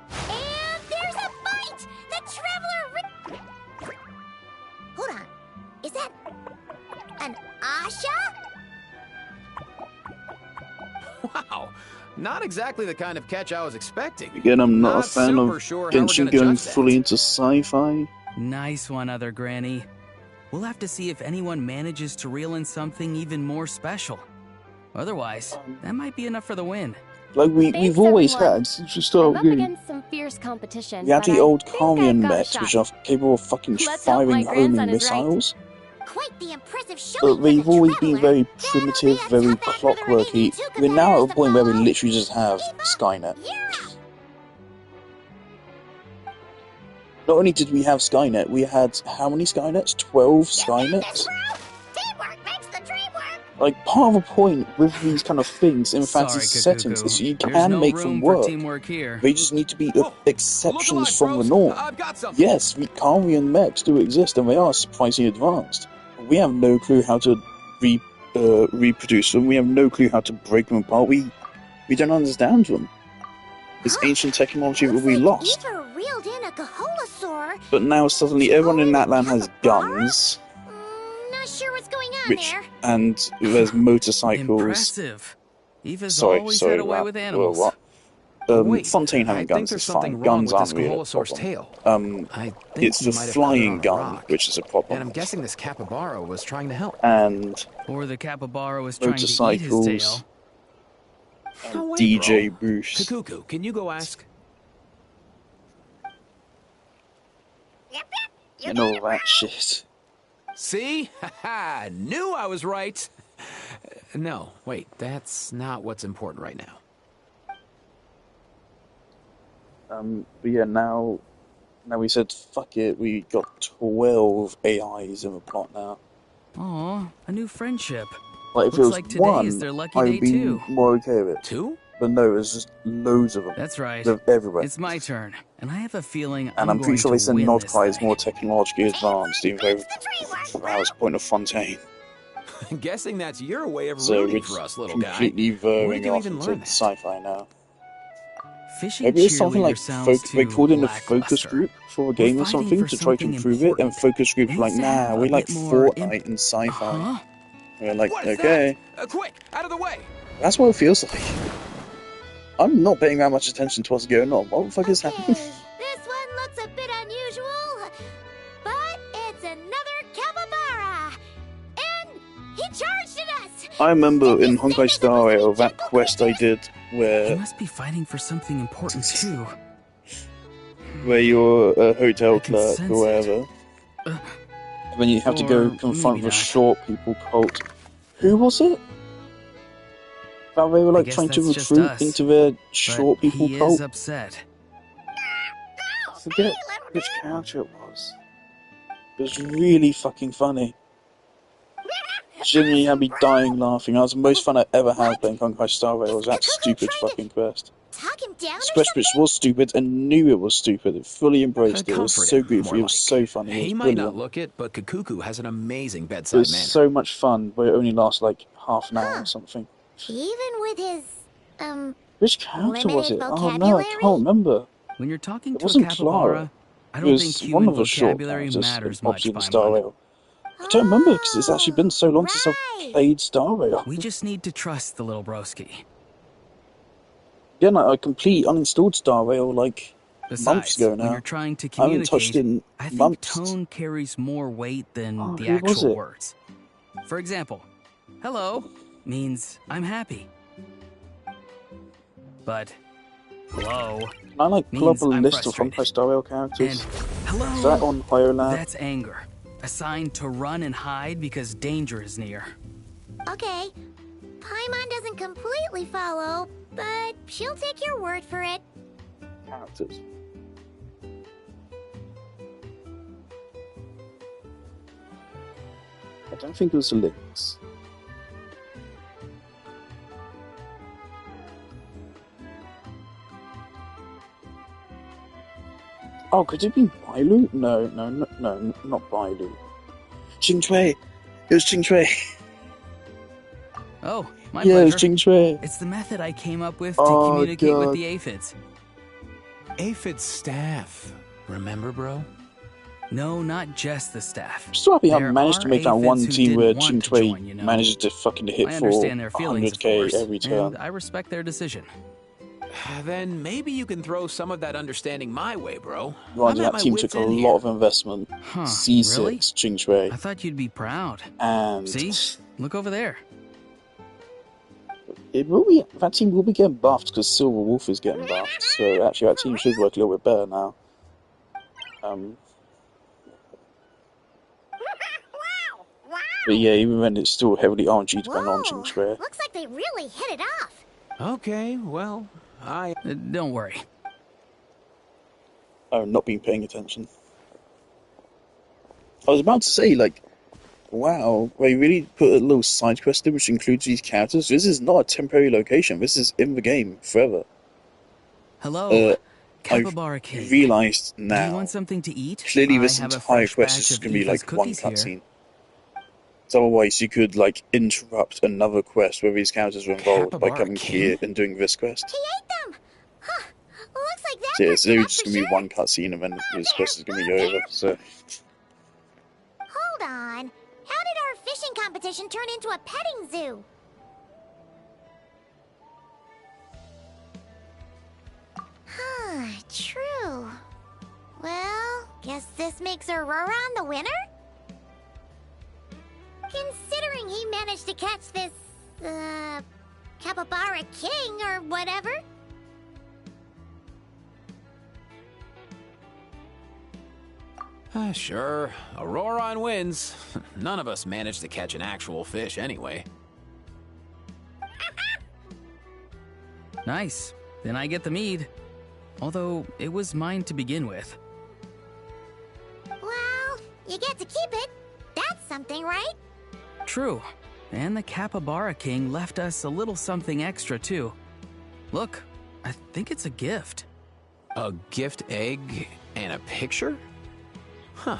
and there's a fight! The Traveler Hold on. Is that an Asha? Wow, not exactly the kind of catch I was expecting. Again, I'm not a fan of sure how we're Genshin gonna going judge that. fully into sci-fi. Nice one, Other Granny. We'll have to see if anyone manages to reel in something even more special. Otherwise, that might be enough for the win. Like we've always had since we started I'm up game. against some fierce competition. We had but the I old think Karian I've got a mechs, shot. which are capable of fucking Let's hope my firing homing grandson is right. missiles. Quite the impressive showing But for they've the always been Traveler. very primitive, very clockworky. We're now at a point where we literally just have Skynet. Not only did we have Skynet, we had how many Skynets? 12 Skynets? Teamwork makes the dream work. Like, part of the point with these kind of things in Sorry, fantasy Kukuku. settings is you There's can no make room them for work. teamwork here. They just need to be exceptions from the bros. norm. I've got something. Yes, the Karian mechs do exist, and they are surprisingly advanced. We have no clue how to reproduce them. We have no clue how to break them apart. We don't understand them. It's ancient technology that we lost. Eva reeled in a Kaholasaur. But now suddenly everyone in that land has guns, Not sure what's going on which there. and there's motorcycles. Impressive. Eva's Sorry, always sorry, had a way what? with animals. What? Wait, Fontaine I having think guns there's is something fine. wrong Guns with aren't this really a Kaholosaur's problem. tail. I think It's he the might have caught it flying on a gun rock. which is a problem. And I'm guessing this capybara was trying to help. And Or the capybara was trying to eat his motorcycles. tail. And wait, DJ bro. Bruce. Kukuku, can you go ask? And all that shit. See? Haha, knew I was right. No, wait, that's not what's important right now. But yeah, now we said fuck it. We got 12 AIs in the plot now. Aw, a new friendship. Like if Looks it was like today one, is their lucky I'd day be too. more okay with it. 2? But no, there's just loads of them. That's right. They're everywhere. It's my turn, and I have a feeling And I'm pretty sure they said win this Nodcry is thing. more technologically advanced, even though that was the point of Fontaine. Guessing that's your way of So rooting it's for us, little guy. completely Where veering did you off even into learn that? sci-fi now. Fishing Maybe it's something like cheerleader sounds they too called in a focus lackluster. group for a game or fighting something for to try to something improve it, and focus groups were like, Needs to have nah, a we like bit more Fortnite and sci-fi. Uh-huh. And we're like, What is okay. that? Quick, out of the way! That's what it feels like. I'm not paying that much attention to what's going on. What the fuck is happening? This one looks a bit unusual, but it's another capybara. And he charged at us. I remember in Honkai Star Rail, that quest I did He where must be fighting for something important too. you're a hotel can clerk sense or whatever. And then you have to Or go confront maybe the not. short people cult. Who was it? That they were like guess trying to that's just recruit us, into their But short people he cult. is upset. I forget which character it was. It was really fucking funny. Genuinely had me dying laughing. That was the most fun I ever had playing Honkai Star Rail. Was that stupid fucking quest. Talk him down. This quest which was stupid and knew it was stupid. It fully embraced it. It was Comfort so him, goofy. more It was so funny. It was He might brilliant. not look it, but Kukuku has an amazing It bedside was manner. so much fun, but it only lasts like half an hour or something. Even with his, Which character was it? limited Oh no, I vocabulary? can't remember. When you're talking It to a wasn't capybara, Clara. I It don't was think one human of the short vocabulary characters, matters much, obviously in Star Paimon. Rail. I don't remember because it's actually been so long since I've played Star Rail. We just need to trust the little broski. Again, I completely uninstalled Star Rail like months Besides, ago when now. you're trying to I haven't touched communicate, it in I think months. tone carries more weight than the who was actual it? words. For example, hello means I'm happy. But hello Can I like pull up means a I'm list of frustrated. Honkai Star Rail characters? And hello, Is that on HioLab? that's anger. A sign to run and hide because danger is near. Okay, Paimon doesn't completely follow, but she'll take your word for it. Characters. I don't think it was the links. Oh, could it be Bailu? No, not Bailu. Jingchui! It was Jingchui! Oh, my yeah, pleasure. It was Jingchui! It's the method I came up with to communicate with the aphids. Aphid staff. Remember, bro? No, not just the staff. I'm so happy I There managed to are make that aphids one who team didn't where want to Jingchui join, you know. manages to fucking hit I for understand their feelings, of 100k course, every turn. and I respect their decision. Then maybe you can throw some of that understanding my way, bro. Right, that team took a lot of investment. Huh, C6, really? Jingchui. I thought you'd be proud. And see? Look over there. It will be, that team will be getting buffed because Silver Wolf is getting buffed. So actually that team should work a little bit better now. But yeah, even then it's still heavily RNG dependent on Jingchui. Looks like they really hit it off. Okay, well, don't worry. I've not been paying attention. I was about to say, like, wow, they really put a little side quest in which includes these characters. This is not a temporary location. This is in the game forever. Hello, I've Capybara King. realised now. Do you want something to eat? Clearly, this I have a entire fresh quest batch is just of going to be Eva's like one cookies here. cutscene. So otherwise, you could like interrupt another quest where these characters are involved by coming here and doing this quest. He ate them! Huh. Looks like that So yeah, it's worked out just for going to be sure. one cutscene and then this quest is going to be over. So. Hold on. How did our fishing competition turn into a petting zoo? Huh, true. Well, guess this makes Aurora the winner? Considering he managed to catch this, Capybara King or whatever. Sure. Auroron wins. None of us managed to catch an actual fish anyway. Nice. Then I get the mead. Although, it was mine to begin with. Well, you get to keep it. That's something, right? True. And the Capybara King left us a little something extra, too. Look, I think it's a gift. A gift egg and a picture? Huh.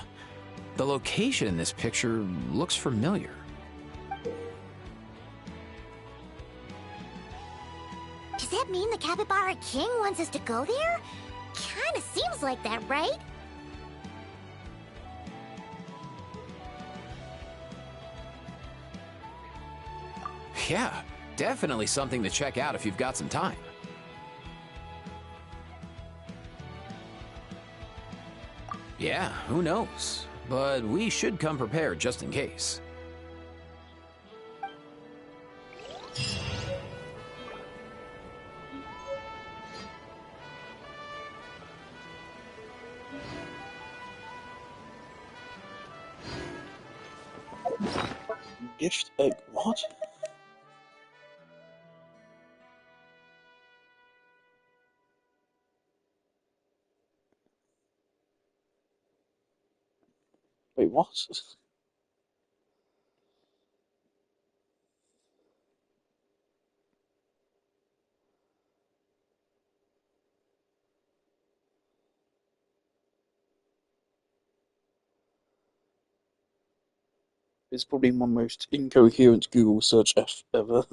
The location in this picture looks familiar. Does that mean the Capybara King wants us to go there? Kinda seems like that, right? Yeah, definitely something to check out if you've got some time. Yeah, who knows? But we should come prepared just in case. Gift egg, what? Wait, what? It's probably my most incoherent Google search ever.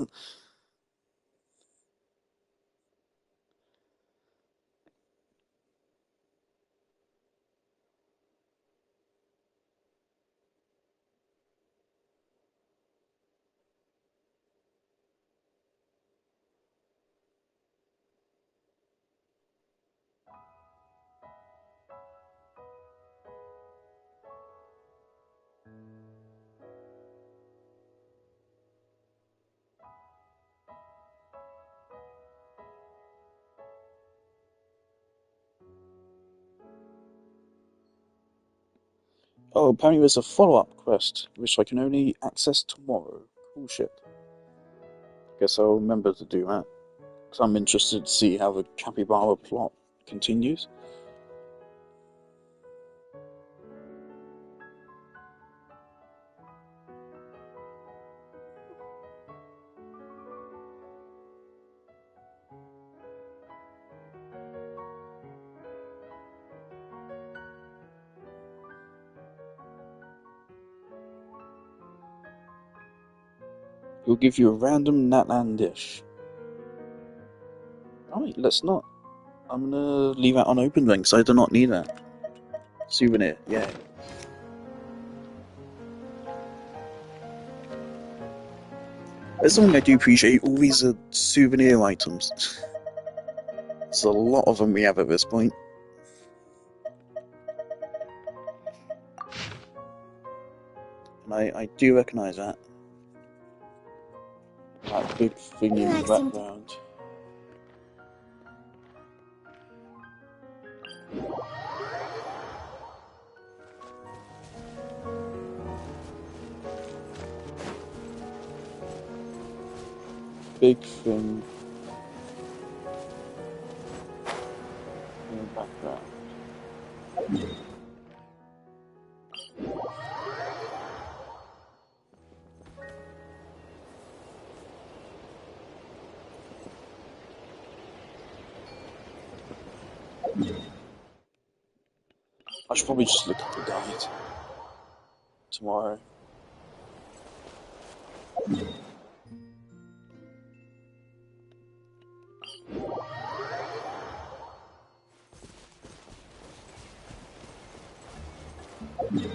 Oh, apparently there's a follow-up quest, which I can only access tomorrow. Cool shit. Guess I'll remember to do that. Because I'm interested to see how the capybara plot continues. He'll give you a random Natlan dish. Alright, let's not. I'm gonna leave that unopened then, because I do not need that. Souvenir, yeah. There's something I do appreciate, all these are souvenir items. There's a lot of them we have at this point. And I do recognise that. That big thing in the background. Big thing in the background. I should probably just look up the guide tomorrow.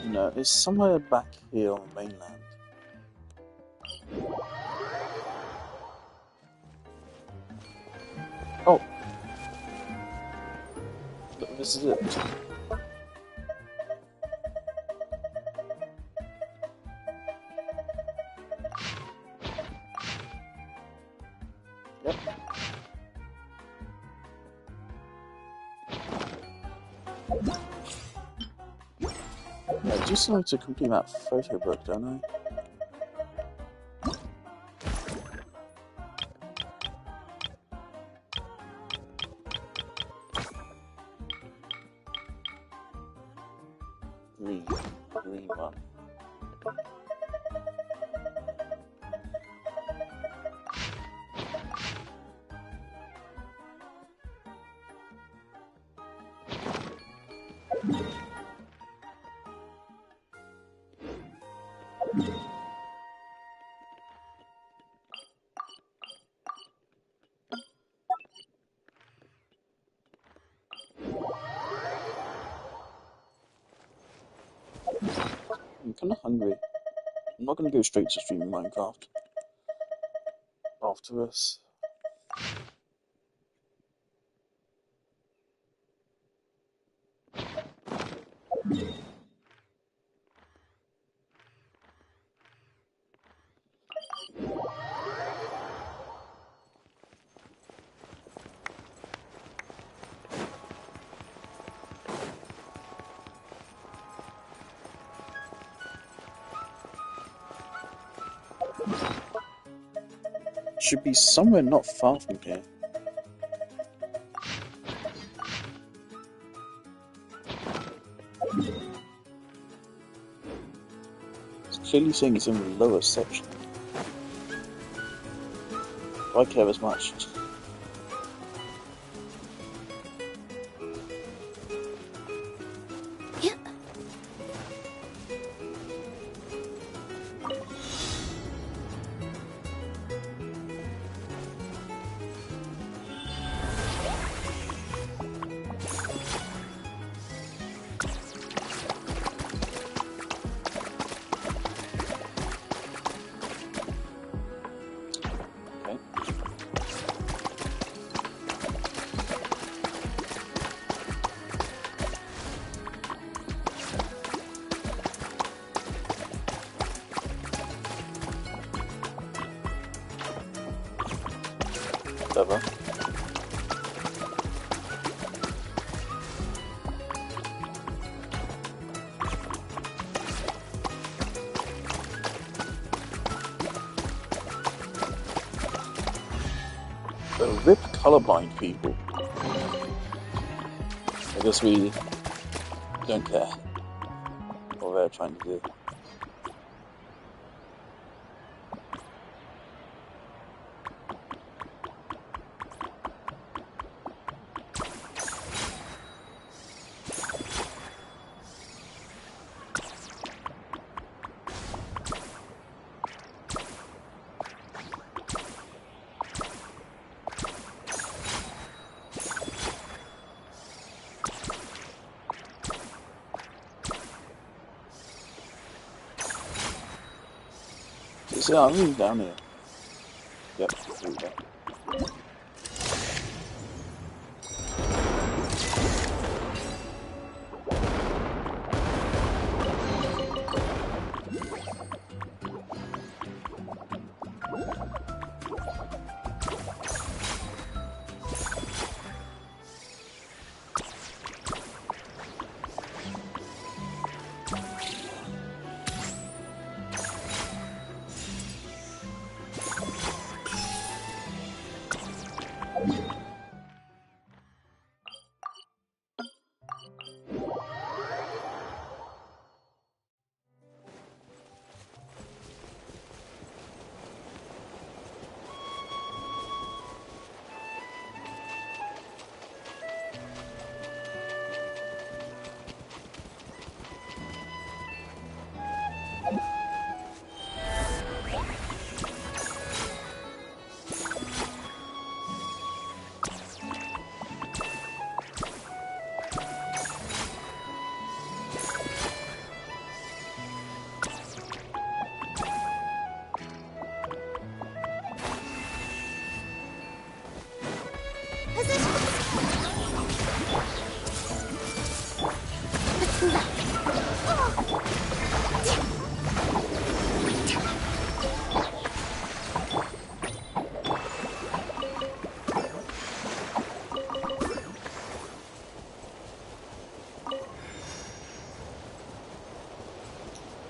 No, it's somewhere back here on the mainland. Oh! Look, this is it. Yep. I just like to complete that photo book, don't I? Green one. I'm kinda hungry. I'm not gonna go straight to streaming Minecraft after this. Should be somewhere not far from here. It's clearly saying it's in the lower section. I care as much. Clever. So rip colorblind people. I guess we don't care what they're trying to do. So I'm moving down here. Yep, through there.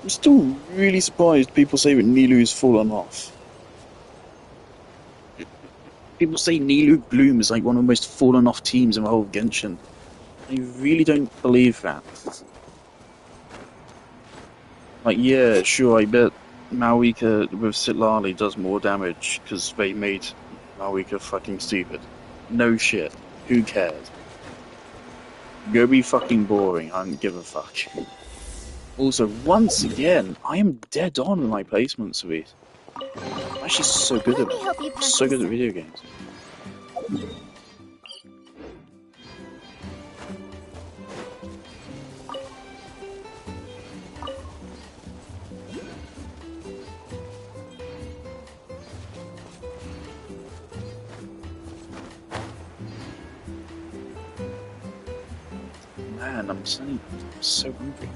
I'm still really surprised people say that Nilu's fallen off. People say Nilu Gloom is like one of the most fallen off teams in the whole of Genshin. I really don't believe that. Like, yeah, sure, I bet Malwika with Sitlali does more damage because they made Malwika fucking stupid. No shit. Who cares? Go be fucking boring, I don't give a fuck. Also, once again, I am dead on with my placements of these. I'm actually so good at it. So good at video games. Man, I'm so hungry.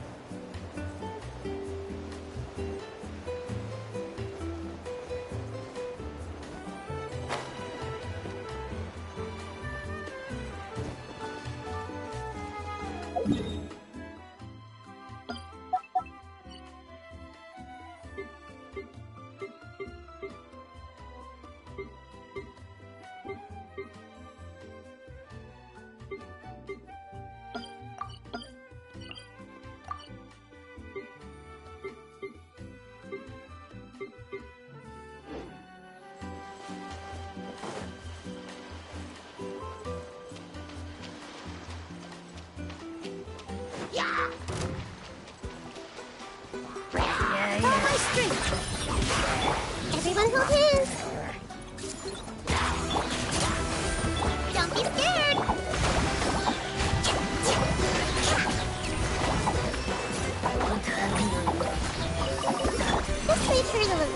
Everyone hold hands. Don't be scared. Let's wait for a little.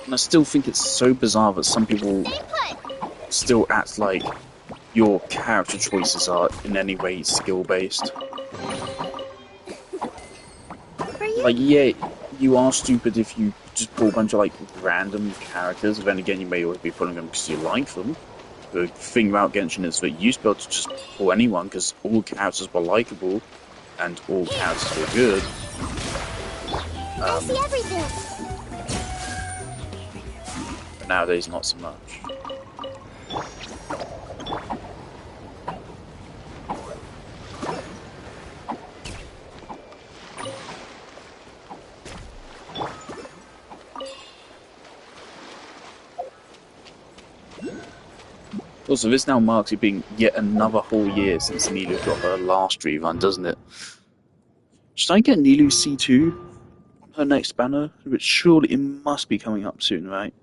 And I still think it's so bizarre that some people still act like your character choices are in any way skill-based. Like, yeah, you are stupid if you just pull a bunch of, like, random characters, then again, you may always be pulling them because you like them. The thing about Genshin is that you used to be able to just pull anyone because all characters were likable and all characters were good. I see everything. But nowadays, not so much. Also, this now marks it being yet another whole year since Nilu got her last rerun, doesn't it? Should I get Nilu C2 on her next banner? Which surely it must be coming up soon, right?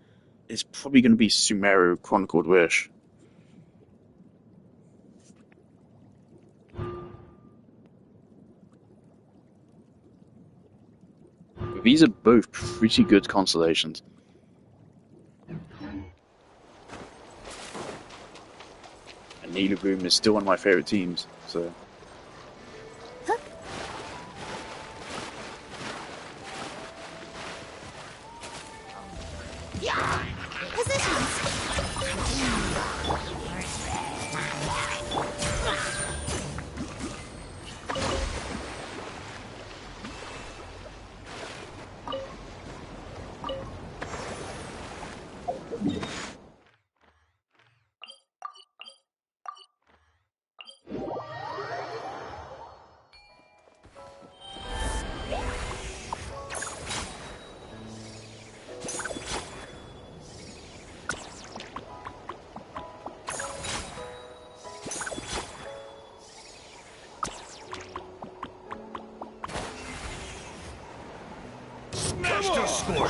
It's probably going to be Sumeru Chronicled Wish. These are both pretty good constellations. And Nilubloom is still one of my favourite teams, so...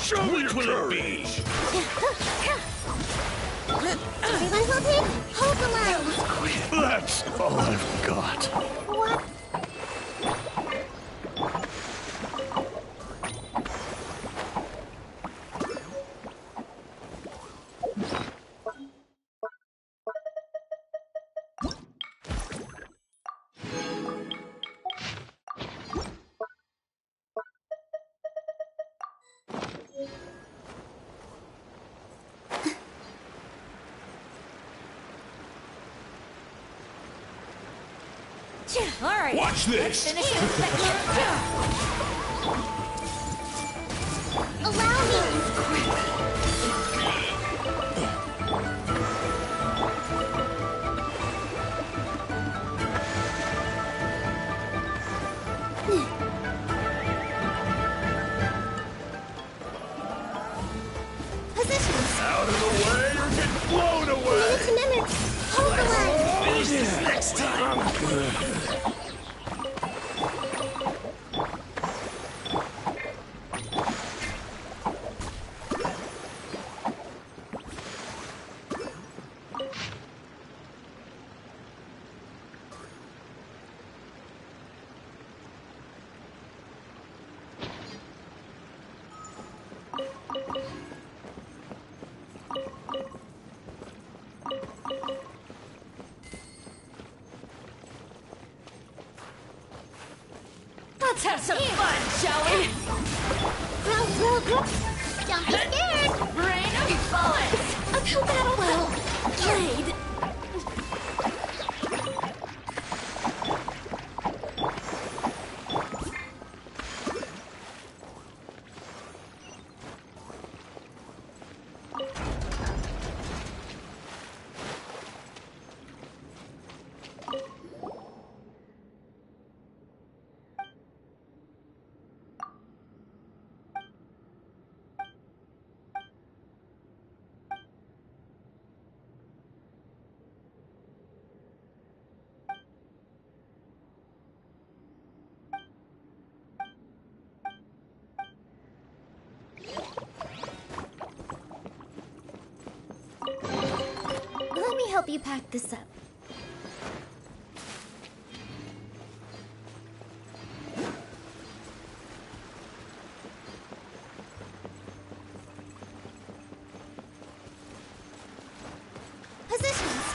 Show me your courage! Everyone hold the line! That's all I've got. What? All right. Watch this. Allow me! Positions! Out of the way or get blown away! Minutes! Hold the line! Next time! Let's have some fun, shall we? Don't be scared! Rain of bullets! A battle well played! Let me help you pack this up. Positions!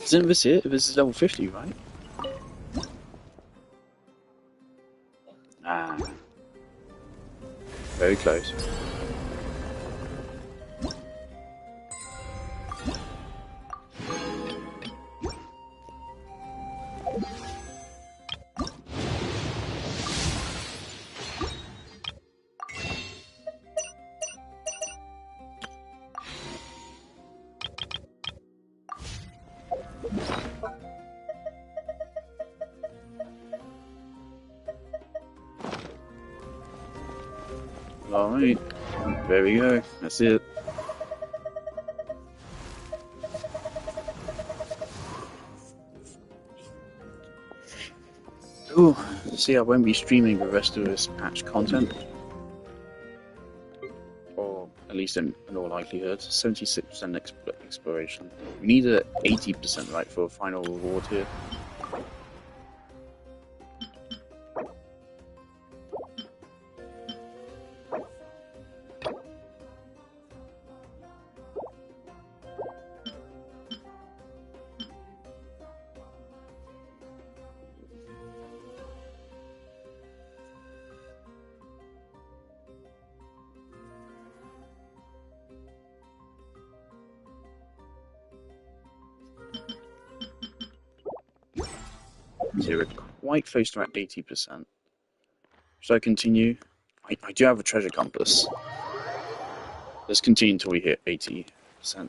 Isn't this it? This is level 50, right? Ah. Very close. Alright, there we go, that's it. Ooh, see, I won't be streaming the rest of this patch content. Or at least in all likelihood, 76% exploration. We need a 80% right for a final reward here. So we're quite close to that 80%. Should I continue? I do have a treasure compass. Let's continue until we hit 80%.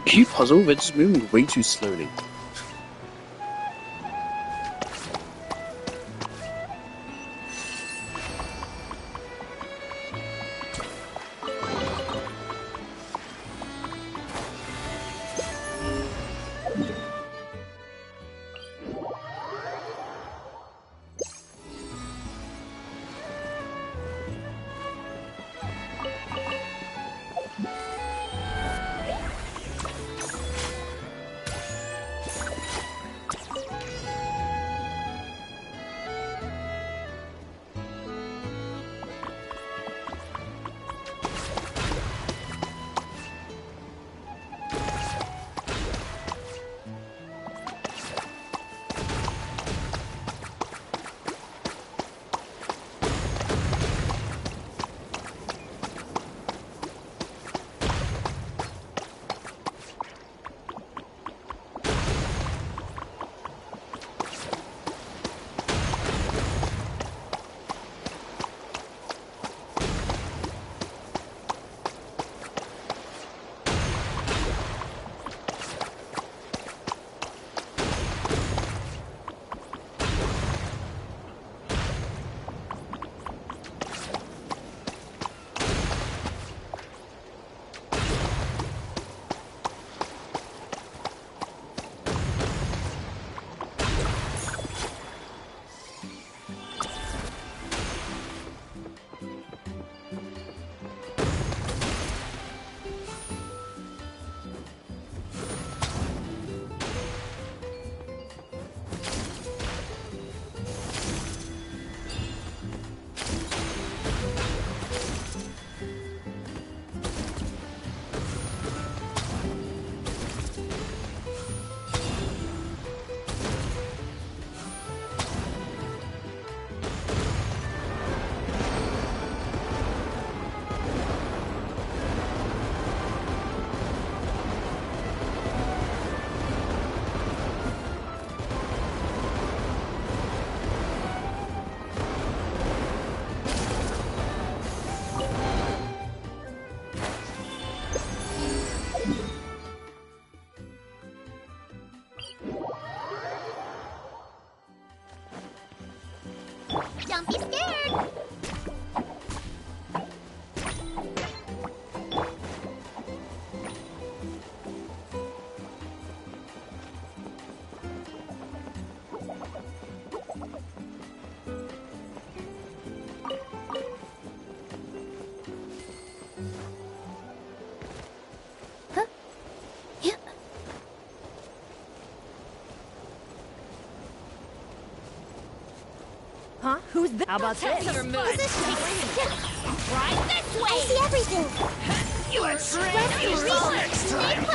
Cube puzzle, they're just moving way too slowly. Don't be scared. Huh? Who's that? How about Test this? your moves. Right this way. I see everything. Let's next time.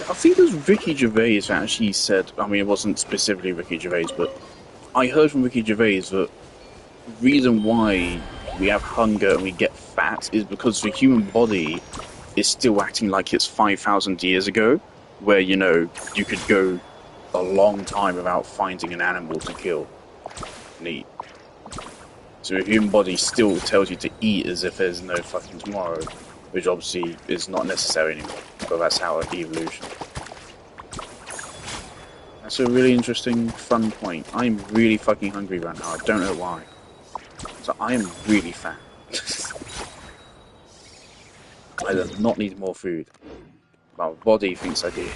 I think it was Ricky Gervais that actually said, I mean, it wasn't specifically Ricky Gervais, but I heard from Ricky Gervais that the reason why we have hunger and we get fat is because the human body is still acting like it's 5,000 years ago, where, you know, you could go a long time without finding an animal to kill and eat. So the human body still tells you to eat as if there's no fucking tomorrow, which obviously is not necessary anymore, but that's our evolution. That's a really interesting, fun point. I'm really fucking hungry right now, I don't know why. So I am really fat. I do not need more food. My body thinks I do.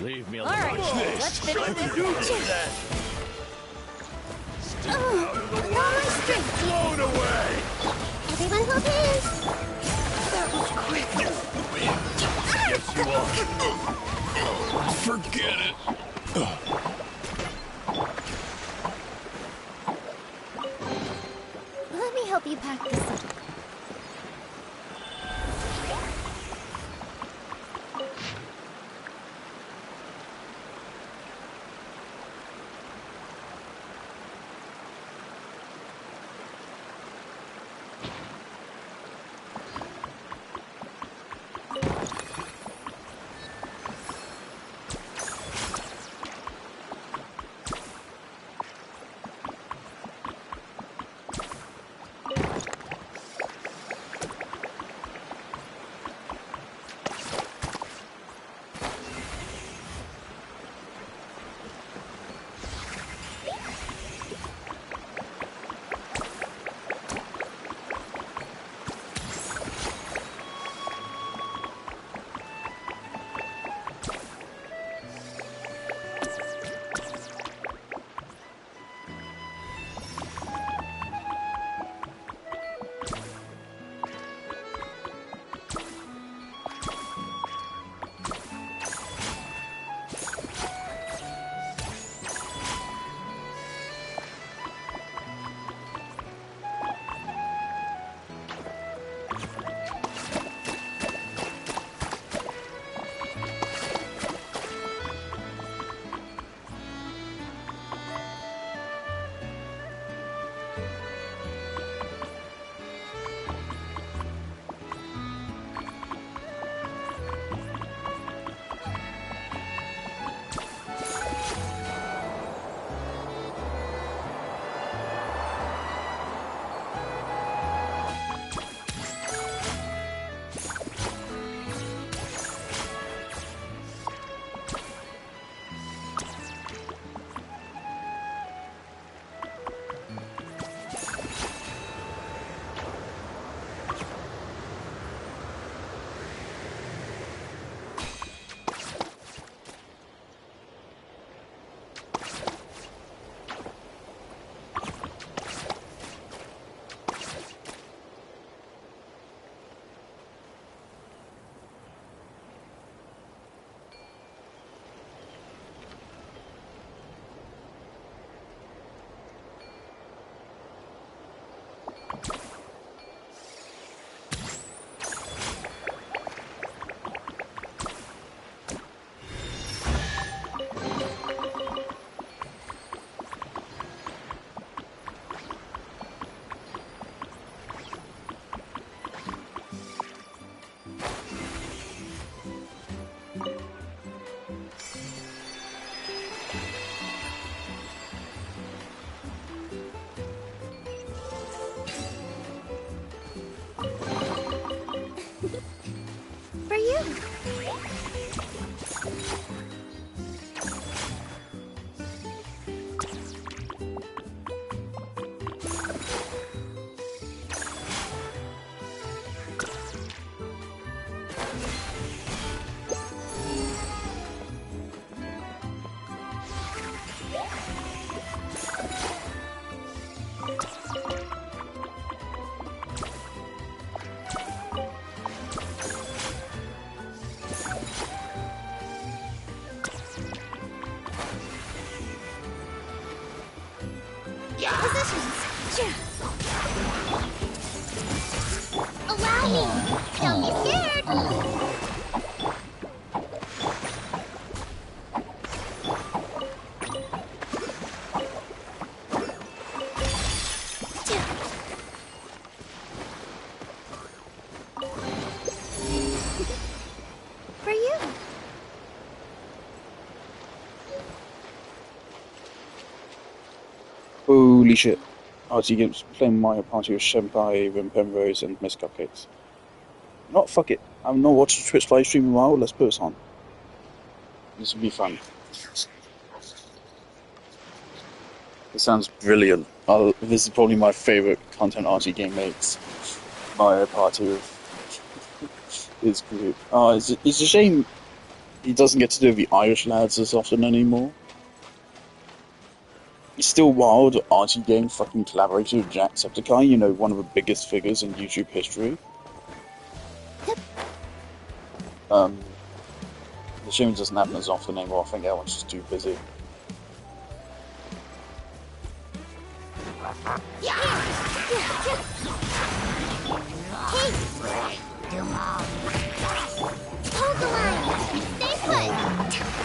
Leave me alone. All right, Watch let's this. finish this. You do that. All my strength. Blown away. Everyone hold hands. That was quick. Yes, you are. Forget it. Let me help you pack this up. Allow me! Don't be scared! For you. Holy shit. RT Games playing Mario Party with Senpai, Penrose, and Miss Cupcakes. Not fuck it. I've not watched a Twitch live stream in a while, let's put this on. This will be fun. It sounds brilliant. This is probably my favourite content RT game makes. Mario Party with his group. It's a shame he doesn't get to do the Irish lads as often anymore. It's still wild RT Game fucking collaborated with Jacksepticeye, you know, one of the biggest figures in YouTube history. The shame it doesn't happen as often anymore. I think everyone's just too busy. Hold the line! Stay put!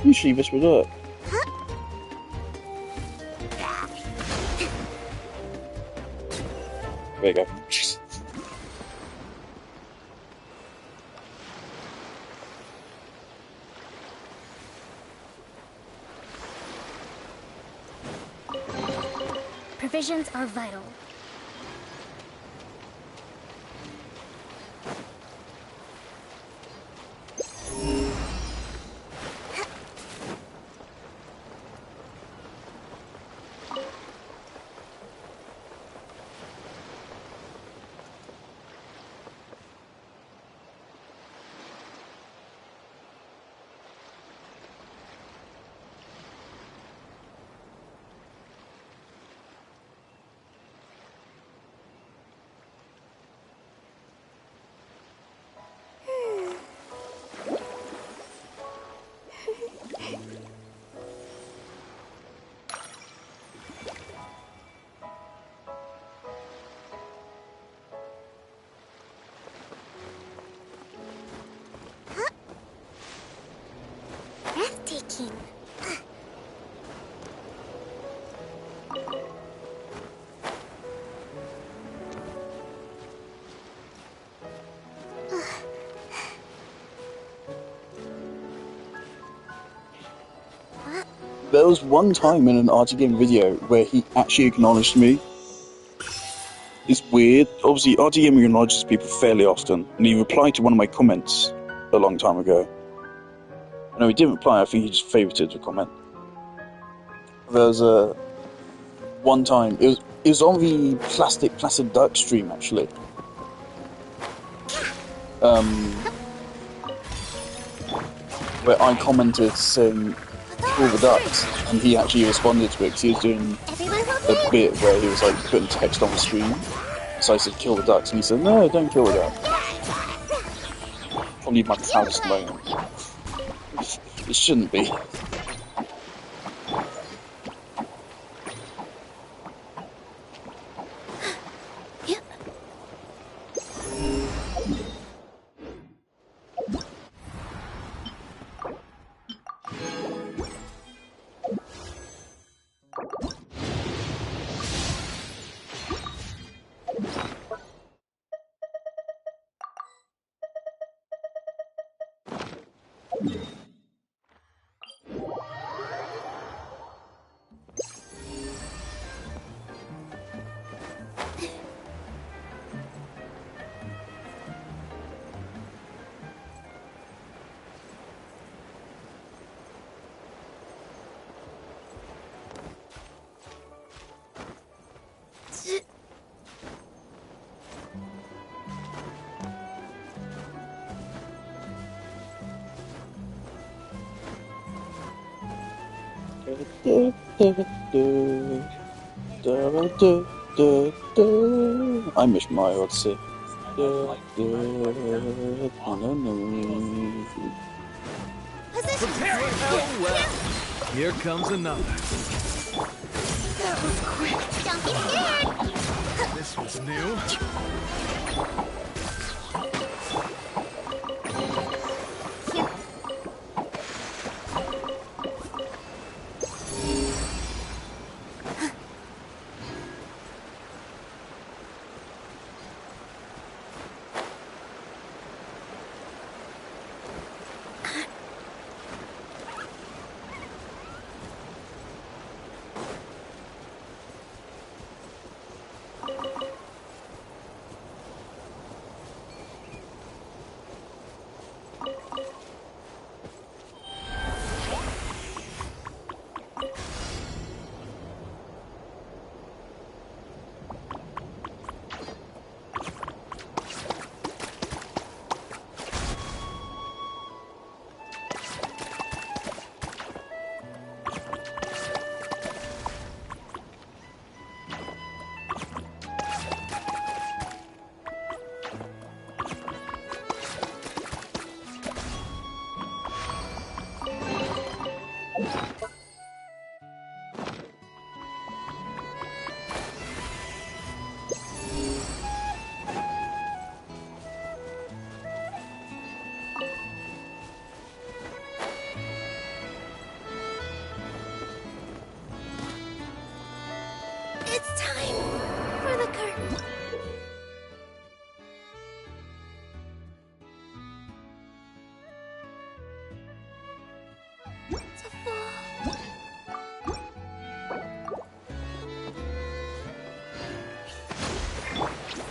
Usually this would work. There you go. Provisions are vital. Breathtaking. There was one time in an RT Game video where he actually acknowledged me. It's weird. Obviously, RT Game acknowledges people fairly often, and he replied to one of my comments a long time ago. No, he didn't reply, I think he just favorited the comment. There was one time, it was on the Plastic Placid Duck stream, actually. Where I commented saying, kill the ducks, and he actually responded to it, because he was doing a bit where he was like putting text on the screen. So I said, kill the ducks, and he said, no, don't kill the ducks. Probably my proudest moment. It shouldn't be. I miss my Odyssey. Prepare! Oh well. Here comes another. That was quick. Don't be scared. This was new. It's time for the curtain. To fall.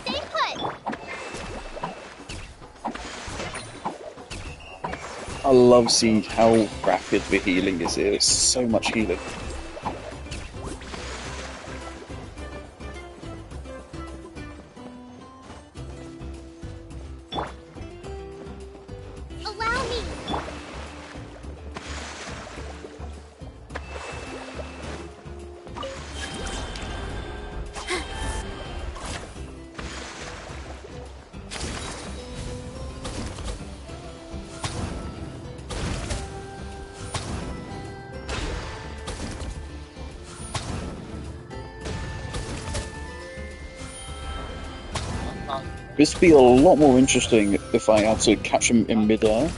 Stay put. I love seeing how rapid the healing is here. It's so much healing. Allow me. This would be a lot more interesting if I had to catch him in midair.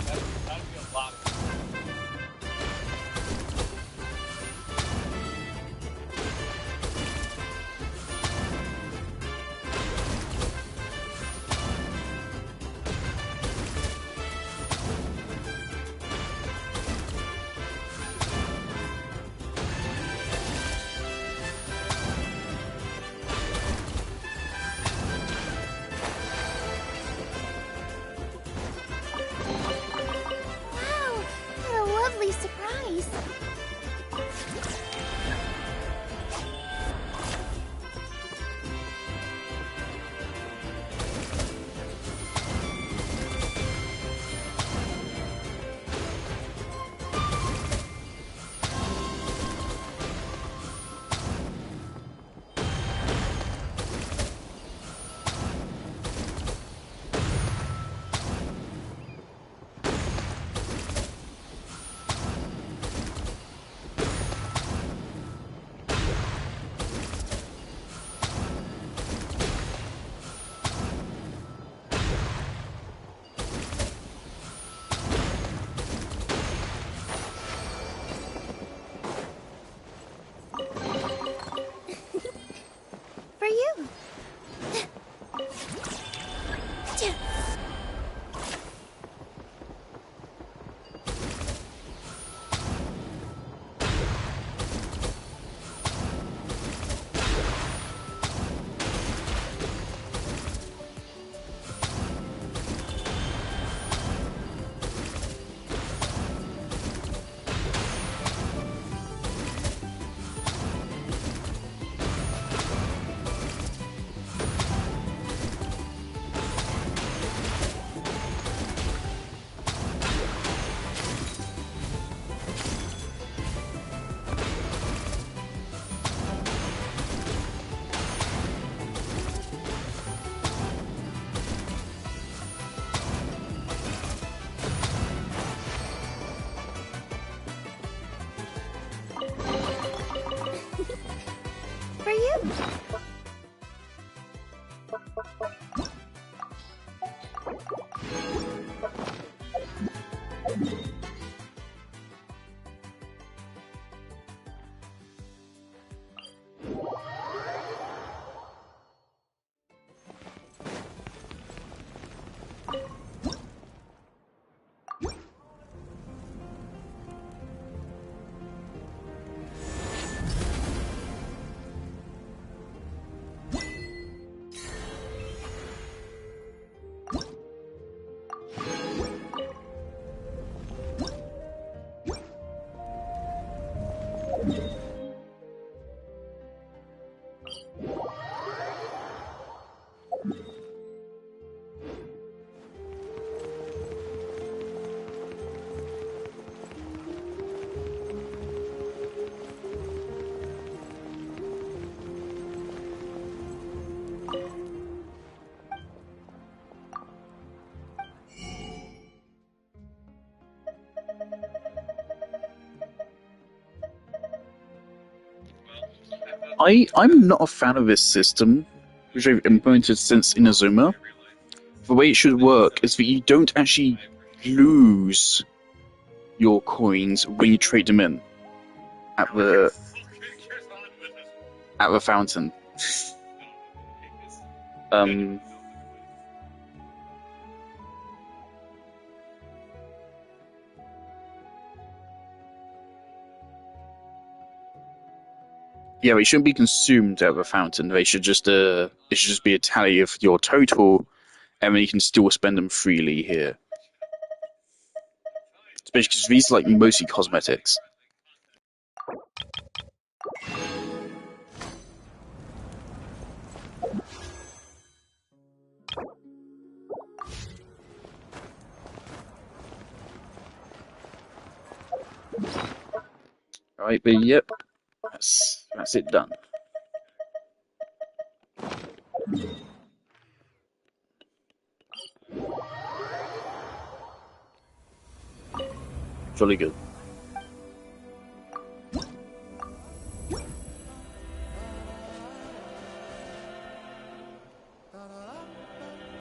for you. I'm not a fan of this system, which I've implemented since Inazuma. The way it should work is that you don't actually lose your coins when you trade them in at the fountain. Yeah, they shouldn't be consumed at the fountain. They should just it should just be a tally of your total, and then you can still spend them freely here. Especially because these are like mostly cosmetics. Alright, but yep, that's it done. Jolly good.